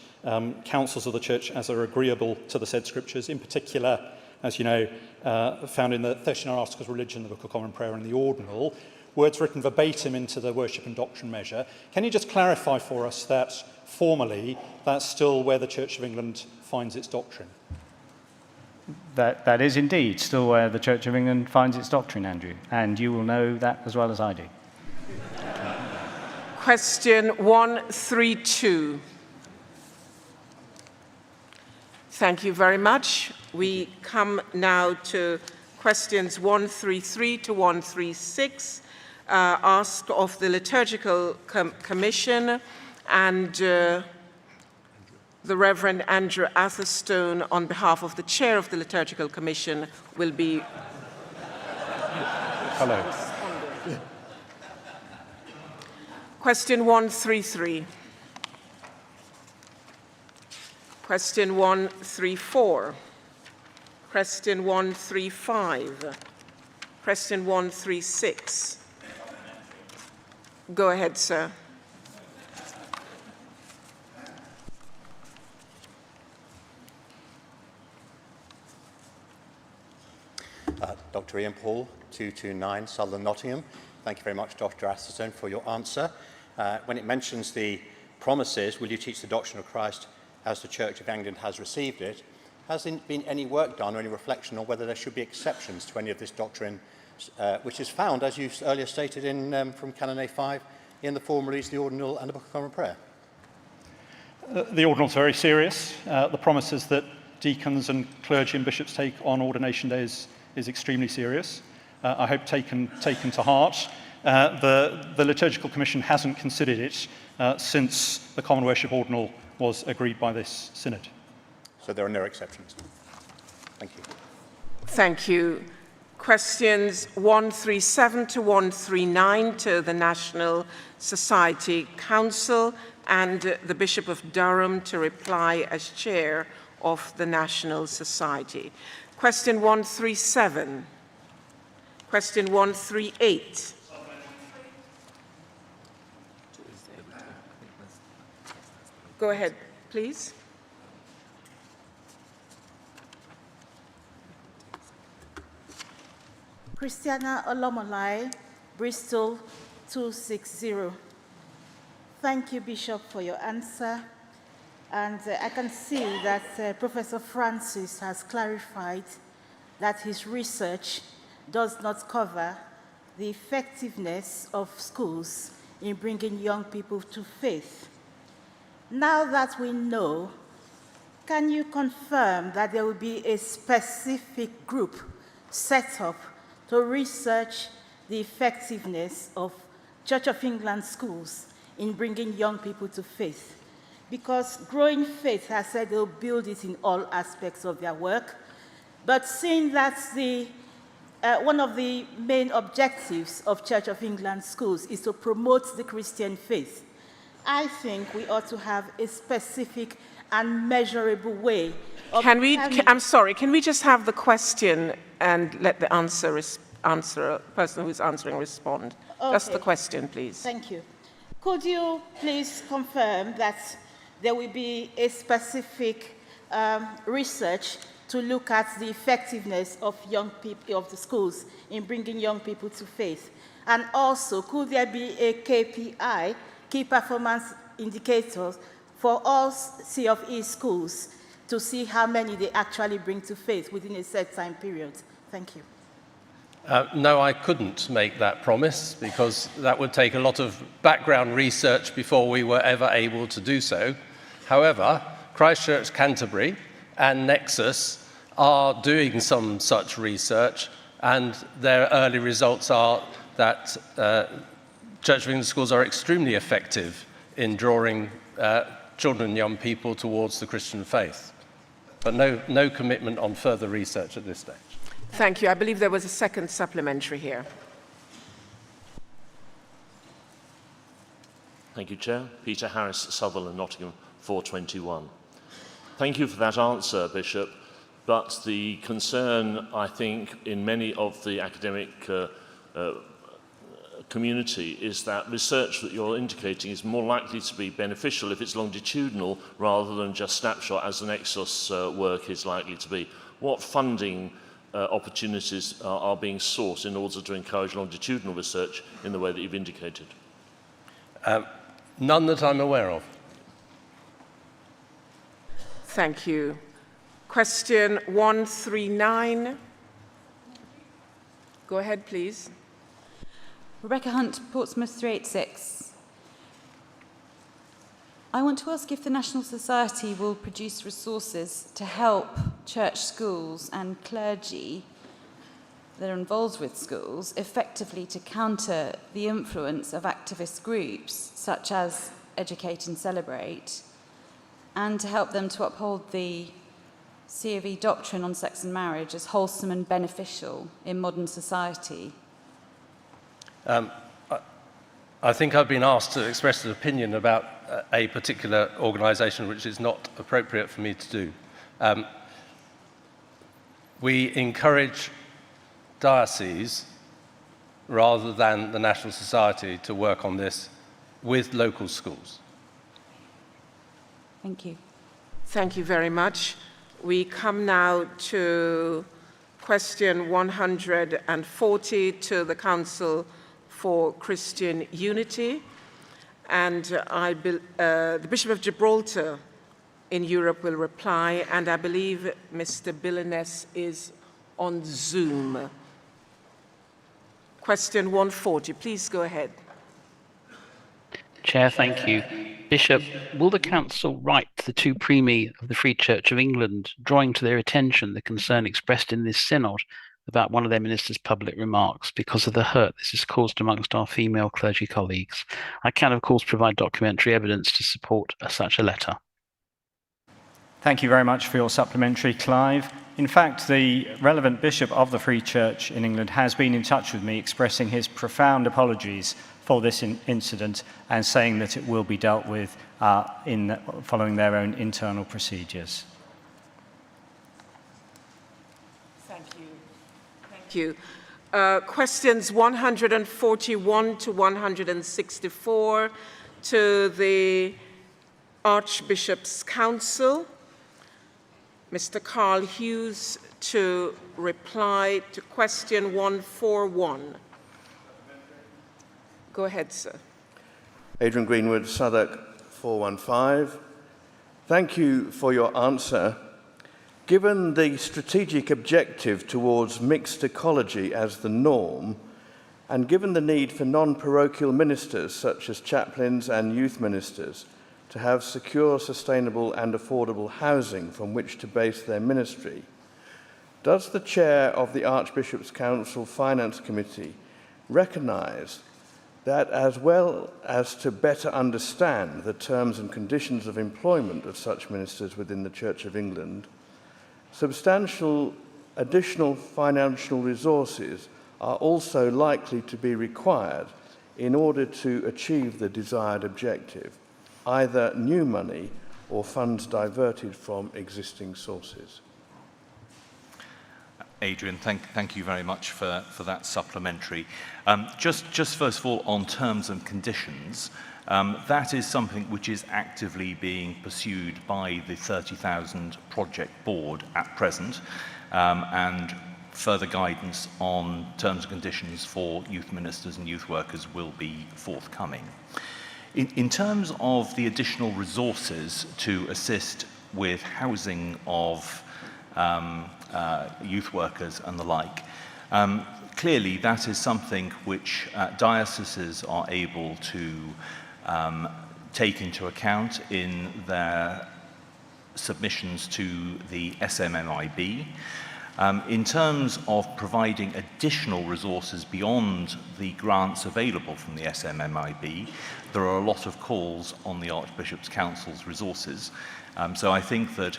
councils of the Church as are agreeable to the said Scriptures. In particular, as you know, found in the 39 Articles of Religion, the Book of Common Prayer and the Ordinal, words written verbatim into the Worship and Doctrine measure. Can you just clarify for us that formally that's still where the Church of England finds its doctrine? That is indeed still where the Church of England finds its doctrine, Andrew, and you will know that as well as I do. Question 132. Thank you very much. We come now to questions 133 to 136, asked of the Liturgical Commission, and the Reverend Andrew Atherstone, on behalf of the Chair of the Liturgical Commission, will be... Hello. Question 133. Question 134. Question 135. Question 136. Go ahead, sir. Dr. Ian Paul, 229 Southern Nottingham. Thank you very much, Dr. Atherstone, for your answer. When it mentions the promises, will you teach the doctrine of Christ as the Church of England has received it? Has there been any work done or any reflection on whether there should be exceptions to any of this doctrine, which is found, as you earlier stated, from Canon A5, in the Formularies, the Ordinal and the Book of Common Prayer? The Ordinal is very serious. The promises that deacons and clergy and bishops take on ordination days is extremely serious. I hope taken to heart. The Liturgical Commission hasn't considered it since the Common Worship Ordinal was agreed by this Synod. So there are no exceptions. Thank you. Thank you. Questions 137 to 139 to the National Society Council and the Bishop of Durham to reply as chair of the National Society. Question 137. Question 138. Go ahead, please. Christiana Olomolai, Bristol 260. Thank you, Bishop, for your answer. And I can see that Professor Francis has clarified that his research does not cover the effectiveness of schools in bringing young people to faith. Now that we know, can you confirm that there will be a specific group set up to research the effectiveness of Church of England schools in bringing young people to faith? Because Growing Faith has said they'll build it in all aspects of their work, but seeing that's one of the main objectives of Church of England schools is to promote the Christian faith, I think we ought to have a specific and measurable way of... I'm sorry, can we just have the question and let the person who's answering respond? Okay. Just the question, please. Thank you. Could you please confirm that there will be a specific research to look at the effectiveness of young people, of the schools, in bringing young people to faith? And also, could there be a KPI, key performance indicators, for all C of E schools to see how many they actually bring to faith within a set time period? Thank you. No, I couldn't make that promise because that would take a lot of background research before we were ever able to do so. However, Christchurch, Canterbury and Nexus are doing some such research, and their early results are that Church of England schools are extremely effective in drawing children and young people towards the Christian faith. But no commitment on further research at this stage. Thank you. I believe there was a second supplementary here. Thank you, Chair. Peter Harris, Sutherland, Nottingham, 421. Thank you for that answer, Bishop. But the concern, I think, in many of the academic community is that research that you're indicating is more likely to be beneficial if it's longitudinal rather than just snapshot, as the Nexus work is likely to be. What funding opportunities are being sought in order to encourage longitudinal research in the way that you've indicated? None that I'm aware of. Thank you. Question 139. Go ahead, please. Rebecca Hunt, Portsmouth 386. I want to ask if the National Society will produce resources to help church schools and clergy that are involved with schools effectively to counter the influence of activist groups such as Educate and Celebrate, and to help them to uphold the C of E doctrine on sex and marriage as wholesome and beneficial in modern society. I think I've been asked to express an opinion about a particular organisation which is not appropriate for me to do. We encourage dioceses rather than the National Society to work on this with local schools. Thank you. Thank you very much. We come now to question 140 to the Council for Christian Unity. And the Bishop of Gibraltar in Europe will reply, and I believe Mr. Billiness is on Zoom. Question 140, please go ahead. Chair, thank you. Bishop, will the Council write to the two primi of the Free Church of England, drawing to their attention the concern expressed in this synod about one of their ministers' public remarks because of the hurt this has caused amongst our female clergy colleagues? I can, of course, provide documentary evidence to support such a letter. Thank you very much for your supplementary, Clive. In fact, the relevant bishop of the Free Church in England has been in touch with me, expressing his profound apologies for this incident and saying that it will be dealt with following their own internal procedures. Thank you. Thank you. Questions 141 to 164 to the Archbishop's Council. Mr. Carl Hughes to reply to question 141. Go ahead, sir. Adrian Greenwood, Southwark 415. Thank you for your answer. Given the strategic objective towards mixed ecology as the norm, and given the need for non-parochial ministers such as chaplains and youth ministers to have secure, sustainable and affordable housing from which to base their ministry, does the chair of the Archbishop's Council Finance Committee recognise that, as well as to better understand the terms and conditions of employment of such ministers within the Church of England, substantial additional financial resources are also likely to be required in order to achieve the desired objective, either new money or funds diverted from existing sources? Adrian, thank you very much for that supplementary. Just first of all, on terms and conditions, that is something which is actively being pursued by the 30,000 Project Board at present, and further guidance on terms and conditions for youth ministers and youth workers will be forthcoming. In terms of the additional resources to assist with housing of youth workers and the like, clearly that is something which dioceses are able to take into account in their submissions to the SMMIB. In terms of providing additional resources beyond the grants available from the SMMIB, there are a lot of calls on the Archbishop's Council's resources. So I think that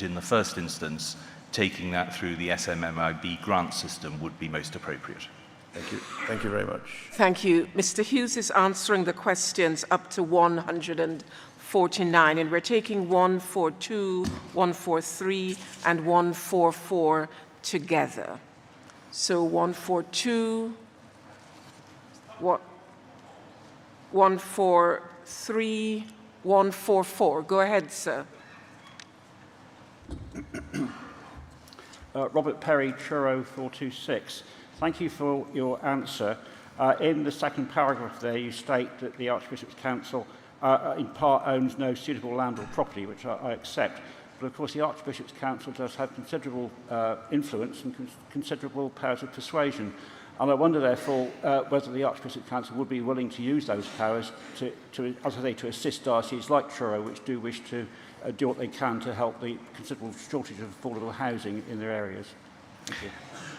in the first instance, taking that through the SMMIB grant system would be most appropriate. Thank you. Thank you very much. Thank you. Mr. Hughes is answering the questions up to 149, and we're taking 142, 143, and 144 together. So 142, 143, 144. Go ahead, sir. Robert Perry, Truro 426. Thank you for your answer. In the second paragraph there, you state that the Archbishop's Council in part owns no suitable land or property, which I accept. But of course, the Archbishop's Council does have considerable influence and considerable powers of persuasion. And I wonder, therefore, whether the Archbishop's Council would be willing to use those powers to, as I say, to assist dioceses like Truro, which do wish to do what they can to help the considerable shortage of affordable housing in their areas. Thank you.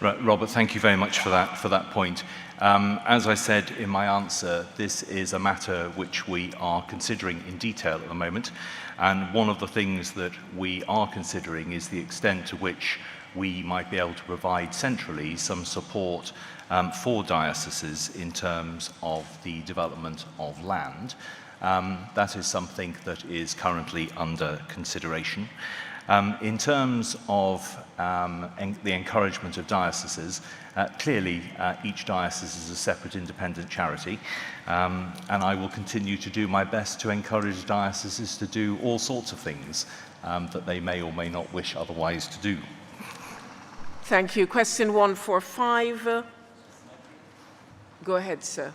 Right, Robert, thank you very much for that point. As I said in my answer, this is a matter which we are considering in detail at the moment, and one of the things that we are considering is the extent to which we might be able to provide centrally some support for dioceses in terms of the development of land. That is something that is currently under consideration. In terms of the encouragement of dioceses, clearly each diocese is a separate independent charity, and I will continue to do my best to encourage dioceses to do all sorts of things that they may or may not wish otherwise to do. Thank you. Question 145. Go ahead, sir.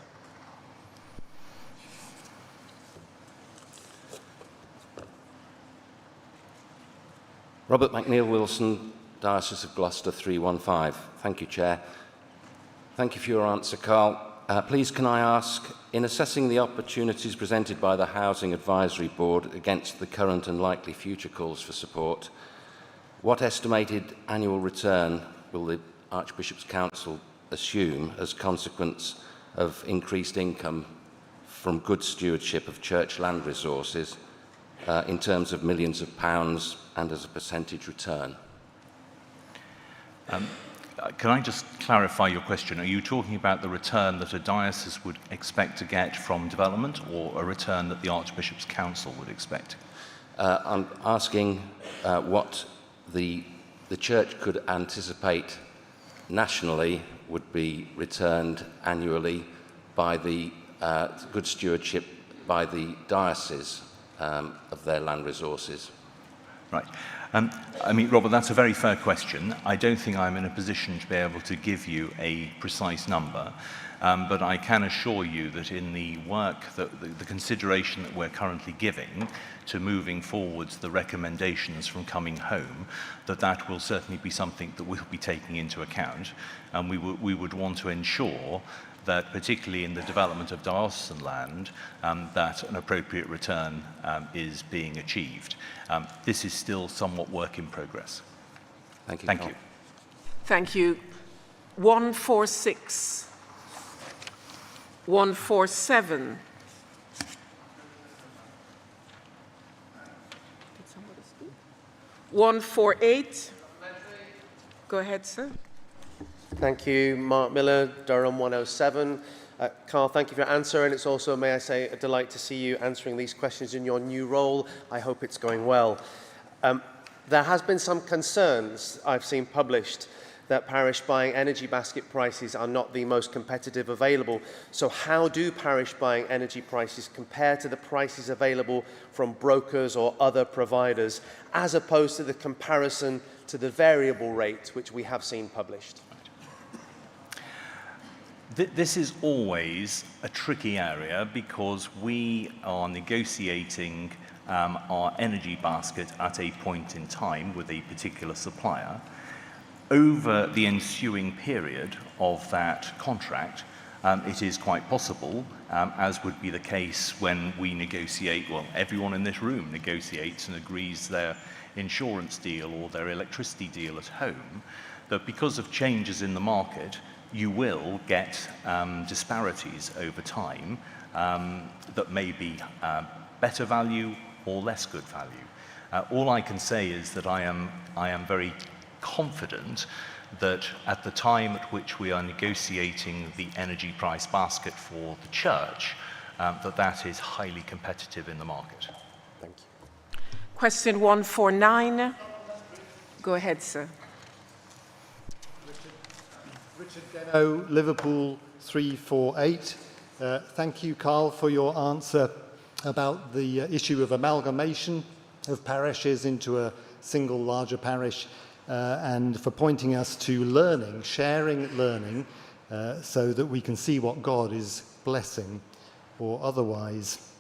Robert McNeill Wilson, Diocese of Gloucester 315. Thank you, Chair. Thank you for your answer, Carl. Please can I ask, in assessing the opportunities presented by the Housing Advisory Board against the current and likely future calls for support, what estimated annual return will the Archbishop's Council assume as consequence of increased income from good stewardship of church land resources in terms of millions of pounds and as a percentage return? Can I just clarify your question? Are you talking about the return that a diocese would expect to get from development, or a return that the Archbishop's Council would expect? I'm asking what the Church could anticipate nationally would be returned annually by the good stewardship by the diocese of their land resources. Right. I mean, Robert, that's a very fair question. I don't think I'm in a position to be able to give you a precise number, but I can assure you that in the work, the consideration that we're currently giving to moving forwards the recommendations from Coming Home, that will certainly be something that we'll be taking into account, and we would want to ensure that, particularly in the development of diocesan land, that an appropriate return is being achieved. This is still somewhat work in progress. Thank you. Thank you. Thank you. 146. 147. 148. Go ahead, sir. Thank you, Mark Miller, Durham 107. Carl, thank you for your answer, and it's also, may I say, a delight to see you answering these questions in your new role. I hope it's going well. There has been some concerns I've seen published that parish buying energy basket prices are not the most competitive available. So how do parish buying energy prices compare to the prices available from brokers or other providers, as opposed to the comparison to the variable rate which we have seen published? This is always a tricky area because we are negotiating our energy basket at a point in time with a particular supplier. Over the ensuing period of that contract, it is quite possible, as would be the case when we negotiate, well, everyone in this room negotiates and agrees their insurance deal or their electricity deal at home, that because of changes in the market, you will get disparities over time that may be better value or less good value. All I can say is that I am very confident that at the time at which we are negotiating the energy price basket for the church, that is highly competitive in the market. Thank you. Question 149. Go ahead, sir. Richard Deno, Liverpool 348. Thank you, Carl, for your answer about the issue of amalgamation of parishes into a single larger parish, and for pointing us to learning, sharing learning, so that we can see what God is blessing or otherwise.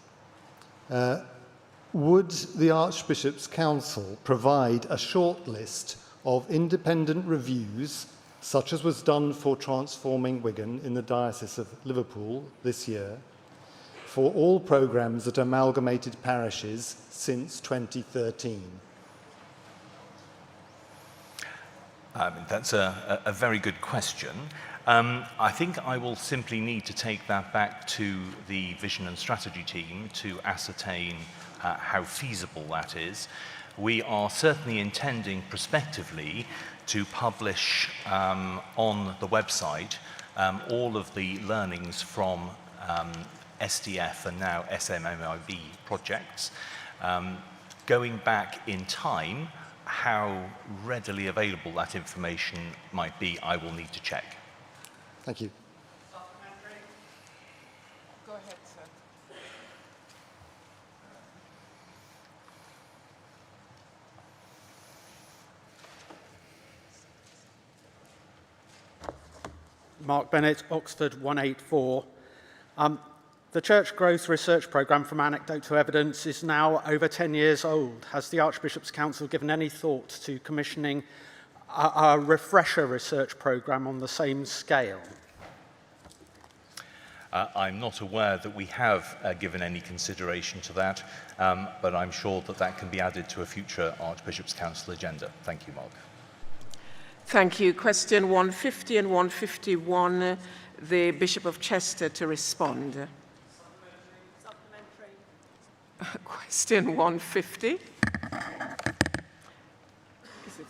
Would the Archbishop's Council provide a short list of independent reviews such as was done for transforming Wigan in the Diocese of Liverpool this year, for all programmes at amalgamated parishes since 2013? That's a very good question. I think I will simply need to take that back to the vision and strategy team to ascertain how feasible that is. We are certainly intending prospectively to publish on the website all of the learnings from SDF and now SMMIB projects. Going back in time, how readily available that information might be, I will need to check. Thank you. Go ahead, sir. Mark Bennett, Oxford 184. The Church Growth Research Programme From Anecdote to Evidence is now over 10 years old. Has the Archbishop's Council given any thought to commissioning a refresher research programme on the same scale? I'm not aware that we have given any consideration to that, but I'm sure that that can be added to a future Archbishop's Council agenda. Thank you, Mark. Thank you. Question 150 and 151, the Bishop of Chester to respond. Question 150. Is it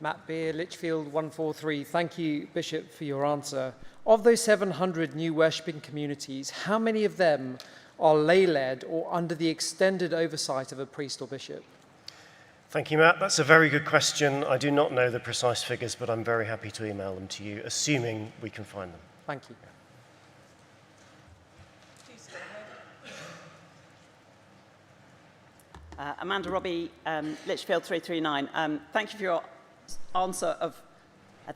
Matt Beer, Lichfield 143. Thank you, Bishop, for your answer. Of those 700 new worshipping communities, how many of them are lay-led or under the extended oversight of a priest or bishop? Thank you, Matt. That's a very good question. I do not know the precise figures, but I'm very happy to email them to you, assuming we can find them. Thank you. Amanda Robbie, Lichfield 339. Thank you for your answer of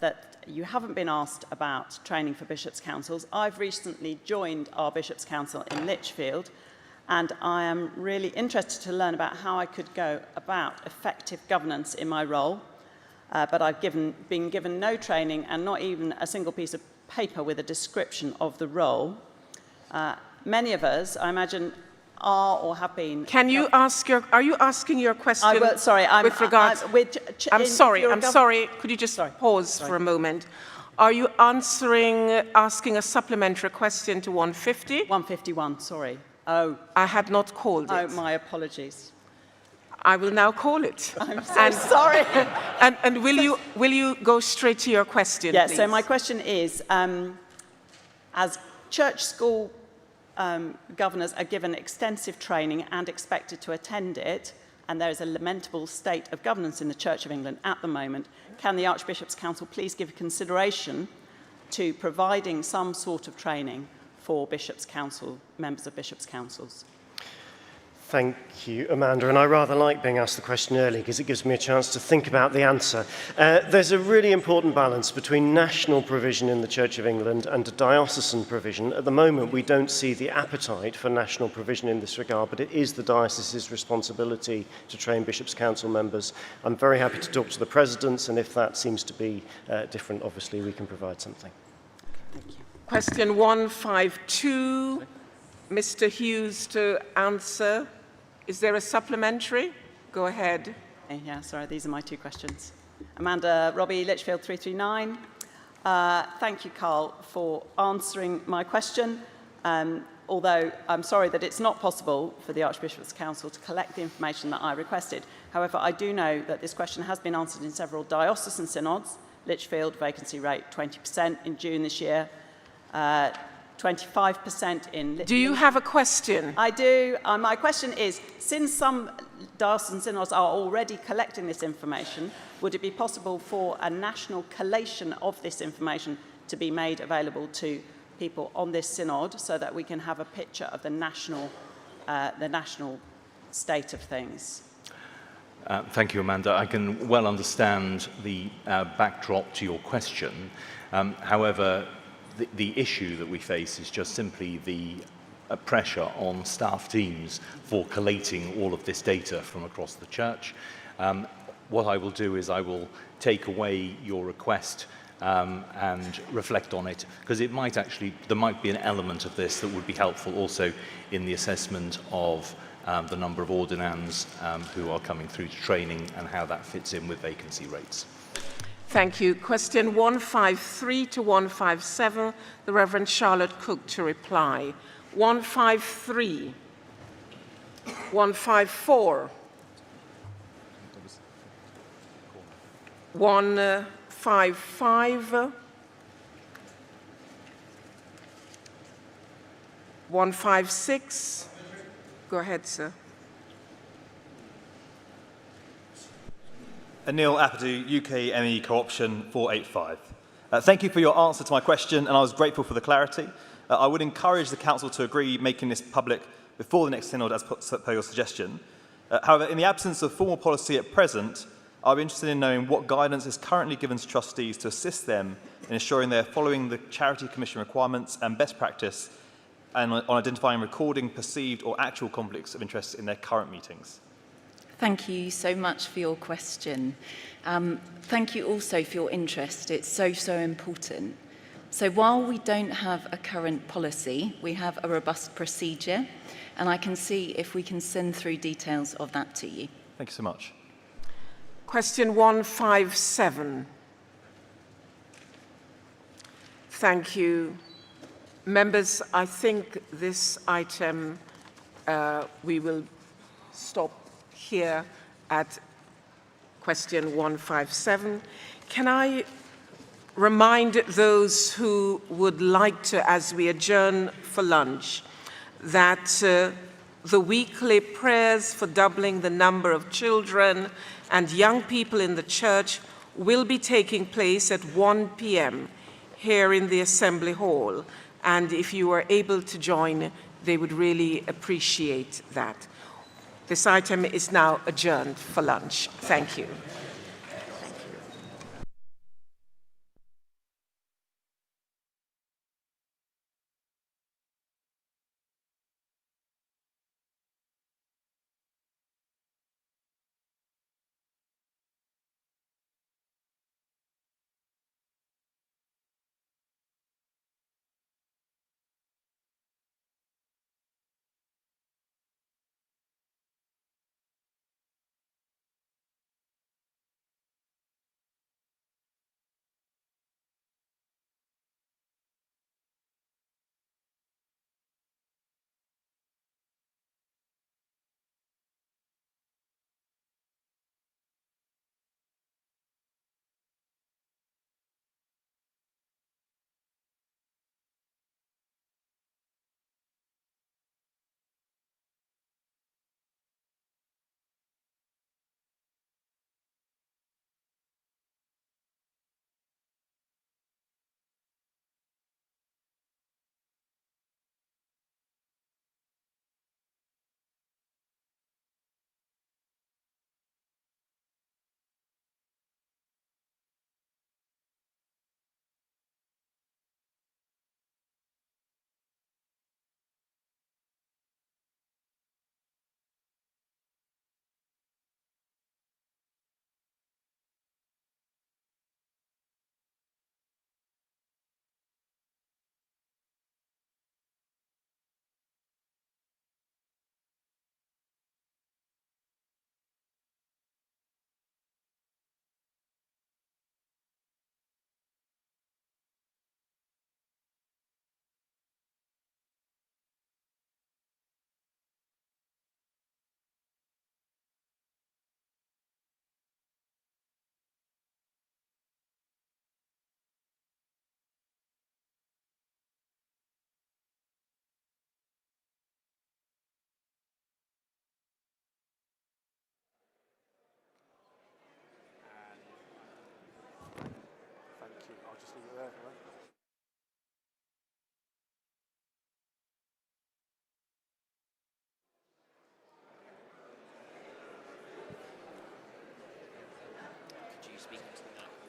that you haven't been asked about training for bishops' councils. I've recently joined our bishops' council in Lichfield, and I am really interested to learn about how I could go about effective governance in my role. But I've been given no training and not even a single piece of paper with a description of the role. Many of us, I imagine, are or have been. Can you ask your? Are you asking your question? Sorry, with regards. I'm sorry. Could you just pause for a moment? Are you asking a supplementary question to 150? 151. Sorry. Oh, I had not called it. Oh, my apologies. I will now call it. I'm so sorry. And will you go straight to your question? Yeah. Please? So my question is, as church school governors are given extensive training and expected to attend it, and there is a lamentable state of governance in the Church of England at the moment, can the Archbishop's Council please give consideration to providing some sort of training for Bishops' Council, members of Bishops' Councils? Thank you, Amanda. And I rather like being asked the question early because it gives me a chance to think about the answer. There's a really important balance between national provision in the Church of England and diocesan provision. At the moment, we don't see the appetite for national provision in this regard, but it is the diocese's responsibility to train Bishops' Council members. I'm very happy to talk to the presidents, and if that seems to be different, obviously we can provide something. Thank you. Question 152, Mr. Hughes to answer. Is there a supplementary? Go ahead. Yeah, sorry, these are my two questions. Amanda Robbie, Lichfield 339. Thank you, Carl, for answering my question. Although I'm sorry that it's not possible for the Archbishop's Council to collect the information that I requested. However, I do know that this question has been answered in several diocesan synods. Lichfield, vacancy rate 20% in June this year. 25% in... Do you have a question? I do. My question is, since some diocesan synods are already collecting this information, would it be possible for a national collation of this information to be made available to people on this synod so that we can have a picture of the national state of things? Thank you, Amanda. I can well understand the backdrop to your question. However, the issue that we face is just simply the pressure on staff teams for collating all of this data from across the church. what I will do is I will take away your request and reflect on it, because it might actually, there might be an element of this that would be helpful also in the assessment of the number of ordinands who are coming through to training and how that fits in with vacancy rates. Thank you. Question 153 to 157, the Reverend Charlotte Cook to reply. 153, 154, 155, 156. Go ahead, sir. Anil Apadu, UK ME Co-option 485. Thank you for your answer to my question, and I was grateful for the clarity. I would encourage the Council to agree making this public before the next Synod as per your suggestion. However, in the absence of formal policy at present, I'd be interested in knowing what guidance is currently given to trustees to assist them in ensuring they're following the Charity Commission requirements and best practice and on identifying recording perceived or actual conflicts of interest in their current meetings. Thank you so much for your question. Thank you also for your interest. It's so important. So while we don't have a current policy, we have a robust procedure, and I can see if we can send through details of that to you. Thank you so much. Question 157. Thank you. Members, I think this item we will stop here at question 157. Can I remind those who would like to, as we adjourn for lunch, that the weekly prayers for doubling the number of children and young people in the church will be taking place at 1 p.m. here in the Assembly Hall. And if you are able to join, they would really appreciate that. This item is now adjourned for lunch. Thank you.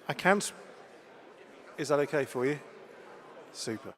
I can. Is that okay for you? Super.